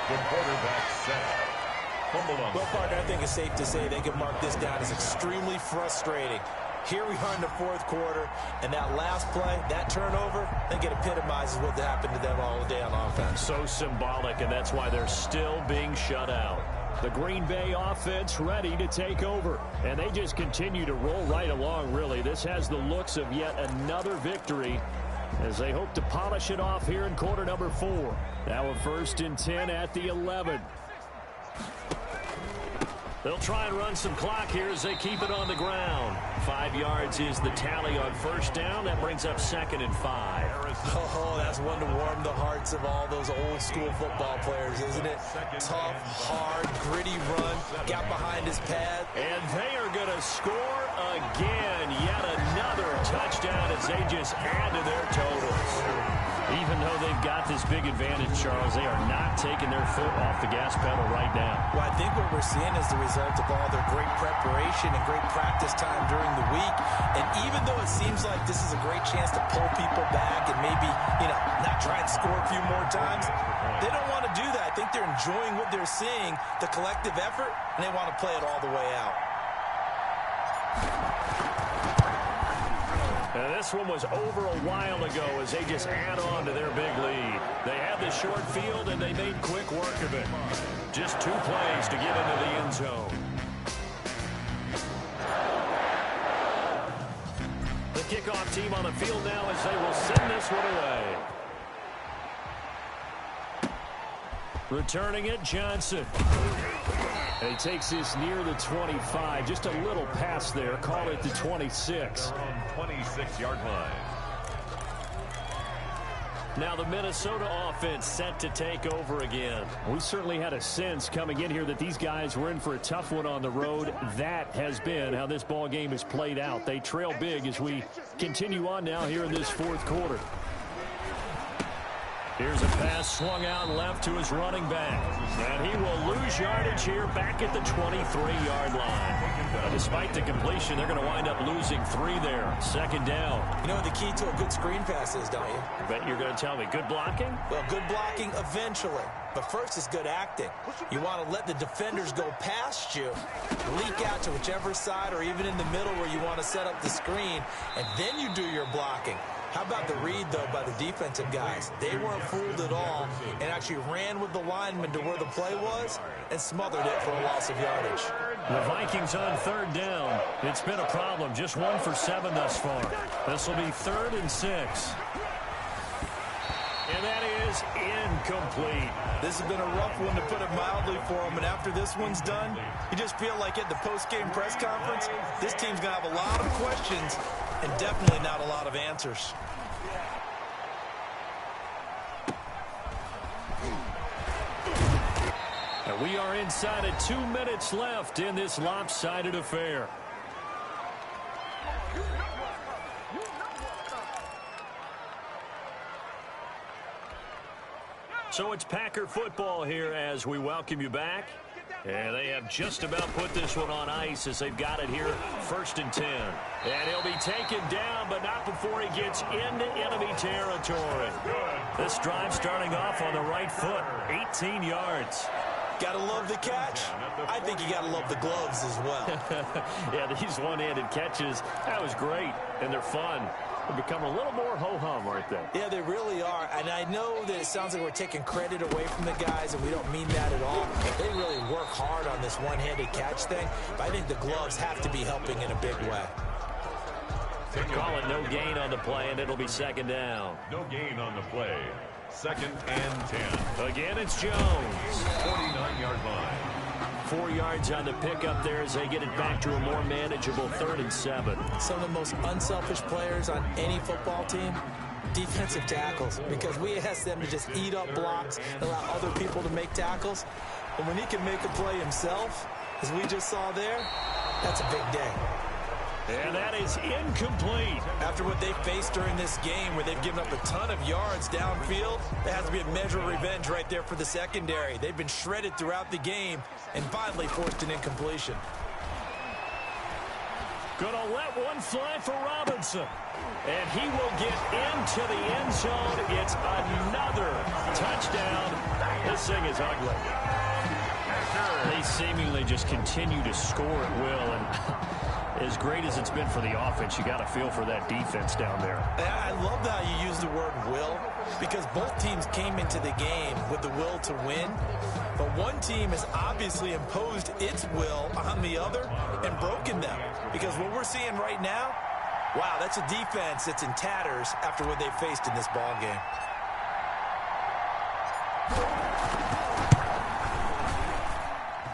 The quarterback set. Well, partner, I think it's safe to say they can mark this down as extremely frustrating. Here we are in the fourth quarter, and that last play, that turnover, I think it epitomizes what happened to them all day on offense. So symbolic, and that's why they're still being shut out. The Green Bay offense ready to take over, and they just continue to roll right along, really. This has the looks of yet another victory as they hope to polish it off here in quarter number 4. Now a 1st and 10 at the 11. They'll try and run some clock here as they keep it on the ground. 5 yards is the tally on first down. That brings up 2nd and 5. Oh, that's one to warm the hearts of all those old school football players, isn't it? Tough, hard, gritty run. Got behind his pad. And they are going to score again. Yet another touchdown as they just add to their totals. Even though they've got this big advantage, Charles, they are not taking their foot off the gas pedal right now. Well, I think what we're seeing is the result of all their great preparation and great practice time during the week. And even though it seems like this is a great chance to pull people back and maybe, not try and score a few more times, they don't want to do that. I think they're enjoying what they're seeing, the collective effort, and they want to play it all the way out. Now, this one was over a while ago as they just add on to their big lead. They had the short field, and they made quick work of it. Just 2 plays to get into the end zone. The kickoff team on the field now as they will send this one away. Returning it, Johnson. And he takes this near the 25. Just a little pass there. Call it the 26. 26-yard line. Now the Minnesota offense set to take over again. We certainly had a sense coming in here that these guys were in for a tough one on the road. That has been how this ball game has played out. They trail big as we continue on now here in this 4th quarter. Here's a pass swung out left to his running back. And he will lose yardage here back at the 23-yard line. Despite the completion, they're going to wind up losing 3 there. 2nd down. You know what the key to a good screen pass is, don't you? I bet you're going to tell me. Good blocking? Well, good blocking eventually. But first is good acting. You want to let the defenders go past you, leak out to whichever side or even in the middle where you want to set up the screen, and then you do your blocking. How about the read, though, by the defensive guys? They weren't fooled at all and actually ran with the lineman to where the play was and smothered it for a loss of yardage. The Vikings on 3rd down. It's been a problem. Just 1 for 7 thus far. This will be 3rd and 6. And that is incomplete. This has been a rough one, to put it mildly, for them. And after this one's done, you just feel like at the post-game press conference, this team's going to have a lot of questions and definitely not a lot of answers. And we are inside of 2 minutes left in this lopsided affair. So it's Packer football here as we welcome you back. And they have just about put this one on ice as they've got it here, 1st and 10. And he'll be taken down, but not before he gets into enemy territory. This drive starting off on the right foot, 18 yards. Gotta love the catch. I think you gotta love the gloves as well. Yeah, these one-handed catches, that was great, and they're fun. They've become a little more ho-hum, aren't they? Yeah, they really are. And I know that it sounds like we're taking credit away from the guys, and we don't mean that at all. They really work hard on this one-handed catch thing, but I think the gloves have to be helping in a big way. Call it no gain on the play, and it'll be 2nd down. No gain on the play. 2nd and 10. Again, it's Jones. 49-yard line. 4 yards on the pickup there as they get it back to a more manageable 3rd and 7. Some of the most unselfish players on any football team, defensive tackles, because we ask them to just eat up blocks and allow other people to make tackles. But when he can make a play himself, as we just saw there, that's a big day. And that is incomplete. After what they faced during this game where they've given up a ton of yards downfield, there has to be a measure of revenge right there for the secondary. They've been shredded throughout the game and finally forced an incompletion. Gonna let one fly for Robinson. And he will get into the end zone. It's another touchdown. This thing is ugly. They seemingly just continue to score at will. And as great as it's been for the offense, you got to feel for that defense down there. I love how you use the word will, because both teams came into the game with the will to win. But one team has obviously imposed its will on the other and broken them. Because what we're seeing right now, wow, that's a defense that's in tatters after what they faced in this ball game.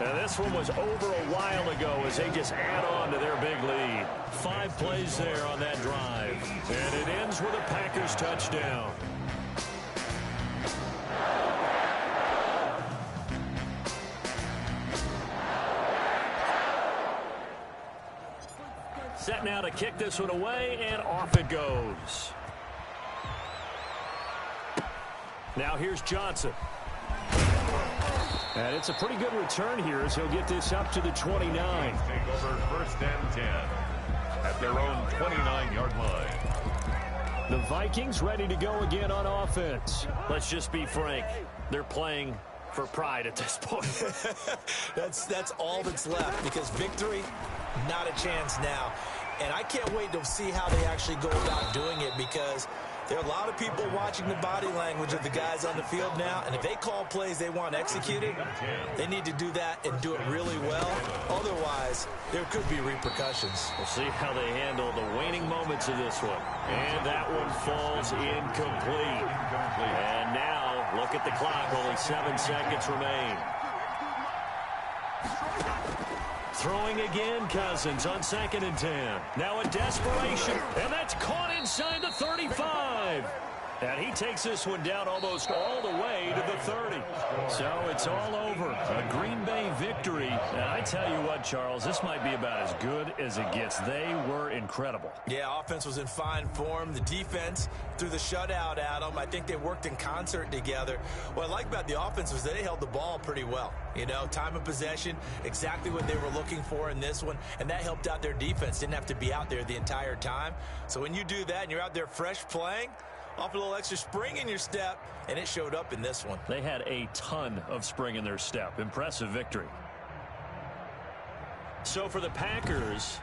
Now this one was over a while ago as they just add on to their big lead. 5 plays there on that drive. And it ends with a Packers touchdown. Set now to kick this one away, and off it goes. Now here's Johnson. And it's a pretty good return here as he'll get this up to the 29. Take over 1st and 10 at their own 29-yard line. The Vikings ready to go again on offense. Let's just be frank. They're playing for pride at this point. That's all that's left, because victory, not a chance now. And I can't wait to see how they actually go about doing it, because there are a lot of people watching the body language of the guys on the field now, and if they call plays they want executed, they need to do that and do it really well. Otherwise, there could be repercussions. We'll see how they handle the waning moments of this one. And that one falls incomplete. And now, look at the clock. Only 7 seconds remain. Throwing again, Cousins on 2nd and 10. Now a desperation, and that's caught inside the 35. And he takes this one down almost all the way to the 30. So it's all over. A Green Bay victory. And I tell you what, Charles, this might be about as good as it gets. They were incredible. Yeah, offense was in fine form. The defense threw the shutout at them. I think they worked in concert together. What I like about the offense was they held the ball pretty well. You know, time of possession, exactly what they were looking for in this one, and that helped out their defense. Didn't have to be out there the entire time. So when you do that and you're out there fresh playing, off a little extra spring in your step, and it showed up in this one. They had a ton of spring in their step. Impressive victory. So for the Packers,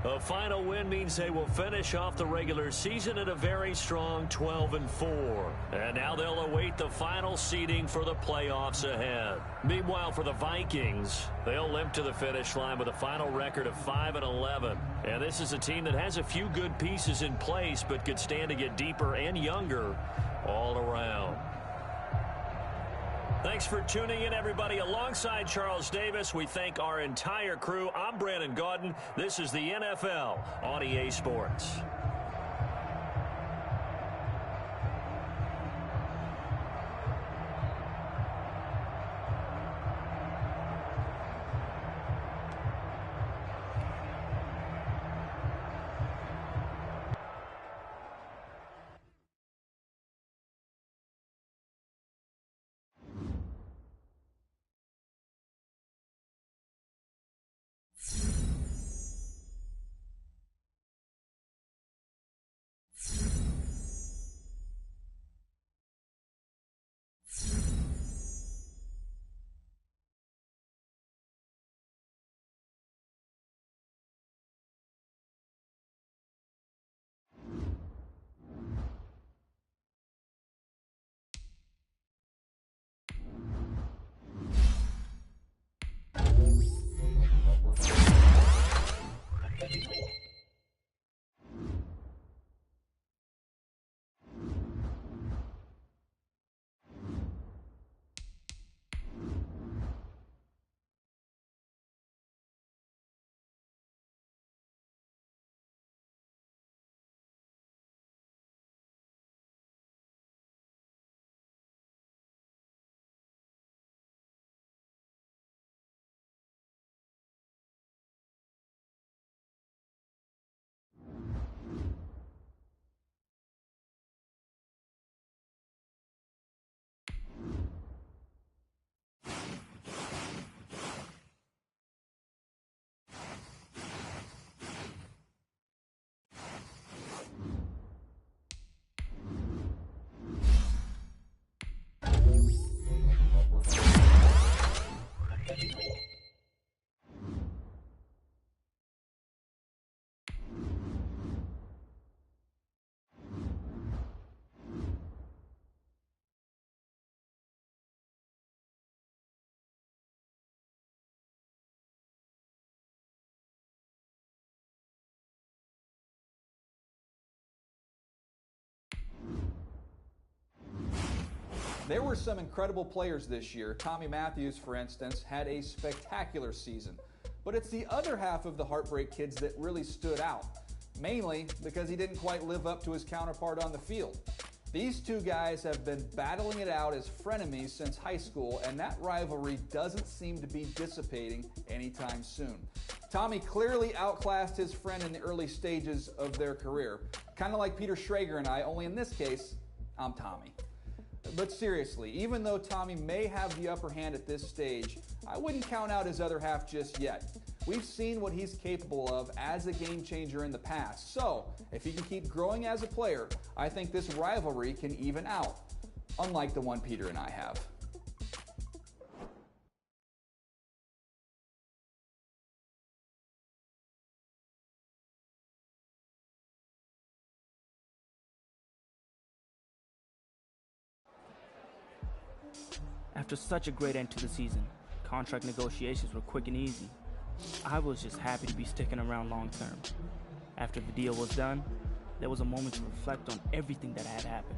a final win means they will finish off the regular season at a very strong 12-4. And now they'll await the final seeding for the playoffs ahead. Meanwhile, for the Vikings, they'll limp to the finish line with a final record of 5-11. And this is a team that has a few good pieces in place, but could stand to get deeper and younger all around. Thanks for tuning in, everybody. Alongside Charles Davis, we thank our entire crew. I'm Brandon Gaudin. This is the NFL on EA Sports. There were some incredible players this year. Tommy Matthews, for instance, had a spectacular season. But it's the other half of the Heartbreak Kids that really stood out, mainly because he didn't quite live up to his counterpart on the field. These two guys have been battling it out as frenemies since high school, and that rivalry doesn't seem to be dissipating anytime soon. Tommy clearly outclassed his friend in the early stages of their career, kind of like Peter Schrager and I, only in this case, I'm Tommy. But seriously, even though Tommy may have the upper hand at this stage, I wouldn't count out his other half just yet. We've seen what he's capable of as a game changer in the past. So, if he can keep growing as a player, I think this rivalry can even out, unlike the one Peter and I have. After such a great end to the season, contract negotiations were quick and easy. I was just happy to be sticking around long term. After the deal was done, there was a moment to reflect on everything that had happened.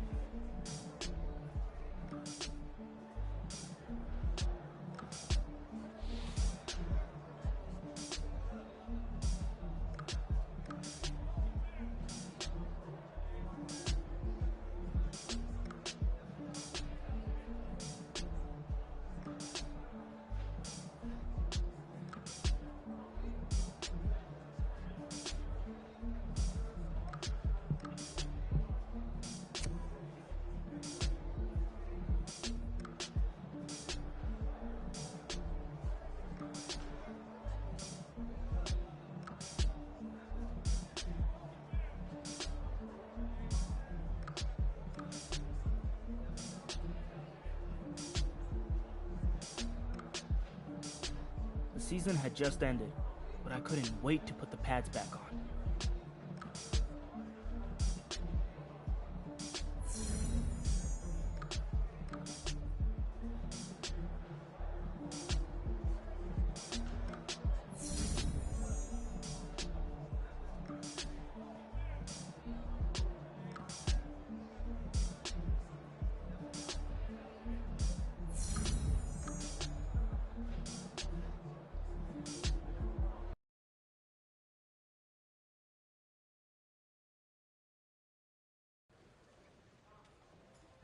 The season had just ended, but I couldn't wait to put the pads back on.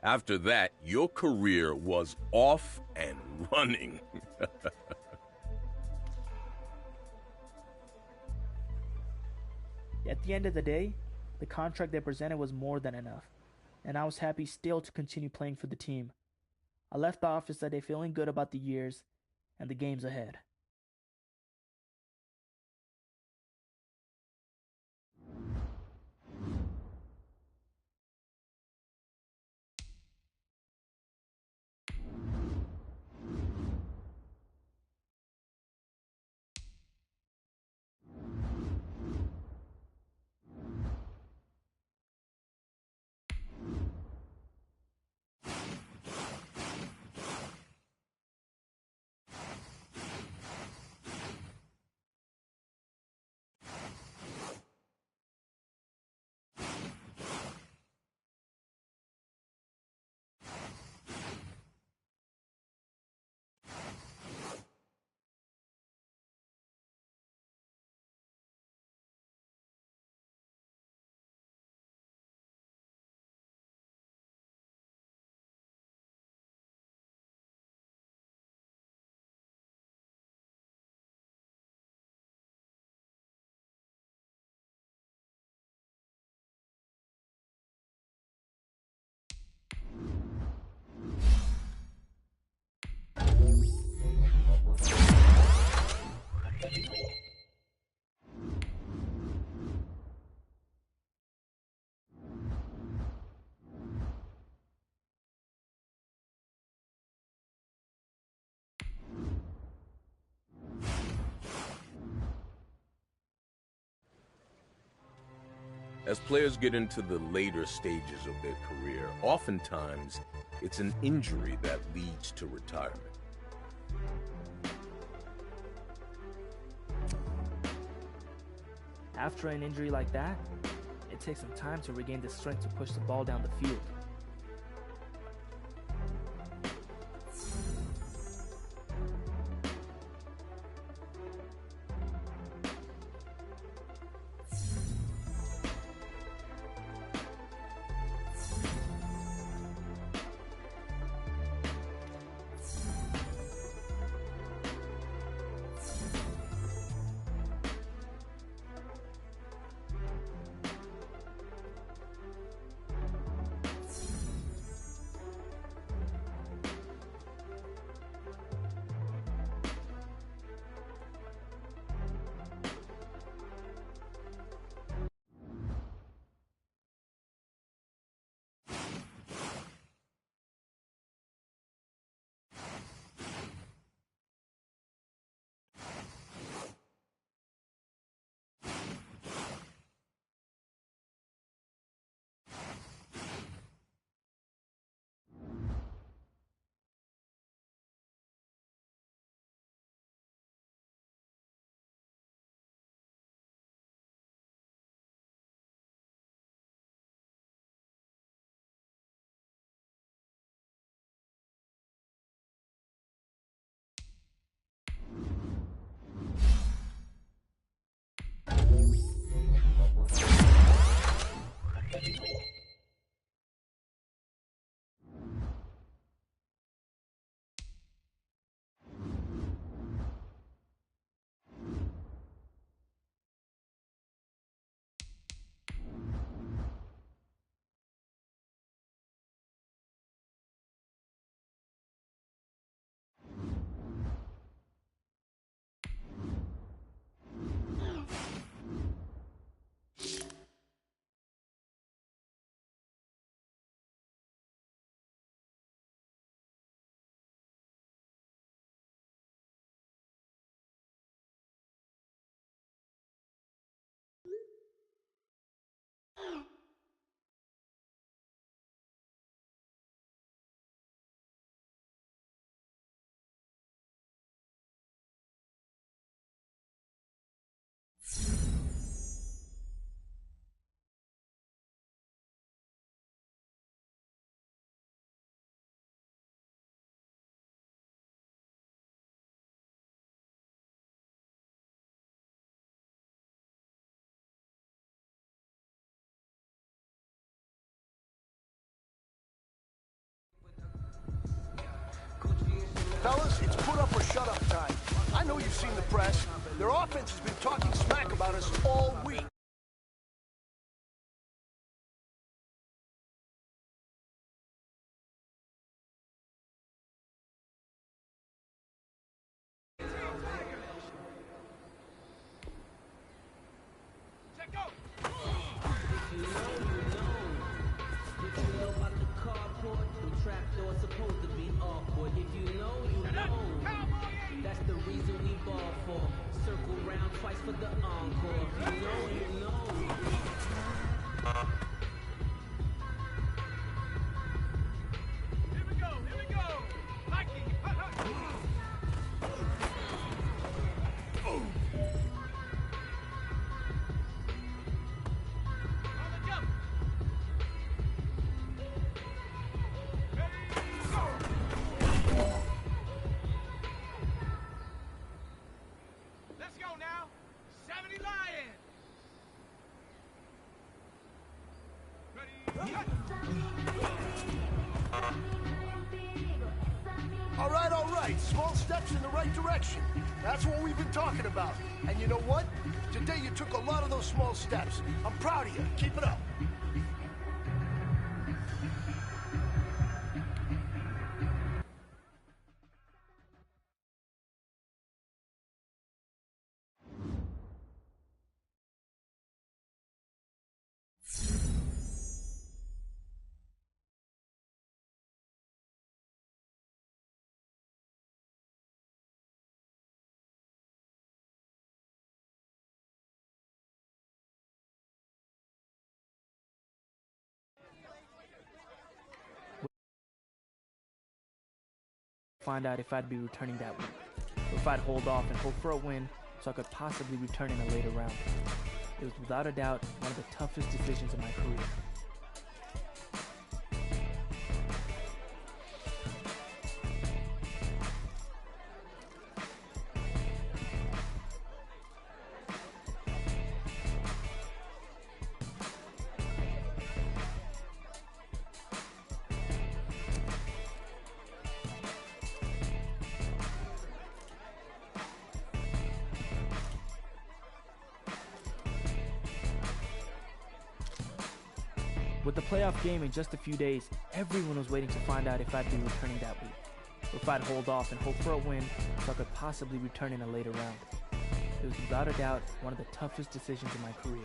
After that, your career was off and running. At the end of the day, the contract they presented was more than enough, and I was happy still to continue playing for the team. I left the office that day feeling good about the years and the games ahead. As players get into the later stages of their career, oftentimes it's an injury that leads to retirement. After an injury like that, it takes some time to regain the strength to push the ball down the field. you've seen the press. Their offense has been talking smack about us all week. All right. Small steps in the right direction. That's what we've been talking about. And you know what? Today you took a lot of those small steps. I'm proud of you. Keep it up. Find out if I'd be returning that week, or if I'd hold off and hope for a win so I could possibly return in a later round. It was without a doubt one of the toughest decisions of my career. With the playoff game in just a few days, everyone was waiting to find out if I'd be returning that week, or if I'd hold off and hope for a win so I could possibly return in a later round. It was without a doubt one of the toughest decisions of my career.